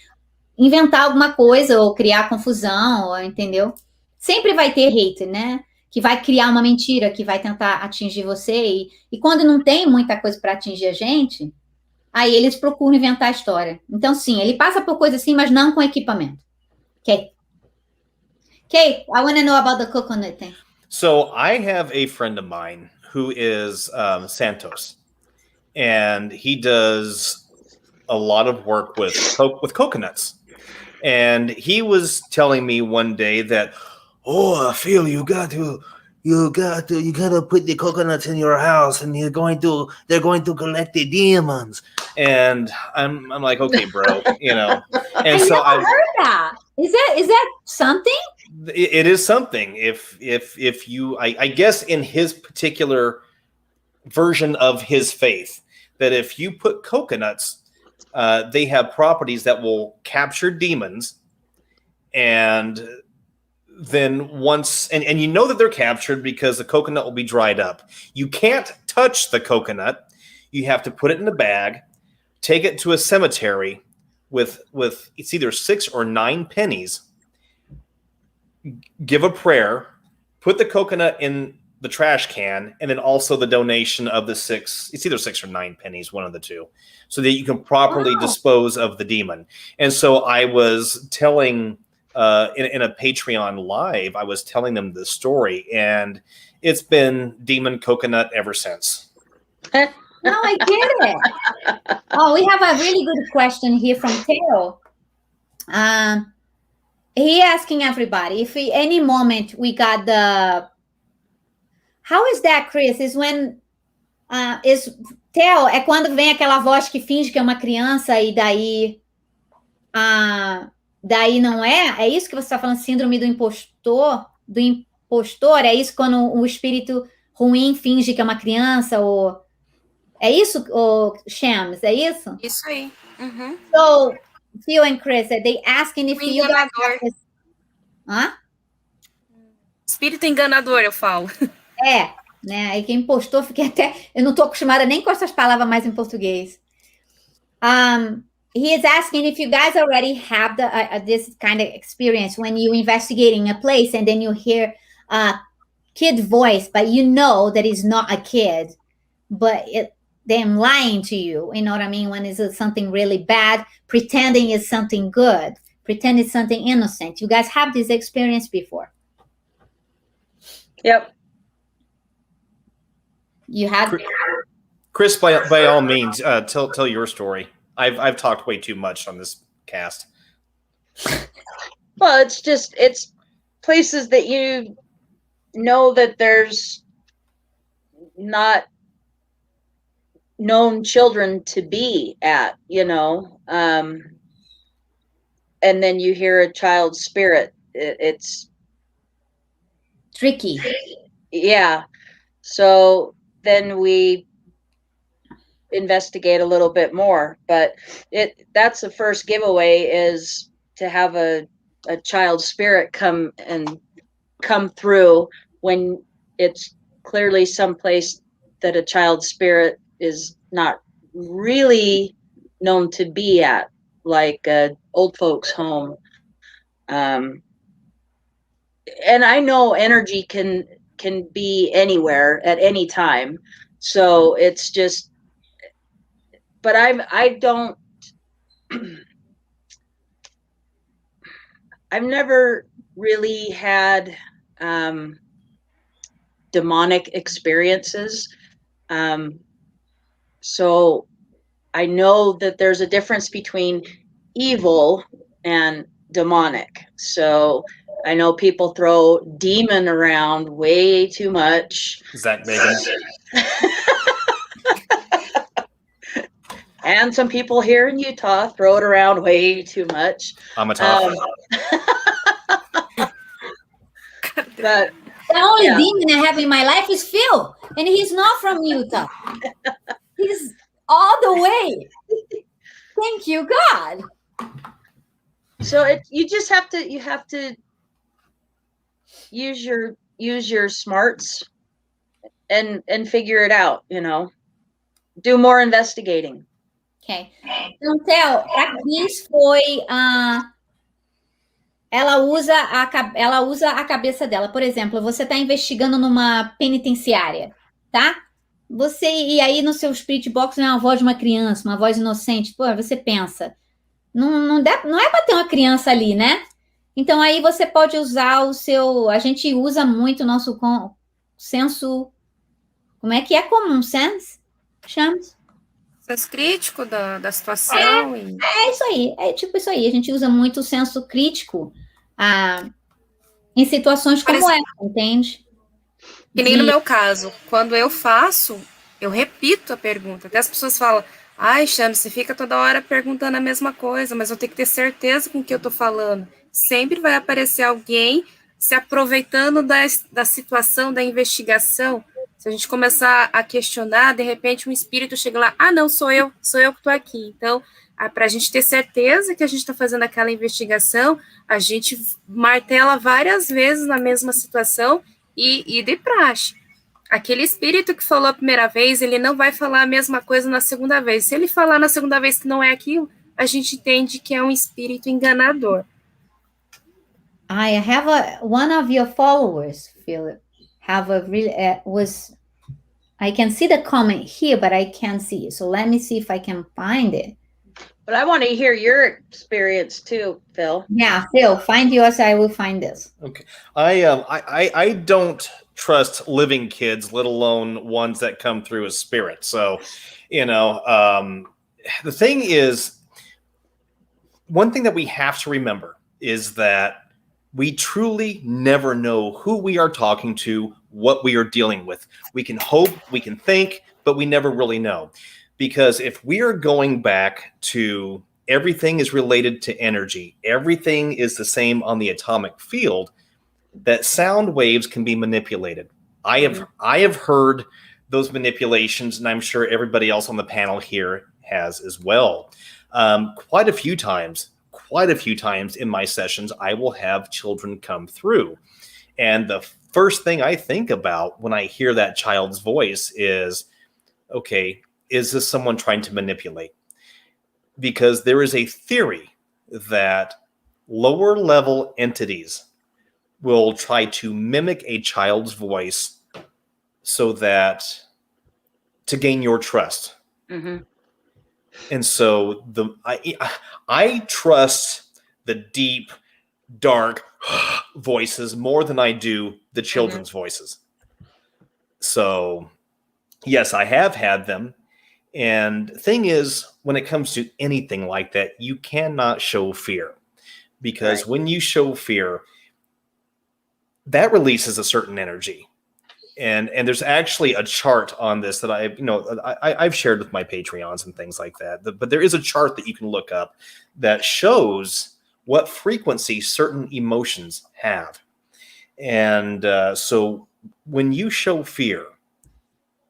inventar alguma coisa ou criar confusão, entendeu? Sempre vai ter hater, né? Que vai criar uma mentira, que vai tentar atingir você, e quando não tem muita coisa para atingir a gente, aí eles procuram inventar a história. Então, sim, ele passa por coisa assim, mas não com equipamento. Okay, I want to know about the coconut thing. So I have a friend of mine who is Santos, and he does a lot of work with coconuts. And he was telling me one day that, "Oh, I feel you gotta put the coconuts in your house, and they're going to collect the demons." And I'm like, okay, bro, you know. And I so never heard that. Is that something? It is something. If you, I guess in his particular version of his faith, that if you put coconuts, they have properties that will capture demons, and then once, and you know that they're captured because the coconut will be dried up. You can't touch the coconut. You have to put it in a bag, take it to a cemetery with it's either 6 or 9 pennies, give a prayer, put the coconut in the trash can, and then also the donation of the 6, it's either 6 or 9 pennies, one of the two, so that you can properly dispose of the demon. And so I was telling, in a Patreon live, I was telling them the story, and it's been demon coconut ever since. No, I get it. Oh, we have a really good question here from Theo. He asking everybody if any moment we got the. How is that, Chris? Is when Theo, é quando vem aquela voz que finge que é uma criança e daí não é? É isso que você está falando, síndrome do impostor? Do impostor? É isso quando o espírito ruim finge que é uma criança? Ou é isso, Shams? É isso? Isso aí. Uhum. So, Phil and Chris, they asking if you guys have this... Hã? Espírito enganador, eu falo. Né? Aí quem postou, fiquei até... Eu não estou acostumada nem com essas palavras mais em português. He is asking if you guys already have this kind of experience when you investigating a place and then you hear a kid voice, but you know that it's not a kid, but them lying to you. You know what I mean? When it's something really bad, pretending it's something good, pretend it's something innocent. You guys have this experience before? Yep. You had, Chris, by all means, tell your story. I've talked way too much on this cast. Well, it's places that you know that there's not known children to be at, you know, and then you hear a child's spirit. It's tricky. Yeah. So then we investigate a little bit more. But that's the first giveaway, is to have a child spirit come through when it's clearly someplace that a child spirit is not really known to be at, like old folks home. And I know energy can be anywhere at any time, so it's just, but I don't I've never really had demonic experiences, so I know that there's a difference between evil and demonic. So I know people throw demon around way too much. Zach Bagans. And some people here in Utah throw it around way too much. I'm a top. But the only yeah. demon I have in my life is Phil, and he's not from Utah. He's all the way. Thank you, God. So you just have to use your smarts and figure it out, do more investigating. Ok. Então, Theo, a Cris foi... ela usa a cabeça dela. Por exemplo, você está investigando numa penitenciária, tá? E aí no seu spirit box é uma voz de uma criança, uma voz inocente. Pô, você pensa, não é para ter uma criança ali, né? Então aí você pode usar a gente usa muito o nosso senso, como é que é? Common sense? Chama? Senso crítico da situação. É isso aí, é tipo isso aí. A gente usa muito o senso crítico em situações como essa, entende? Que nem no meu caso, quando eu faço, eu repito a pergunta. Até as pessoas falam, ai, Chame, você fica toda hora perguntando a mesma coisa, mas eu tenho que ter certeza com o que eu tô falando. Sempre vai aparecer alguém se aproveitando da situação, da investigação. Se a gente começar a questionar, de repente um espírito chega lá, não, sou eu que tô aqui. Então, para a gente ter certeza que a gente está fazendo aquela investigação, a gente martela várias vezes na mesma situação e de praxe. Aquele espírito que falou a primeira vez, ele não vai falar a mesma coisa na segunda vez. Se ele falar na segunda vez que não é aquilo, a gente entende que é um espírito enganador. I have one of your followers, Philip, I can see the comment here, but I can't see it. So let me see if I can find it. But I want to hear your experience too, Phil. Yeah, Phil, find yours. I will find this. Okay. I don't trust living kids, let alone ones that come through as spirits. So, the thing is, one thing that we have to remember is that we truly never know who we are talking to, what we are dealing with. We can hope, we can think, but we never really know. Because if we are going back to everything is related to energy, everything is the same on the atomic field, that sound waves can be manipulated. I have heard those manipulations, and I'm sure everybody else on the panel here has as well. Quite a few times in my sessions, I will have children come through. And the first thing I think about when I hear that child's voice is, okay, is this someone trying to manipulate? Because there is a theory that lower level entities will try to mimic a child's voice so that to gain your trust. Mm-hmm. And so I trust the deep, dark voices more than I do the children's voices. So yes, I have had them. And the thing is, when it comes to anything like that, you cannot show fear, because when you show fear, that releases a certain energy. And there's actually a chart on this that I've shared with my Patreons and things like that. But there is a chart that you can look up that shows what frequency certain emotions have. And so when you show fear,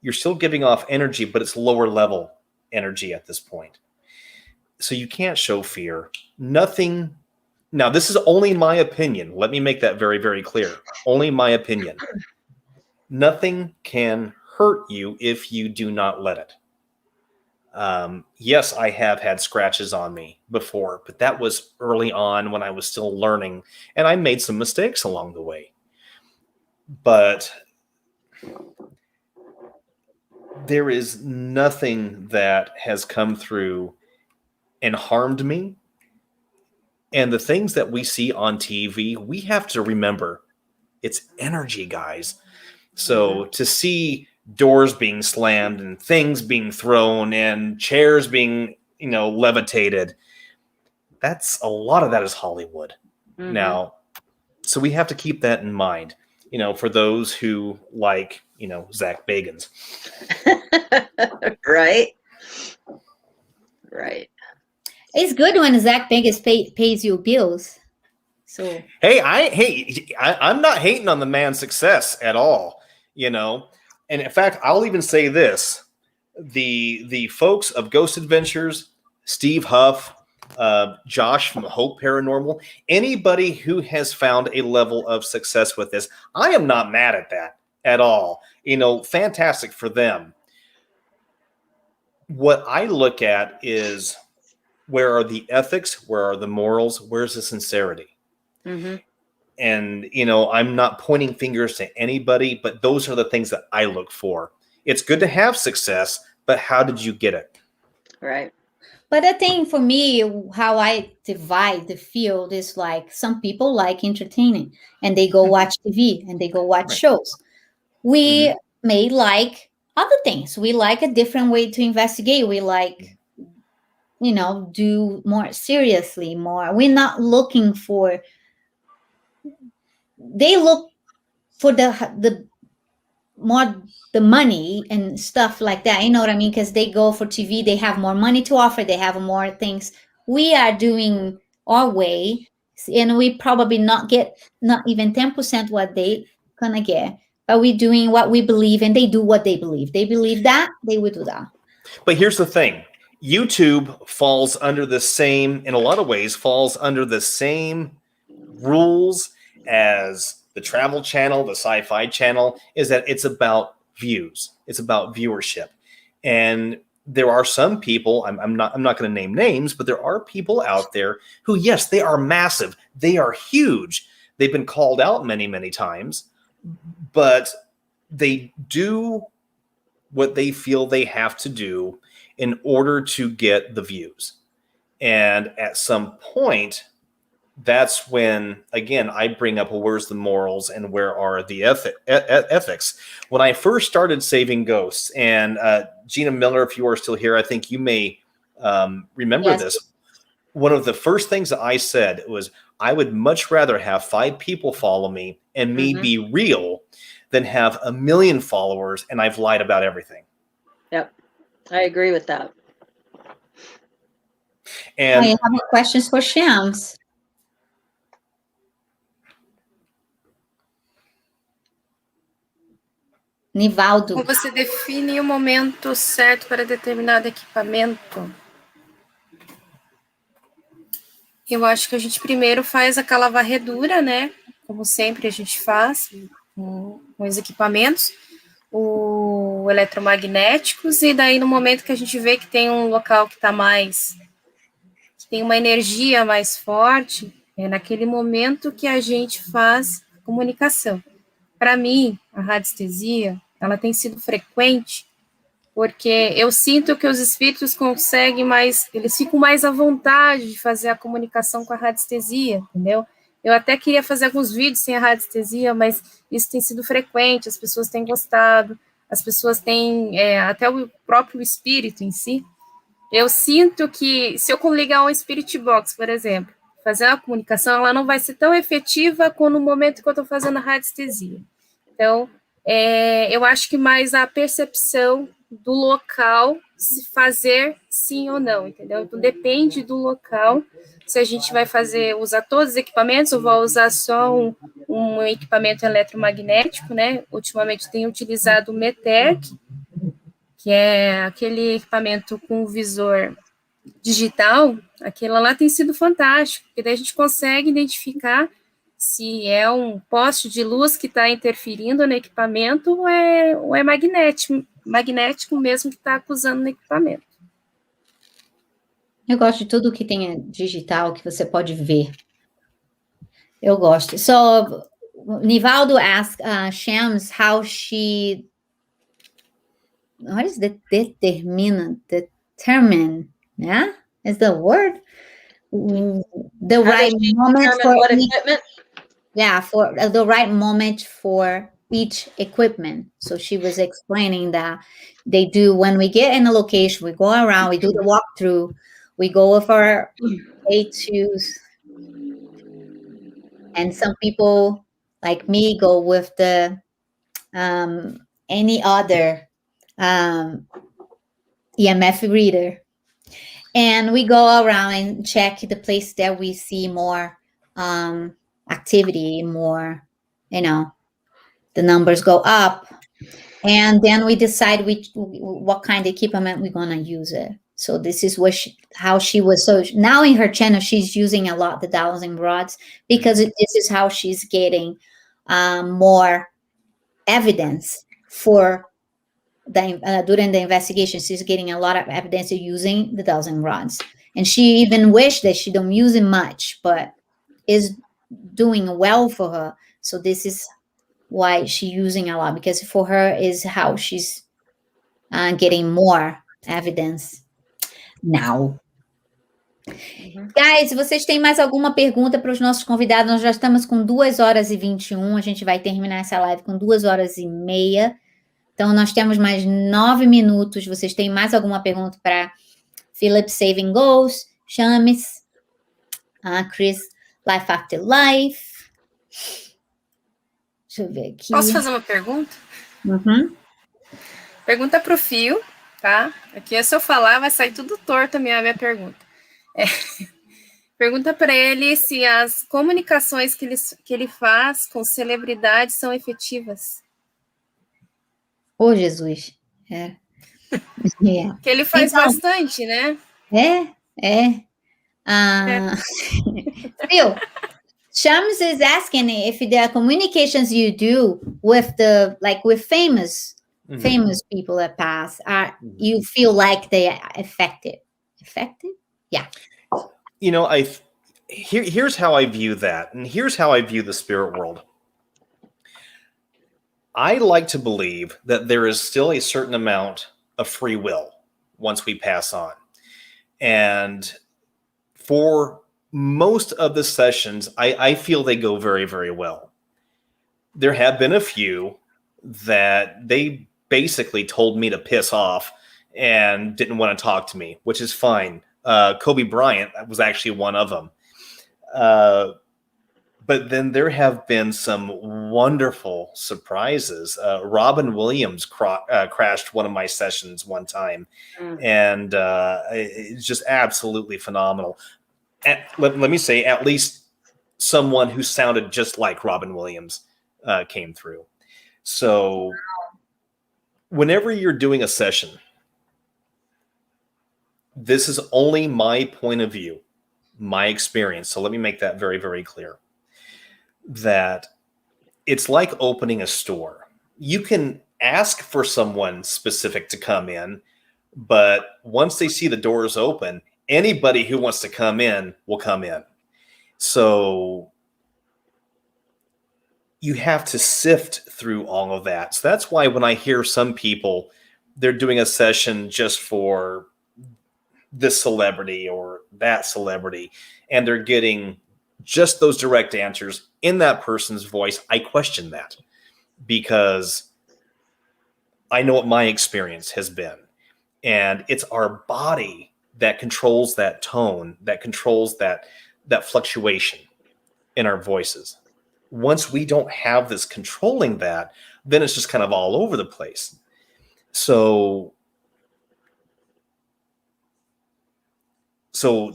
you're still giving off energy, but it's lower level energy at this point. So you can't show fear. Nothing. Now, this is only my opinion. Let me make that very, very clear. Only my opinion. Nothing can hurt you if you do not let it. Yes, I have had scratches on me before, but that was early on when I was still learning, and I made some mistakes along the way. But there is nothing that has come through and harmed me. And the things that we see on TV, we have to remember it's energy, guys. So to see doors being slammed and things being thrown and chairs being, levitated, that's a lot of that is Hollywood. Now, so we have to keep that in mind, for those who like, Zach Bagans. Right. It's good when Zach Bagans pays you bills. So hey, I'm not hating on the man's success at all, And in fact, I'll even say this: the folks of Ghost Adventures, Steve Huff, Josh from Hope Paranormal, anybody who has found a level of success with this, I am not mad at that at all. Fantastic for them. What I look at is, where are the ethics? Where are the morals? Where's the sincerity? And, I'm not pointing fingers to anybody, but those are the things that I look for. It's good to have success, but how did you get it? Right. But the thing for me, how I divide the field is like some people like entertaining and they go watch TV and they go watch shows. We may like other things. We like a different way to investigate. We like, do more seriously, more. We're not looking for, they look for the more the money and stuff like that. You know what I mean? Because they go for TV, they have more money to offer, they have more things. We are doing our way, and we probably not even 10% what they gonna get, but we're doing what we believe, and they do what they believe. They believe that, they will do that. But here's the thing. YouTube falls under the same, in a lot of ways, falls under the same rules as the Travel Channel, the Sci-Fi Channel, is that it's about views. It's about viewership. And there are some people, I'm not going to name names, but there are people out there who, yes, they are massive. They are huge. They've been called out many, many times, but they do what they feel they have to do in order to get the views. And at some point, that's when, again, I bring up, well, where's the morals and where are the ethics? When I first started saving ghosts, and Gina Miller, if you are still here, I think you may remember this. One of the first things that I said was, I would much rather have 5 people follow me and me be real than have 1 million followers and I've lied about everything. Yep, I agree with that. And I have questions for Shams. Nivaldo. Como você define o momento certo para determinado equipamento? Eu acho que a gente primeiro faz aquela varredura, né? Como sempre a gente faz com os equipamentos, o eletromagnéticos, e daí no momento que a gente vê que tem um local que está mais, que tem uma energia mais forte, é naquele momento que a gente faz a comunicação. Para mim, a radiestesia, ela tem sido frequente, porque eu sinto que os espíritos conseguem mais, eles ficam mais à vontade de fazer a comunicação com a radiestesia, entendeu? Eu até queria fazer alguns vídeos sem a radiestesia, mas isso tem sido frequente, as pessoas têm gostado, as pessoas têm, até o próprio espírito em si. Eu sinto que, se eu ligar um Spirit Box, por exemplo, fazer uma comunicação, ela não vai ser tão efetiva como no momento que eu estou fazendo a radiestesia. Então, eu acho que mais a percepção do local, se fazer sim ou não, entendeu? Então, depende do local, se a gente vai usar todos os equipamentos, ou vai usar só um equipamento eletromagnético, né? Ultimamente tenho utilizado o METERC, que é aquele equipamento com o visor digital, aquilo lá tem sido fantástico, porque daí a gente consegue identificar se é um poste de luz que está interferindo no equipamento ou é magnético mesmo que está acusando no equipamento. Eu gosto de tudo que tem digital, que você pode ver. Eu gosto. So, Nivaldo asked Shams how she, what is determine, yeah? Is the word? The How right does she moment determine for what each, equipment? yeah, for the right moment for each equipment. So she was explaining that they do, when we get in a location, we go around, we do the walkthrough, we go with our A2s, and some people like me go with the any other EMF reader, and we go around and check the place that we see more activity, more, the numbers go up, and then we decide what kind of equipment we're gonna use it. So this is how she was. So now in her channel, she's using a lot the dowsing rods, because this is how she's getting more evidence for during the investigation. She's getting a lot of evidence using the dowsing rods, and she even wished that she don't use it much, but is doing well for her. So this is why she's using a lot, because for her is how she's getting more evidence now. Guys, vocês têm mais alguma pergunta para os nossos convidados? Nós já estamos com 2h21, a gente vai terminar essa live com 2h30. Então, nós temos mais 9 minutos. Vocês têm mais alguma pergunta para Philip Saving Ghosts, Chames, Chris, Life After Life? Deixa eu ver aqui. Posso fazer uma pergunta? Uhum. Pergunta para o Fio, tá? Aqui, se eu falar, vai sair tudo torto a minha pergunta. Pergunta para ele se as comunicações que ele faz com celebridades são efetivas. Oh, Jesus. É. Yeah. Que ele faz então, bastante, né? Phil, Shams is asking if the communications you do with with famous people that pass, you feel like they are effective? Yeah. Here's how I view that, and here's how I view the spirit world. I like to believe that there is still a certain amount of free will once we pass on. And for most of the sessions, I feel they go very, very well. There have been a few that they basically told me to piss off and didn't want to talk to me, which is fine. Kobe Bryant was actually one of them. But then there have been some wonderful surprises. Robin Williams crashed one of my sessions one time, and it's just absolutely phenomenal. Let me say, at least someone who sounded just like Robin Williams came through. So whenever you're doing a session, this is only my point of view, my experience. So let me make that very, very clear. That it's like opening a store. You can ask for someone specific to come in, but once they see the doors open, anybody who wants to come in will come in. So you have to sift through all of that. So that's why when I hear some people, they're doing a session just for this celebrity or that celebrity, and they're getting just those direct answers in that person's voice, I question that, because I know what my experience has been. And it's our body that controls that tone, that controls that fluctuation in our voices. Once we don't have this controlling that, then it's just kind of all over the place. So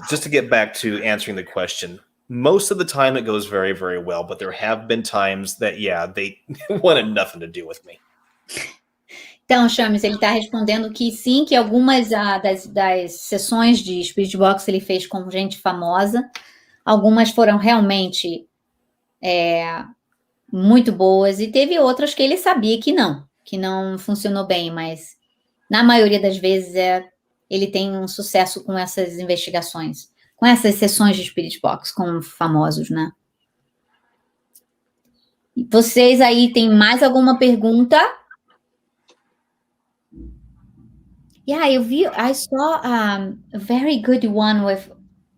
just to get back to answering the question, most of the time it goes very, very well, but there have been times that, they wanted nothing to do with me. Então, Chames, ele está respondendo que sim, que algumas das sessões de Spirit Box ele fez com gente famosa. Algumas foram realmente muito boas e teve outras que ele sabia que não funcionou bem, mas na maioria das vezes ele tem um sucesso com essas investigações, com essas sessões de Spirit Box com famosos, né? Vocês aí têm mais alguma pergunta? Yeah, I saw a very good one with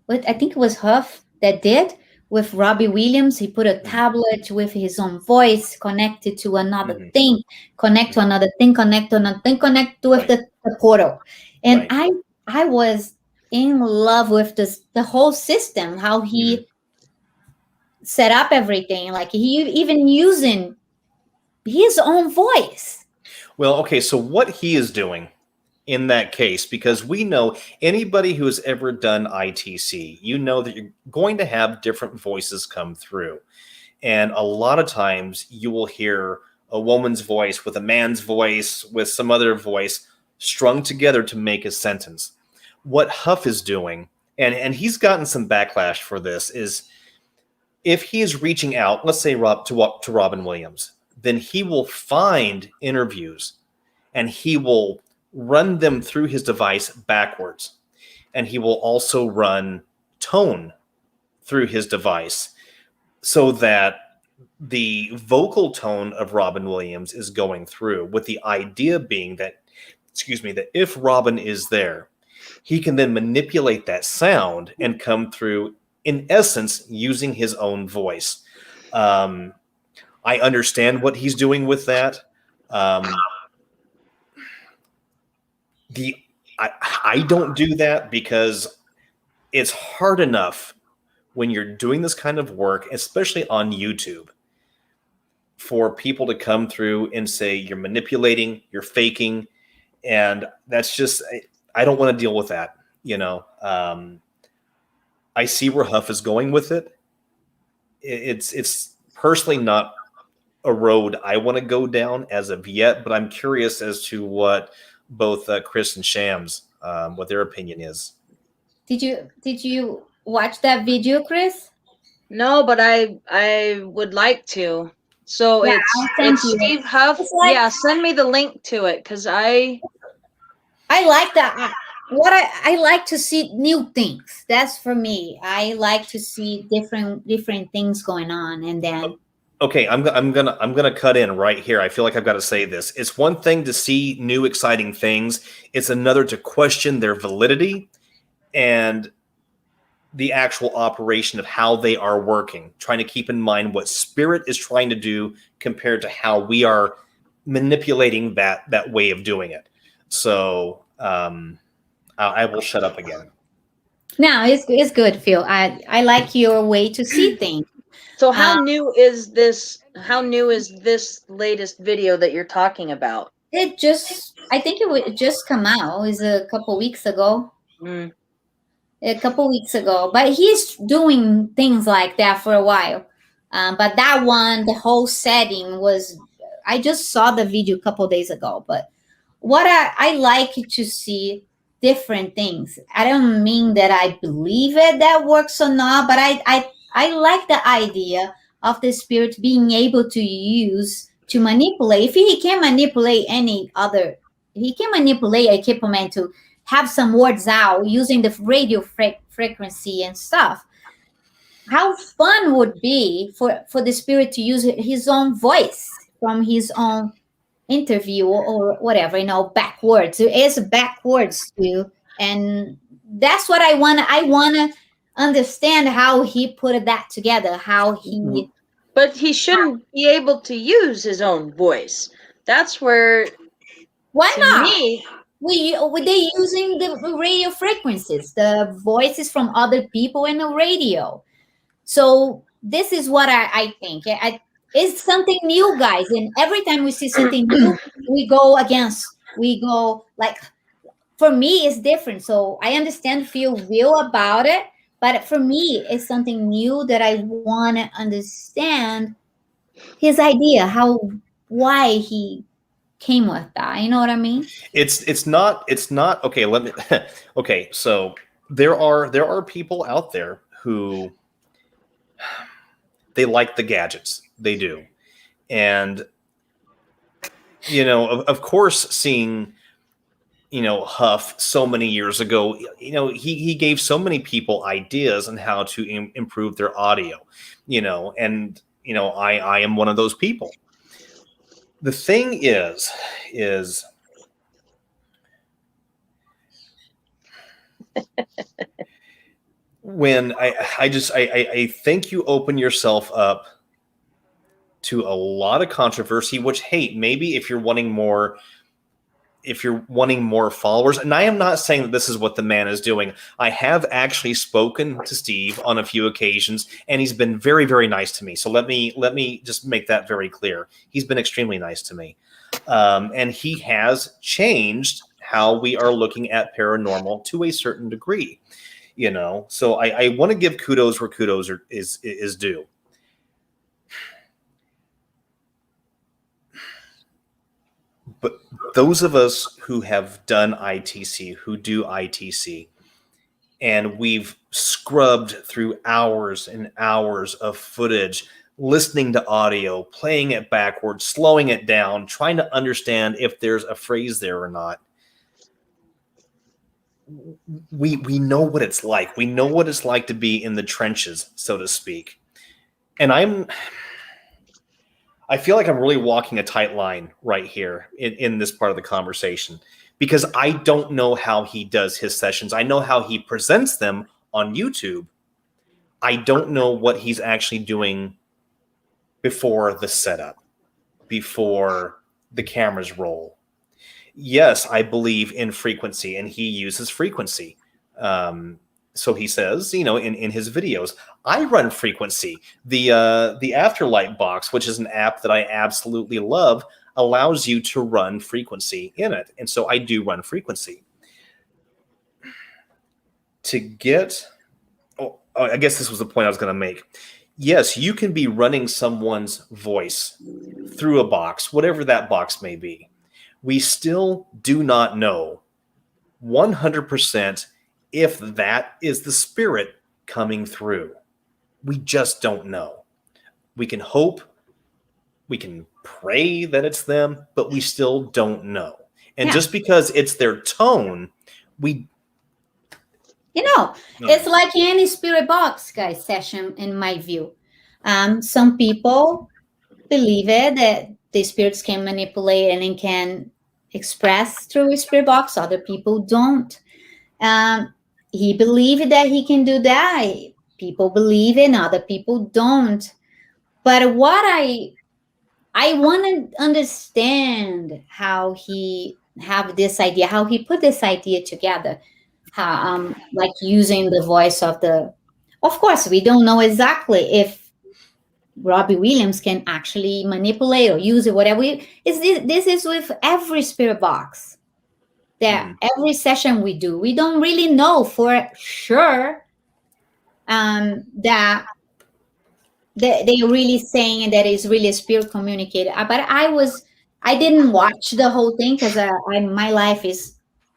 I think it was Huff that did with Robbie Williams. He put a tablet with his own voice connected to another thing, connect to another thing, connect to another thing, connect with the portal. And I was in love with the whole system, how he set up everything, like he even using his own voice. Well, okay, so what he is doing in that case, because we know anybody who has ever done ITC, you know that you're going to have different voices come through. And a lot of times you will hear a woman's voice with a man's voice with some other voice strung together to make a sentence. What Huff is doing, and he's gotten some backlash for this, is if he is reaching out, let's say to Robin Williams, then he will find interviews and he will run them through his device backwards. And he will also run tone through his device so that the vocal tone of Robin Williams is going through, with the idea being that, that if Robin is there, he can then manipulate that sound and come through, in essence, using his own voice. I understand what he's doing with that. I don't do that because it's hard enough when you're doing this kind of work, especially on YouTube, for people to come through and say you're manipulating, you're faking, and that's just, I don't want to deal with that. I see where Huff is going with it. It's personally not a road I want to go down as of yet, but I'm curious as to what both Chris and Shams, what their opinion is. Did you watch that video, Chris? No, but I would like to. So yeah, it's Steve Huff. Like, send me the link to it, because I like that. I like to see new things. That's for me. I like to see different things going on, and then. Okay, I'm gonna cut in right here. I feel like I've got to say this. It's one thing to see new, exciting things. It's another to question their validity and the actual operation of how they are working. Trying to keep in mind what Spirit is trying to do compared to how we are manipulating that way of doing it. So I will shut up again. No, it's good, Phil. I like your way to see things. So how new is this? How new is this latest video that you're talking about? I think it would just come out. It was a couple weeks ago. A couple weeks ago. But he's doing things like that for a while. But that one, the whole setting was, I just saw the video a couple days ago. But what I like to see different things. I don't mean that I believe it that works or not, but I like the idea of the Spirit being able to manipulate. If he can manipulate he can manipulate equipment to have some words out using the radio frequency and stuff. How fun would be for the Spirit to use his own voice from his own interview or whatever, backwards. It is backwards too. And that's what I want to understand, how he put that together, how he. But he shouldn't be able to use his own voice. That's where. Why not? They're using the radio frequencies, the voices from other people in the radio. So this is what I think. It's something new, guys. And every time we see something new, we go like, for me, it's different. So I feel real about it. But for me, it's something new that I want to understand his idea, why he came with that. You know what I mean? It's not okay. Let me okay. So there are people out there who they like the gadgets. They do, and of course, seeing Huff so many years ago, he gave so many people ideas on how to improve their audio, and I am one of those people. The thing is when I think you open yourself up to a lot of controversy, which, hey, maybe if you're wanting more followers, and I am not saying that this is what the man is doing. I have actually spoken to Steve on a few occasions, and he's been very, very nice to me. So let me just make that very clear. He's been extremely nice to me. And he has changed how we are looking at paranormal to a certain degree, So I want to give kudos where kudos is due. But those of us who have done ITC, who do ITC, and we've scrubbed through hours and hours of footage, listening to audio, playing it backwards, slowing it down, trying to understand if there's a phrase there or not. We know what it's like. We know what it's like to be in the trenches, so to speak. And I feel like I'm really walking a tight line right here in this part of the conversation, because I don't know how he does his sessions. I know how he presents them on YouTube. I don't know what he's actually doing before the setup, before the cameras roll. Yes, I believe in frequency, and he uses frequency. So he says, in his videos, I run frequency. The Afterlight box, which is an app that I absolutely love, allows you to run frequency in it. And so I do run frequency. I guess this was the point I was going to make. Yes, you can be running someone's voice through a box, whatever that box may be. We still do not know 100% if that is the spirit coming through. We just don't know. We can hope, we can pray that it's them, but we still don't know. And just because it's their tone, it's like any spirit box, guys, session, in my view. Some people believe it, that the spirits can manipulate and can express through a spirit box. Other people don't. He believed that he can do that. People believe it, other people don't. But what I want to understand how he have this idea, how he put this idea together, how like using the voice of course, we don't know exactly if Robbie Williams can actually manipulate or use it, whatever. This is with every spirit box. That every session we do, we don't really know for sure that they're really saying that it's really a spirit communicated. But I didn't watch the whole thing because my life is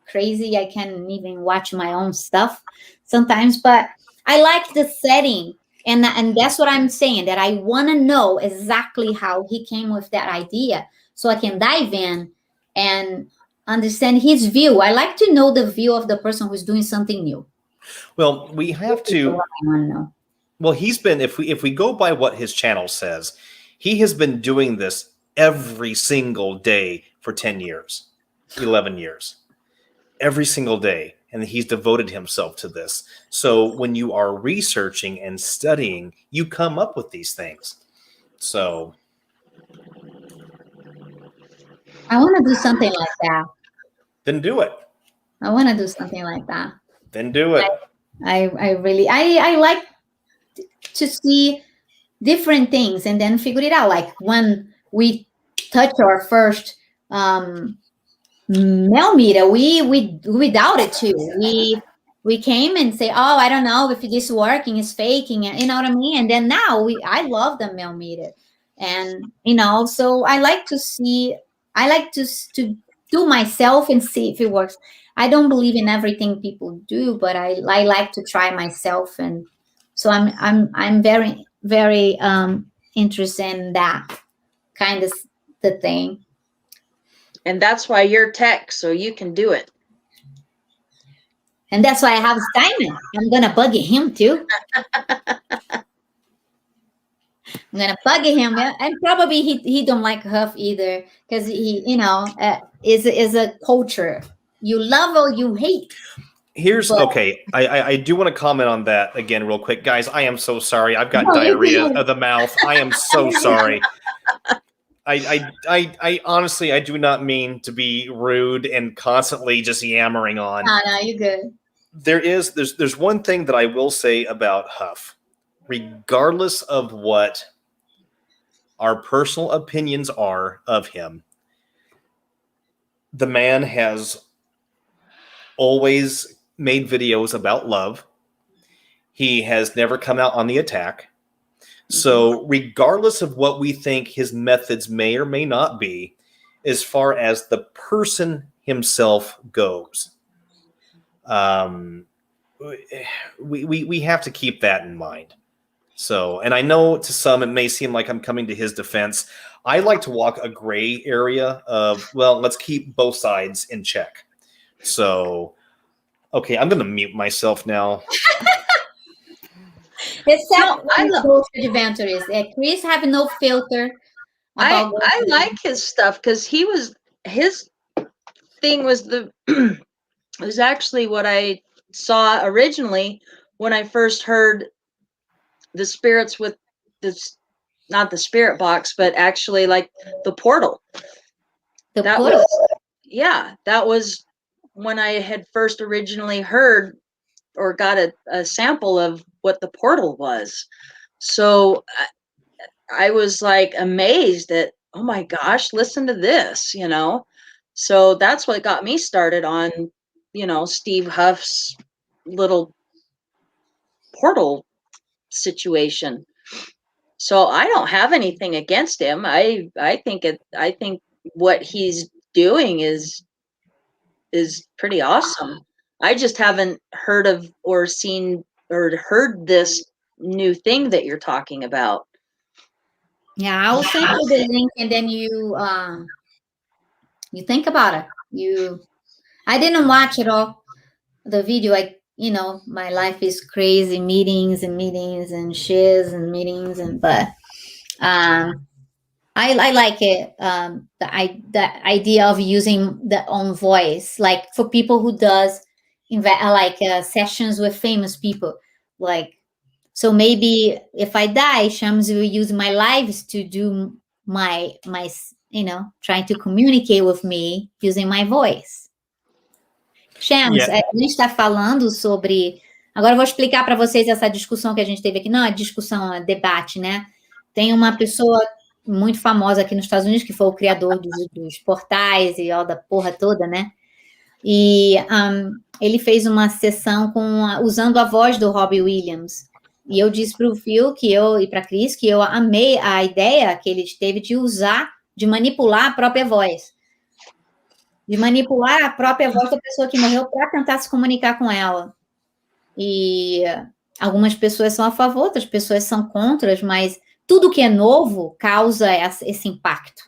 crazy. I can't even watch my own stuff sometimes. But I like the setting, and that's what I'm saying. That I want to know exactly how he came with that idea, so I can dive in and understand his view. I like to know the view of the person who's doing something new. Well, we have to. Well, he's been, if we go by what his channel says, he has been doing this every single day for 10 years, 11 years, every single day. And he's devoted himself to this. So when you are researching and studying, you come up with these things. So I want to do something like that. Then do it. I want to do something like that. Then do it. I really like to see different things and then figure it out. Like when we touch our first millimeter, we doubted too. We came and say, oh, I don't know if this is working, it's faking, you know what I mean? And then now I love the millimeter. And so I like to see I like to do myself and see if it works. I don't believe in everything people do, but I like to try myself, and so I'm very very interested in that kind of the thing. And that's why you're tech, so you can do it. And that's why I have Simon. I'm gonna bug him too. I'm gonna bug him, and probably he don't like Huff either, because he, is a culture. You love or you hate. Okay. I do want to comment on that again, real quick, guys. I am so sorry. I've got diarrhea of the mouth. I am so sorry. I honestly, I do not mean to be rude and constantly just yammering on. No, you're good. There's one thing that I will say about Huff, regardless of what our personal opinions are of him. The man has always made videos about love. He has never come out on the attack. So regardless of what we think his methods may or may not be, as far as the person himself goes, we have to keep that in mind. So, and I know to some it may seem like I'm coming to his defense. I like to walk a gray area of, well, let's keep both sides in check. So, okay, I'm going to mute myself now. Except I love adventures. Chris have no filter. I like his stuff because his thing was was actually what I saw originally when I first heard the spirits with this, not the spirit box, but actually like the portal. That was when I had first originally heard or got a sample of what the portal was. So I was like amazed at, oh my gosh, listen to this, So that's what got me started on, Steve Huff's little portal situation. So I don't have anything against him. I think what he's doing is pretty awesome. I just haven't heard of or seen or heard this new thing that you're talking about. Yeah, I'll send you the link, and then you think about it. I didn't watch it all, the video. My life is crazy, meetings and shiz and meetings, but I like it. The idea of using the own voice, like for people who does sessions with famous people, like. So maybe if I die, Shams will use my lives to do my trying to communicate with me using my voice. Shams, a gente está falando sobre... Agora eu vou explicar para vocês essa discussão que a gente teve aqui. Não é discussão, é debate, né? Tem uma pessoa muito famosa aqui nos Estados Unidos, que foi o criador dos portais e all da porra toda, né? E ele fez uma sessão usando a voz do Robbie Williams. E eu disse para o Phil e para a Cris que eu amei a ideia que ele teve de manipular a própria voz. De manipular a própria voz da pessoa que morreu para tentar se comunicar com ela. E algumas pessoas são a favor, outras pessoas são contra, mas tudo que é novo causa esse impacto,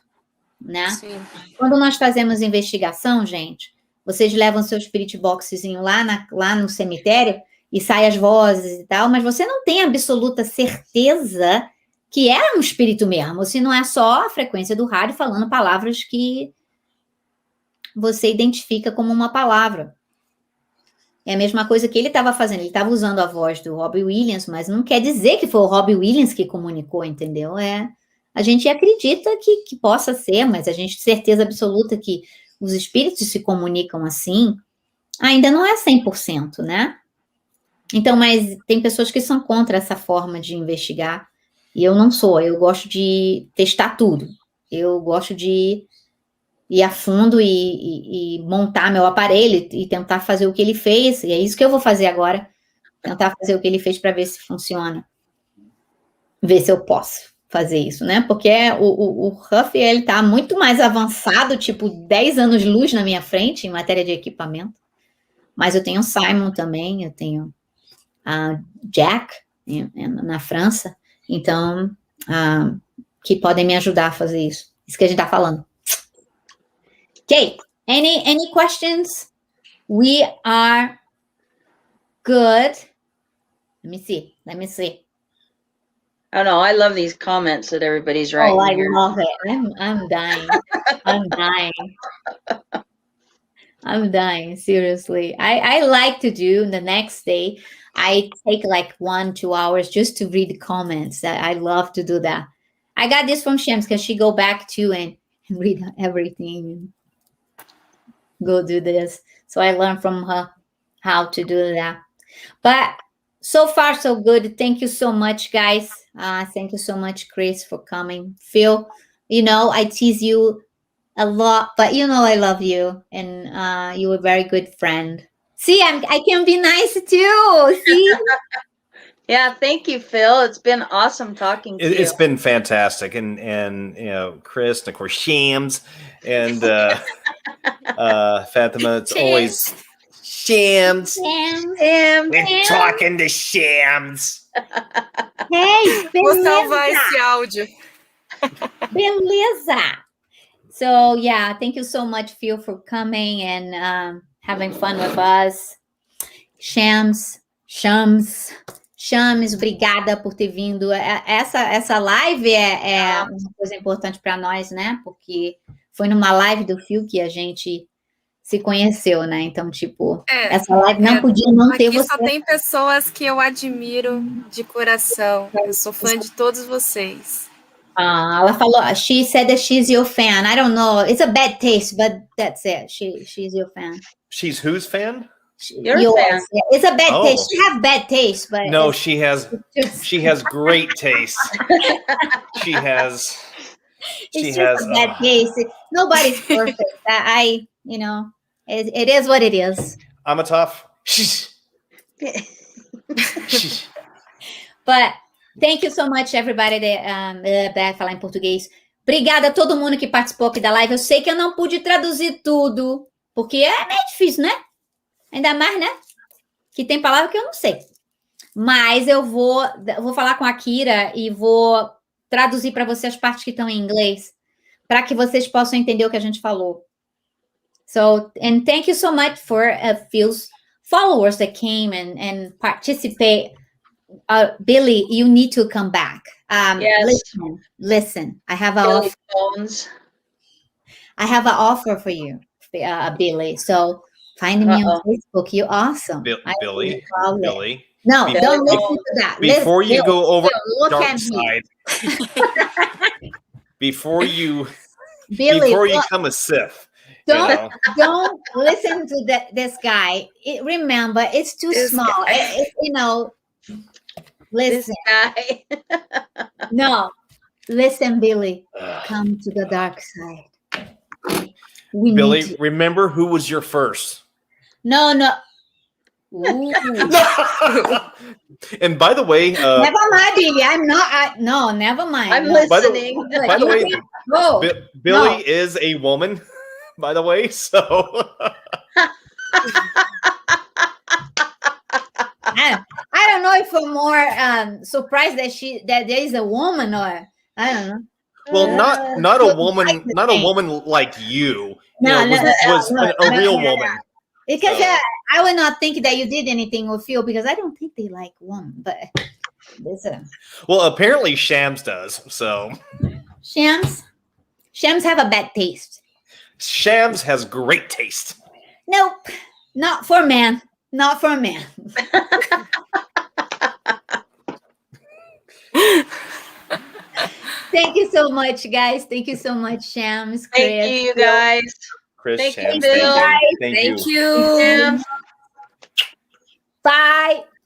né? Sim. Quando nós fazemos investigação, gente, vocês levam seu spirit boxzinho lá no cemitério e sai as vozes e tal, mas você não tem absoluta certeza que é um espírito mesmo, ou se não é só a frequência do rádio falando palavras que você identifica como uma palavra. É a mesma coisa que ele estava fazendo, ele estava usando a voz do Robbie Williams, mas não quer dizer que foi o Robbie Williams que comunicou, entendeu? A gente acredita que possa ser, mas a gente tem certeza absoluta que os espíritos se comunicam assim, ainda não é 100%, né? Então, mas tem pessoas que são contra essa forma de investigar, e eu não sou, eu gosto de testar tudo, eu gosto de ir a fundo e montar meu aparelho e tentar fazer o que ele fez, e é isso que eu vou fazer agora, tentar fazer o que ele fez para ver se funciona, ver se eu posso fazer isso, né? Porque o Huff, ele tá muito mais avançado, tipo 10 anos-luz na minha frente em matéria de equipamento. Mas eu tenho o Simon também, eu tenho a Jack na França, então, que podem me ajudar a fazer isso. Isso que a gente tá falando. Okay, any questions? We are good. Let me see. I don't know. I love these comments that everybody's writing. Oh, I here. love it. I'm dying. I'm dying. I'm dying, seriously. I like to do the next day. I take like 1-2 hours just to read the comments. I love to do that. I got this from Shams because she go back to and read everything and go do this. So I learned from her how to do that. But so far, so good. Thank you so much, guys. Thank you so much, Chris, for coming. Phil, I tease you a lot, but I love you, and you're a very good friend. See, I can be nice too. See? Yeah, thank you, Phil. It's been awesome talking to you. It's been fantastic, and Chris, and of course Shams, and Fatima. It's always Shams. We're talking to Shams. Hey, Vou salvar esse áudio. Beleza. So yeah, thank you so much, Phil, for coming and having fun with us. Shams, obrigada por ter vindo. Essa live é uma coisa importante para nós, né? Porque foi numa live do Phil que a gente se conheceu, né? Então, tipo, essa live não podia não ter você. Aqui só tem pessoas que eu admiro de coração. Eu sou fã de todos vocês. Ela falou, she said that she's your fan. I don't know. It's a bad taste, but that's it. She's your fan. She's whose fan? Your fan. Yeah, it's a bad taste. She has bad taste, but no, she has great taste. She has a bad taste. Nobody's perfect. It is what it is. I'm a tough. But thank you so much, everybody. Falar em português. Obrigada a todo mundo que participou aqui da live. Eu sei que eu não pude traduzir tudo, porque é meio difícil, né? Ainda mais, né? Que tem palavra que eu não sei. Mas eu vou falar com a Kira e vou traduzir para vocês as partes que estão em inglês, para que vocês possam entender o que a gente falou. So, and thank you so much for Phil's followers that came and participate. Billy, you need to come back. Yes. Listen. I have an offer for you, Billy. So find me on Facebook. You're awesome. Billy. No, don't listen to that. Before you go over look dark at side. before you Billy, become a Sith. Don't listen to this guy. Remember, it's too small. Listen. This guy. No, listen, Billy. Come to the dark side. Billy, remember who was your first? No. And by the way, never mind, Billy. I'm not. No, never mind. I'm listening. By the way, Billy is a woman. By the way, so I don't know if I'm more surprised that there is a woman, or I don't know. Well, not a woman like you. Was a real woman. Because I would not think that you did anything with Phil, because I don't think they like women. But listen. Well, apparently Shams does. So Shams have a bad taste. Shams has great taste. Nope, not for man. Not for man. Thank you so much, guys. Thank you so much, Shams. Chris. Thank you, guys. Chris, Thank Shams, you, Bill. thank you. Thank you. Bye.